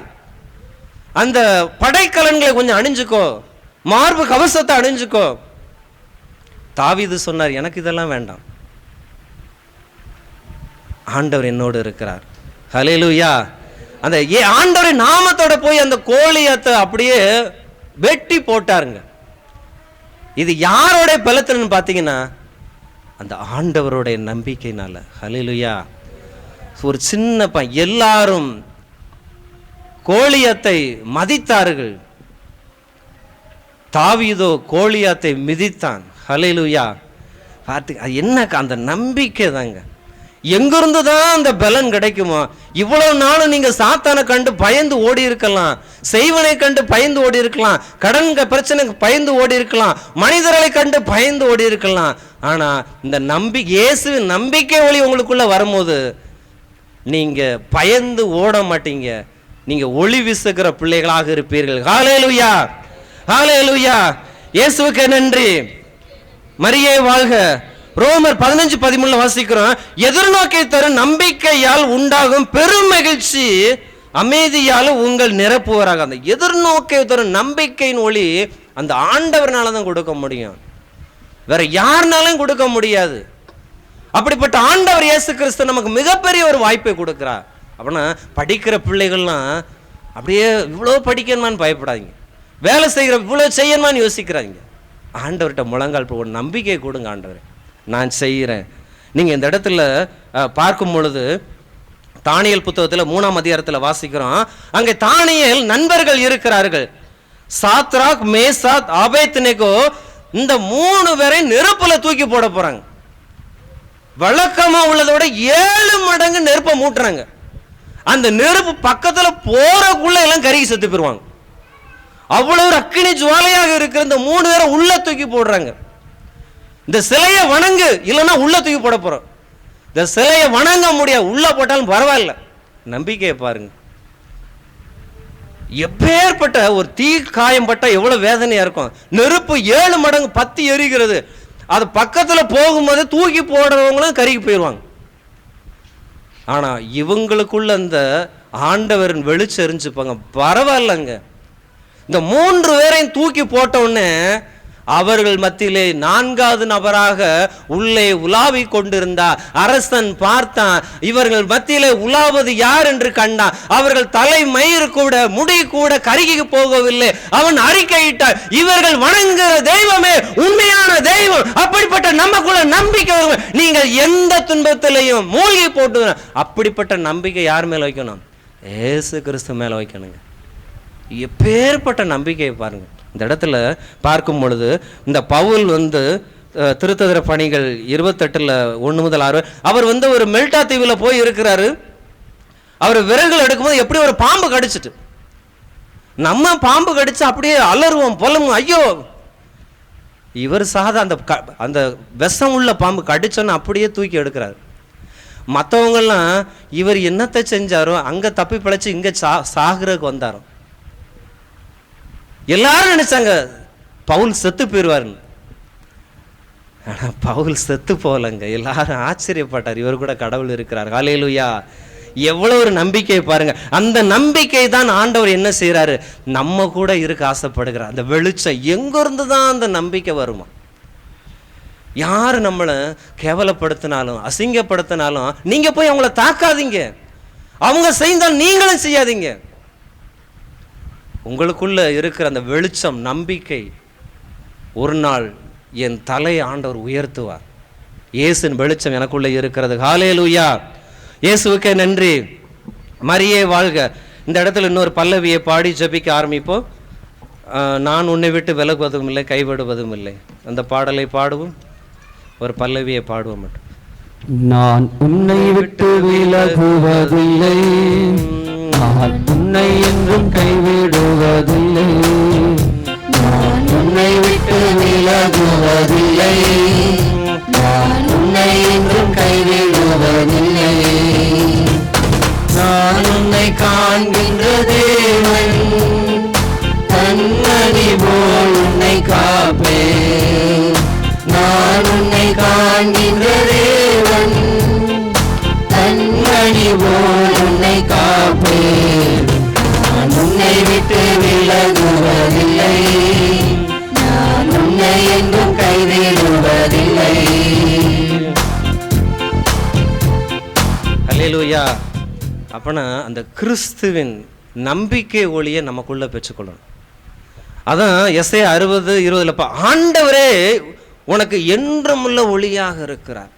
அந்த படைக்கலன்களை கொஞ்சம் அணிஞ்சுக்கோ, மார்பு கவசத்தை அணிஞ்சுக்கோ. தாவீது சொன்னார், எனக்கு இதெல்லாம் வேண்டாம், ஆண்டவர் என்னோடு இருக்கிறார். ஹல்லேலூயா. அந்த ஆண்டவரின் நாமத்தோட போய் அந்த கோலியத்தை அப்படியே வெட்டி போட்டாருங்க. இது யாரோட பலத்தின்னு பார்த்தீங்கன்னா அந்த ஆண்டவருடைய நம்பிக்கையினால. ஹல்லேலூயா. ஒரு சின்ன எல்லாரும் கோலியத்தை மதித்தார்கள், தாவீதோ கோலியத்தை மிதித்தான். ஹல்லேலூயா. பார்த்து என்ன அந்த நம்பிக்கை தாங்க. எங்கிருந்து தான் அந்த பலன் கிடைக்குமோ? இவ்வளவு நாளும் நீங்க சாத்தானை கண்டு பயந்து ஓடி இருக்கலாம், செய்வனை கண்டு பயந்து ஓடி இருக்கலாம், கடன் பிரச்சனைக்கு பயந்து ஓடி இருக்கலாம், மனிதர்களை கண்டு பயந்து ஓடி இருக்கலாம். ஆனா இந்த இயேசுவின் நம்பிக்கை ஒளி உங்களுக்குள்ள வரும்போது நீங்க பயந்து ஓட மாட்டீங்க, நீங்க ஒளி வீசுகிற பிள்ளைகளாக இருப்பீர்கள். ஹல்லேலூயா, ஹல்லேலூயா. இயேசுவுக்கு நன்றி. மரியே வாழ்க. ரோமர் 15:13 வாசிக்கிறோம், எதிர்நோக்கை தரும் நம்பிக்கையால் உண்டாகும் பெரும் மகிழ்ச்சி அமைதியால் உங்கள் நிரப்புவராக. அந்த எதிர்நோக்கை தரும் நம்பிக்கையின் ஒளி அந்த ஆண்டவர்னால தான் கொடுக்க முடியும், வேற யாருனாலும் கொடுக்க முடியாது. அப்படிப்பட்ட ஆண்டவர் இயேசு கிறிஸ்து நமக்கு மிகப்பெரிய ஒரு வாய்ப்பை கொடுக்கிறார். அப்படின்னா படிக்கிற பிள்ளைகள்லாம் அப்படியே இவ்வளோ படிக்கணுமான்னு பயப்படாதீங்க, வேலை செய்கிற இவ்வளோ செய்யணுமான்னு யோசிக்கிறாங்க. ஆண்டவர்கிட்ட முழங்கால் ஒரு நம்பிக்கை கொடுங்க, ஆண்டவர் நான் செய்கிறேன். நீங்கள் இந்த இடத்துல பார்க்கும் பொழுது தானியேல் புத்தகத்தில் 3ஆம் அதிகாரத்தில் வாசிக்கிறோம், அங்கே தானியேல் நண்பர்கள் இருக்கிறார்கள். சாத்ராக், மேசாக், ஆபேத்நேகோ, இந்த 3 பேரை நெருப்புல தூக்கி போட போறாங்க. வழக்கமா உள்ளதோட 7 மடங்கு நெருப்பை மூட்டுறாங்க. அந்த நெருப்பு பக்கத்துல போறக்குள்ள எல்லாம் கருகி செத்து போயிருவாங்க. அவ்வளவு அக்கினி ஜுவாலையாக இருக்கிற இந்த 3 பேரை உள்ள தூக்கி போடுறாங்க. இந்த சிலையை வணங்கு, இல்லைன்னா உள்ள தூக்கி போட போறோம். இந்த சிலையை வணங்க முடியாது, உள்ள போட்டாலும் பரவாயில்ல. நம்பிக்கையை பாருங்க. எப்பேற்பட்ட ஒரு தீ காயம் பட்டா எவ்வளவு வேதனையா இருக்கும். நெருப்பு 7 மடங்கு பத்தி எரிகிறது. அது பக்கத்துல போகும்போது தூக்கி போடுறவங்களும் கருகி போயிடுவாங்க. ஆனா இவங்களுக்குள்ள அந்த ஆண்டவரின் வெளிச்சம் எரிஞ்சுப்பாங்க, பரவாயில்லங்க. இந்த 3 பேரையும் தூக்கி போட்ட உடனே அவர்கள் மத்தியிலே 4வது நபராக உள்ளே உலாவி கொண்டிருந்தார். அரசன் பார்த்தான், இவர்கள் மத்தியிலே உலாவது யார் என்று கண்டான். அவர்கள் தலை மயிர் கூட முடி கூட கருகி போகவில்லை. அவன் அறிக்கையிட்டார், இவர்கள் வணங்குகிற தெய்வமே உண்மையான தெய்வம். அப்படிப்பட்ட நமக்குள்ள நம்பிக்கை வரும். நீங்கள் எந்த துன்பத்திலையும் மூழ்கி போட்டு அப்படிப்பட்ட நம்பிக்கை யார் மேல வைக்கணும்? இயேசு கிறிஸ்து மேல வைக்கணுங்க. எப்பேற்பட்ட நம்பிக்கையை பாருங்க. இந்த இடத்துல பார்க்கும் பொழுது இந்த பவுல் திருத்ததர பணிகள் 28 1 முதல் 6 அவர் ஒரு மெல்டா தீவில் போய் இருக்கிறாரு. அவர் விரல்கள் எடுக்கும்போது எப்படி ஒரு பாம்பு கடிச்சிட்டு, நம்ம பாம்பு கடிச்சு அப்படியே அலறுவோம் பொலமும், ஐயோ. இவர் சாதா அந்த விஷம் உள்ள பாம்பு கடிச்சோன்னு அப்படியே தூக்கி எடுக்கிறார். மற்றவங்கெல்லாம் இவர் என்னத்தை செஞ்சாரோ அங்க தப்பி பிழைச்சு இங்க சாகுறதுக்கு வந்தாரோ. எல்லாரும் நினைச்சாங்க பவுல் செத்து போயிடுவாருன்னு. ஆனா பவுல் செத்து போகலங்க. எல்லாரும் ஆச்சரியப்பட்டார், இவர் கூட கடவுள் இருக்கிறார். ஹல்லேலூயா. எவ்வளவு ஒரு நம்பிக்கை பாருங்க. அந்த நம்பிக்கை தான் ஆண்டவர் என்ன செய்யறாரு, நம்ம கூட இருக்க ஆசைப்படுகிறார். அந்த வெளிச்சம் எங்க இருந்து தான் அந்த நம்பிக்கை வருமா? யார் நம்மளை கேவலப்படுத்தினாலும் அசிங்கப்படுத்தினாலும் நீங்க போய் அவங்கள தாக்காதீங்க. அவங்க செய்தால் நீங்களும் செய்யாதீங்க. உங்களுக்குள்ள இருக்கிற அந்த வெளிச்சம் நம்பிக்கை ஒரு நாள் என் தலை ஆண்டவர் உயர்த்துவார். இயேசுவின் வெளிச்சம் எனக்குள்ள இருக்கிறது. ஹல்லேலூயா, இயேசுவுக்கே நன்றி. மரியே வாழ்க. இந்த இடத்துல இன்னொரு பல்லவியை பாடி ஜெபிக்க ஆரம்பிப்போம். நான் உன்னை விட்டு விலகுவதும் இல்லை, கைவிடுவதும் இல்லை. அந்த பாடலை பாடுவோம். ஒரு பல்லவியை பாடுவோம் மட்டும். நான் உன்னை விட்டு விலகுவதில்லை, நான் உன்னை என்றும் கைவிடுவதில்லை. நான் உன்னை விட்டு விலகுவதில்லை, நான் உன்னை என்றும் கைவிடுவதில்லை. நான் உன்னை காண்கின்ற தேவன், கண்மணி போல் உன்னை காப்பேன். நான் உன்னை காண்கின்ற தேவன், கண்மணி போல் உன்னை காப்பேன். நான் உன்னை விட்டு விலகுவதில்லை, நான் உன்னை என்றும் கைவிடுவதில்லை. ஹல்லேலூயா. அப்பனா அந்த கிறிஸ்துவின் நம்பிக்கை ஒளியை நமக்குள்ள பெற்றுக்கொள்ளணும். அதான் எஸ்ஐயா 60:20 ஆண்டவரே உனக்கு என்றுமுள்ள ஒளியாக இருக்கிறார்.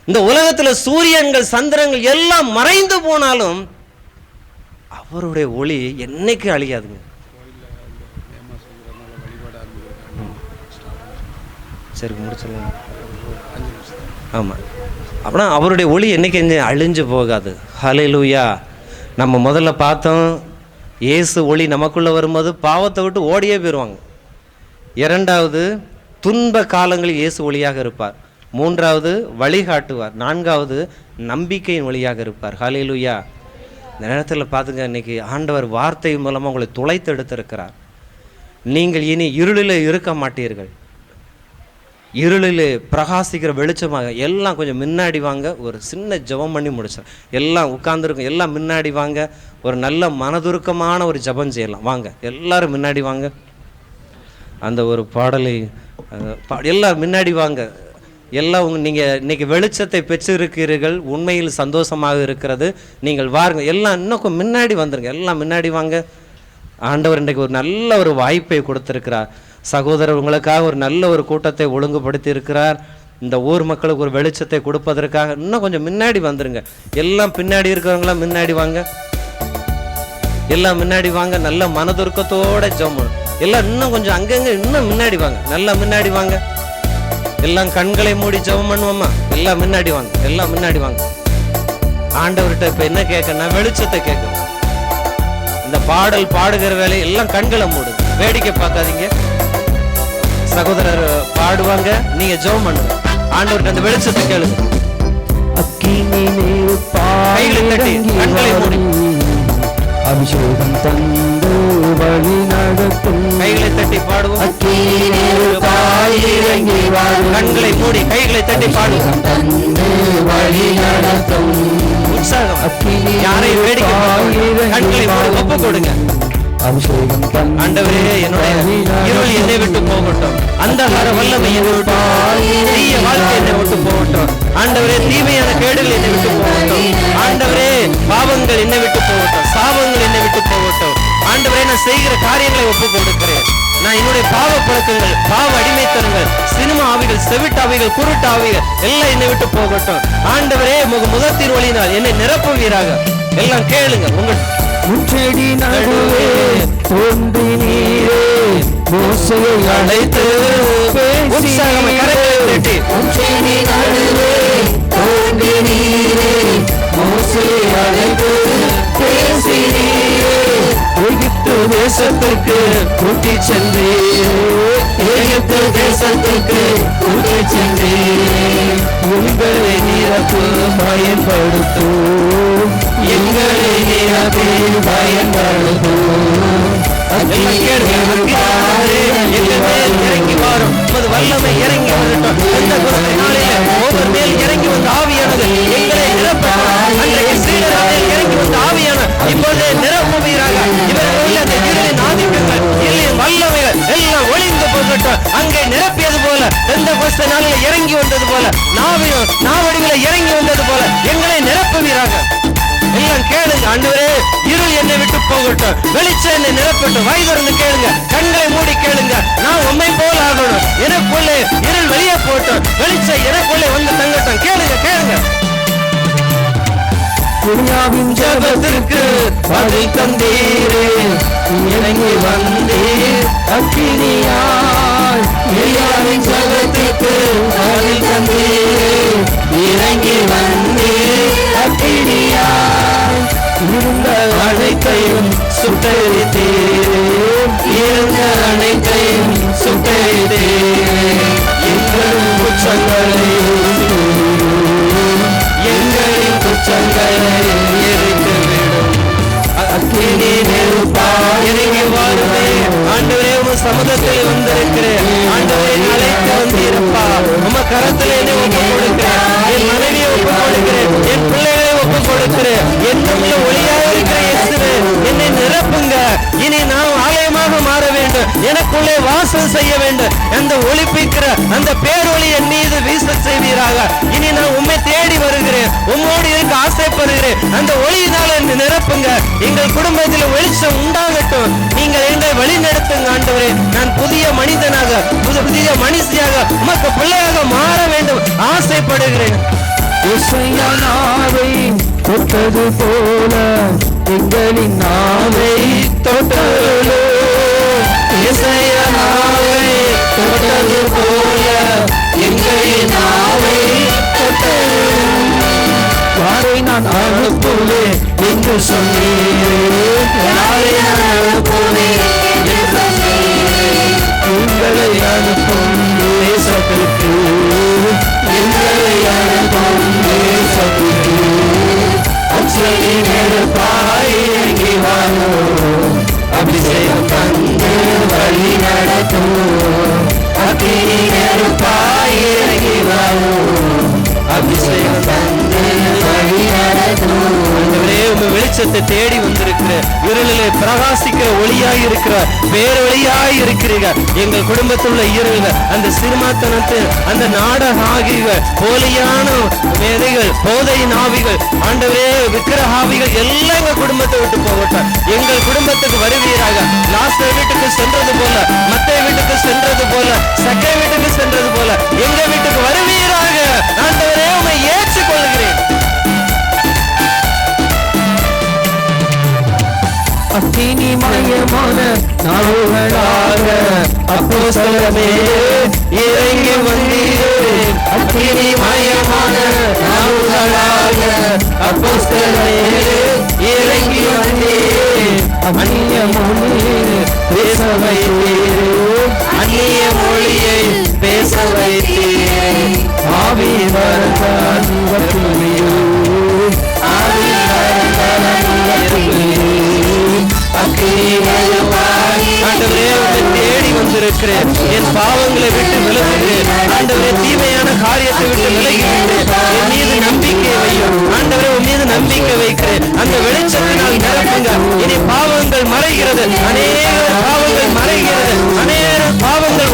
இந்த உலகத்துல சூரியன்கள் சந்திரங்கள் எல்லாம் மறைந்து போனாலும் அவருடைய ஒளி என்னைக்கு அழியாதுங்க. சரி முடிச்சிடலாம். ஆமா, அப்படின்னா அவருடைய ஒளி என்னைக்கு அழிஞ்சு போகாது. ஹல்லேலூயா. நம்ம முதல்ல பார்த்தோம், இயேசு ஒளி நமக்குள்ள வரும்போது பாவத்தை விட்டு ஓடியே போயிடுவாங்க. இரண்டாவது, துன்ப காலங்களில் இயேசு ஒளியாக இருப்பார். மூன்றாவது, வழிகாட்டுவார். நான்காவது, நம்பிக்கையின் ஒளியாக இருப்பார். ஹல்லேலூயா. இந்த நேரத்தில் பார்த்துங்க, இன்னைக்கு ஆண்டவர் வார்த்தை மூலமாக உங்களை துளைத்து எடுத்திருக்கிறார். நீங்கள் இனி இருளில் இருக்க மாட்டீர்கள். இருளில் பிரகாசிக்கிற வெளிச்சமாக எல்லாம் கொஞ்சம் முன்னாடி வாங்க. ஒரு சின்ன ஜெபம் பண்ணி முடிச்சேன். எல்லாம் உட்கார்ந்துருக்கும், எல்லாம் முன்னாடி வாங்க. ஒரு நல்ல மனதுருக்கமான ஒரு ஜெபம் செய்யலாம். வாங்க எல்லாரும் முன்னாடி வாங்க. அந்த ஒரு பாடலை எல்லாம் முன்னாடி வாங்க. எல்லாம் நீங்கள் இன்னைக்கு வெளிச்சத்தை பெற்றிருக்கிறீர்கள், உண்மையில் சந்தோஷமாக இருக்கிறது. நீங்கள் வாருங்க, எல்லாம் இன்னும் முன்னாடி வந்துருங்க. எல்லாம் முன்னாடி வாங்க. ஆண்டவர் இன்றைக்கு ஒரு நல்ல ஒரு வாய்ப்பை கொடுத்திருக்கிறார். சகோதரர் உங்களுக்காக ஒரு நல்ல ஒரு கூட்டத்தை ஒழுங்குபடுத்தி இருக்கிறார். இந்த ஊர் மக்களுக்கு ஒரு வெளிச்சத்தை கொடுப்பதற்காக இன்னும் கொஞ்சம் முன்னாடி வந்துருங்க. எல்லாம் பின்னாடி இருக்கிறவங்களாம் முன்னாடி வாங்க. எல்லாம் முன்னாடி வாங்க. நல்ல மனதுருக்கத்தோட ஜெபம். எல்லாம் இன்னும் கொஞ்சம் அங்கங்க இன்னும் முன்னாடி வாங்க. நல்லா முன்னாடி வாங்க. எல்லாம் கண்களை மூடி ஜெபம் பண்ணுவோமா? எல்லாம் முன்னாடி வாங்க. எல்லாம் முன்னாடி வாங்க. ஆண்டவர்கிட்ட இப்ப என்ன கேட்கணும்? வெளிச்சத்தை கேட்கணும். இந்த பாடல் பாடுகிற வேலை எல்லாம் கண்களை மூடு, வேடிக்கை பார்க்காதீங்க. சகோதரர் பாடுவாங்க, நீங்க ஜெபம் பண்ணுங்க. ஆண்டவர்கிட்ட அந்த வெளிச்சத்தை கேளுங்க. கைகளை தட்டி கண்களை மூடி அபிஷேகம் தந்து வழி நடத்தும். கைகளை தட்டி பாடுவோம். கண்களை மூடி கைகளை தட்டி பாடுவோம். தந்து வழி நடத்தும். உற்சாகம். யாரையும் வேடிக்கை கண்களை மூடி ஒப்பு கொடுங்க. ஆண்டவரே, என்னுடைய இருள் என்னை விட்டு போகட்டும். அந்த வல்லமை என்னை விட்டு, தீய வாழ்க்கை என்னை விட்டு போகட்டும். ஆண்டவரே, தீமையான கேடுகள் என்னை விட்டு போகட்டும். ஆண்டவரே, பாவங்கள் என்னை விட்டு போகட்டும். சாபங்கள் என்னை விட்டு போகட்டும். ஆண்டவரே, நான் செய்கிற காரியங்களை ஒப்பு கொடுக்கிறேன். நான் என்னுடைய பாவ பழக்கங்கள், பாவ அடிமைத்தனங்கள், சினிமா ஆவிகள், செவிட்டாவிகள், குருட்டாவிகள் எல்லாம் என்னை விட்டு போகட்டும். ஆண்டவரே, முகத்தின் ஒளியினால் என்னை நிரப்புவீராக. எல்லாம் கேளுங்க. உங்கள் முச்செடி நடுவே தோன்றி நீரே மோசையை அழைத்து முச்செடி நடுவே தோன்றி நீரே மோசையை அழைத்து பேசினீரே. எகிப்து தேசத்துக்கு கூட்டி சென்றீரே, எகிப்து தேசத்துக்கு கூட்டி சென்றீரே. எங்களை நிரப்பு பயன்படுத்தும், எங்களை நிரப்பி பயன்படுத்தும். இறங்கி வரும் வல்லமை இறங்கி வரட்டும். ஒவ்வொரு மேல் இறங்கி வந்த ஆவியானது எங்களை நிரப்ப பெந்தேகோஸ்தே நாளில் இறங்கி வந்தது போல, நாவடிகளை இறங்கி வந்தது போல எங்களை நிரப்புவீராக. எல்லாம் கேளுங்க. ஆண்டவரே, இருள் என்னை விட்டு போகட்டும், வெளிச்சம் என்னை நிரப்பட்டும். வாய் திறந்து கேளுங்க, கண்களை மூடி கேளுங்க. நான் உம்மை போல ஆகணும். எனக்குள்ளே இருள் வெளியே போட்டோம், வெளிச்சம் எனக்குள்ளே வந்து தங்கட்டும். கேளுங்க கேளுங்க. துனியாவின் ஜபத்திற்கு பதில் தந்தீரே, இறங்கி வந்தீர் அக்கினியாய். துனியாவின் ஜபத்திற்கு பதில் தந்தீரே, இறங்கி வந்தீர் அக்கினியாய். இருந்த அனைத்தையும் சுட்டெரித்தீரே, இருந்த அனைத்தையும் சுட்டெரித்தீரே. எங்களின் குற்றங்களை எங்களின் குற்றங்களை எரித்துவிடும் அக்கினி நெருப்பாய் இறங்கி வாருமே. ஆண்டவரே, உம் சமூகத்தில் வந்திருக்கிறேன். ஆண்டவரே, அழைத்து வந்திருப்பா. உம கரத்தில் என்னை ஒப்புக் கொடுக்கிறேன். என் மனைவியை ஒப்புக் கொடுக்கிறேன். என் பிள்ளைகளை ஒப்புக் கொடுக்கிறேன். என்னுள்ள ஒளியாக இருக்கிற இயேசுவே, என்னை நிரப்புங்க. இனி நான் ஆலயமாக மாற வேண்டும். எனக்குள்ளே வாசம் செய்ய வேண்டும். அந்த ஒளிப்பிக்கிற அந்த பேரொளி என் மீது வீச செய்வீராக. இனி நான் உம்மை தேடி வருகிறேன். உம்மோடு இருக்க ஆசைப்படுகிறேன். அந்த ஒளியினால் என்னை நிரப்புங்க. எங்கள் குடும்பத்தில் வெளிச்சம் உண்டாகட்டும். நீங்கள் எங்களை வழி நடத்துங்க ஆண்டவரே. நான் புதிய மனிதனாக, புதிய மனுஷியாக, உமக்கு பிள்ளையாக மாற வேண்டும் ஆசைப்படுகிறேன். இசையா நாவை தொட்டது போல எங்களின் நாவை தொட்டது. இசையா நாவை தொட்டது போல எங்களின் நாவை தொட்டது. யாரை நான் அனுப்புவேன் என்று சொன்னீரே, யாரை நான் அனுப்புவேன் என்று சொன்னீரே. உங்களை அனுப்பும் தேசத்திற்கு, எங்களை அனுப்பும் தேசத்திற்கு அச்சடி நெருப்பாய் இறங்கி வாரும். அபிஷேகம் தந்து வழி நடத்தும். அக்கினி நெருப்பாய் இறங்கி வாரும். அபிஷேகம் தந்து வழி நடத்தும். வெளிச்சத்தை தேடி வந்திருக்கிற, இருளிலே பிரகாசிக்கிற ஒளியாய் இருக்கிற, பேரொளியாய் இருக்கிறீங்க. எங்கள் குடும்பத்தில் உள்ள இருள்கள், அந்த சிறுமாத்தனத்தில் அந்த நாடக ஆகிகள், போலியான மேதைகள், போதை நாவிகள், ஆண்டவரே விக்கிரகாவிகள் எல்லாம் எங்கள் குடும்பத்தை விட்டு போகட்டும். எங்கள் குடும்பத்துக்கு வருவீராக. லாஸ்டர் வீட்டுக்கு சென்றது போல, மத்தேயு வீட்டுக்கு சென்றது போல, சக்கரை வீட்டுக்கு சென்றது போல எங்க வீட்டுக்கு வருவீராக. ஆண்டவரே, உம்மை ஏற்றுக்கொள்கிறேன். அக்கினி மயமான நாவுகளாக அப்போஸ்தலமே இறங்கி வந்தீரே. அக்கினி மயமான நாவுகளாக அப்போஸ்தலமே இறங்கி வந்தீரே. அந்நிய மொழியை பேச வைத்தீரே, அந்நிய மொழியை பேச வைத்தீரே. ஆவி வரதான் வத்துவியோ, ஆவி வரதான் வத்துவியோ. ஆண்டவரே, உம்மை தேடி வந்திருக்கிறேன். என் பாவங்களை விட்டு விலகுகிறேன். ஆண்டவரே, தீமையான காரியத்தை விட்டு விலகிவிட்டு என் மீது நம்பிக்கை வையும். ஆண்டவரே, உன் மீது நம்பிக்கை வைக்கிறேன். அந்த வெளிச்சத்தினால் நிரப்புங்க. இனி பாவங்கள் மறைகிறது. அநேக பாவங்கள் மறைகிறது. அநேக பாவங்கள்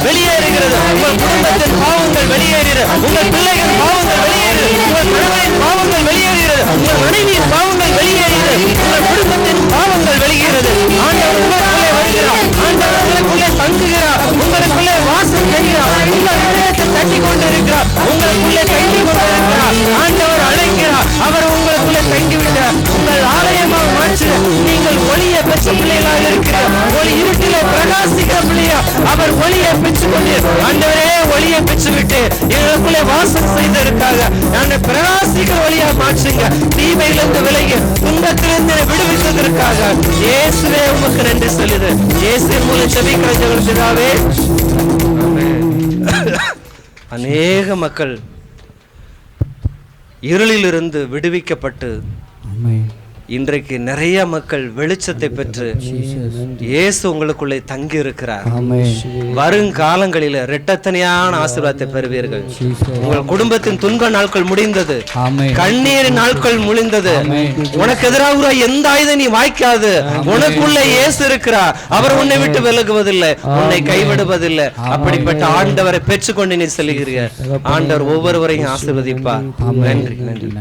வெளியேறுகிறது. உங்கள் குடும்பத்தின் பாவங்கள் வெளியேறுகிறது. உங்கள் பிள்ளைகள் பாவங்கள் வெளியேறுகிறது. உங்கள் கணவனின் பாவங்கள் வெளியேறுகிறது. உங்கள் மனைவியின் பாவங்கள் வெளியேறுகிறது. உங்கள் குடும்பத்தின் பாவங்கள் வெளியேறுகிறது. ஆண்டவர் உங்களுக்குள்ளே வருகிறார். ஆண்டவர் உங்களுக்குள்ளே தங்குகிறார். உங்களுக்குள்ளே வாசம் செய்கிறார். உங்கள் இதயத்தை தட்டி கொண்டிருக்கிறார். உங்களுக்குள்ளே தங்கி கொண்டிருக்கிறார். ஆண்டவர் அழைக்கிறார். அவர் உங்களுக்குள்ளே தங்கிவிட்டார். உங்கள் ஆலயமாக மாற்று. நீங்கள் ஒளியை பெற்ற பிள்ளைகளாக இருக்கிறார். ஒளி இருட்டிலே பிரகாசிக்கிற பிள்ளையா அவர் ஒளியை பெற்றுக் கொண்டு, ஆண்டவரே, ஒளியை பெற்றுவிட்டு எங்களுக்குள்ளே வாசம் செய்திருக்காங்க. நான் பிரகாசிக்கிற ஒளியா மாற்றுங்க. தீமையிலிருந்து விலகி துன்பத்திலிருந்து விடுவித்ததற்காக இயேசுவே உமக்கு நன்றி சொல்லுது. இயேசு மூலம் ஜெபிக்கிற ஜெபம் பிதாவே. அநேக மக்கள் இருளிலிருந்து விடுவிக்கப்பட்டு இன்றைக்கு நிறைய மக்கள் வெளிச்சத்தை பெற்று இயேசு உங்களுக்குள்ளே தங்கி இருக்கிறார். வருங்காலங்களில் இரட்டத்தனையான ஆசீர்வாதத்தை பெறுவீர்கள். உங்கள் குடும்பத்தின் துன்ப நாட்கள் முடிந்தது, கண்ணீரின் நாட்கள் முடிந்தது. உனக்கு எதிராக எந்த ஆயுதம் நீ வாய்க்காது. உனக்குள்ள இயேசு இருக்கிறார். அவர் உன்னை விட்டு விலகுவதில்லை, உன்னை கைவிடுவதில்லை. அப்படிப்பட்ட ஆண்டவரை பெற்றுக்கொண்டு நீ செல்கிறீர்கள். ஆண்டவர் ஒவ்வொருவரையும் ஆசீர்வதிப்பார். நன்றி, நன்றி.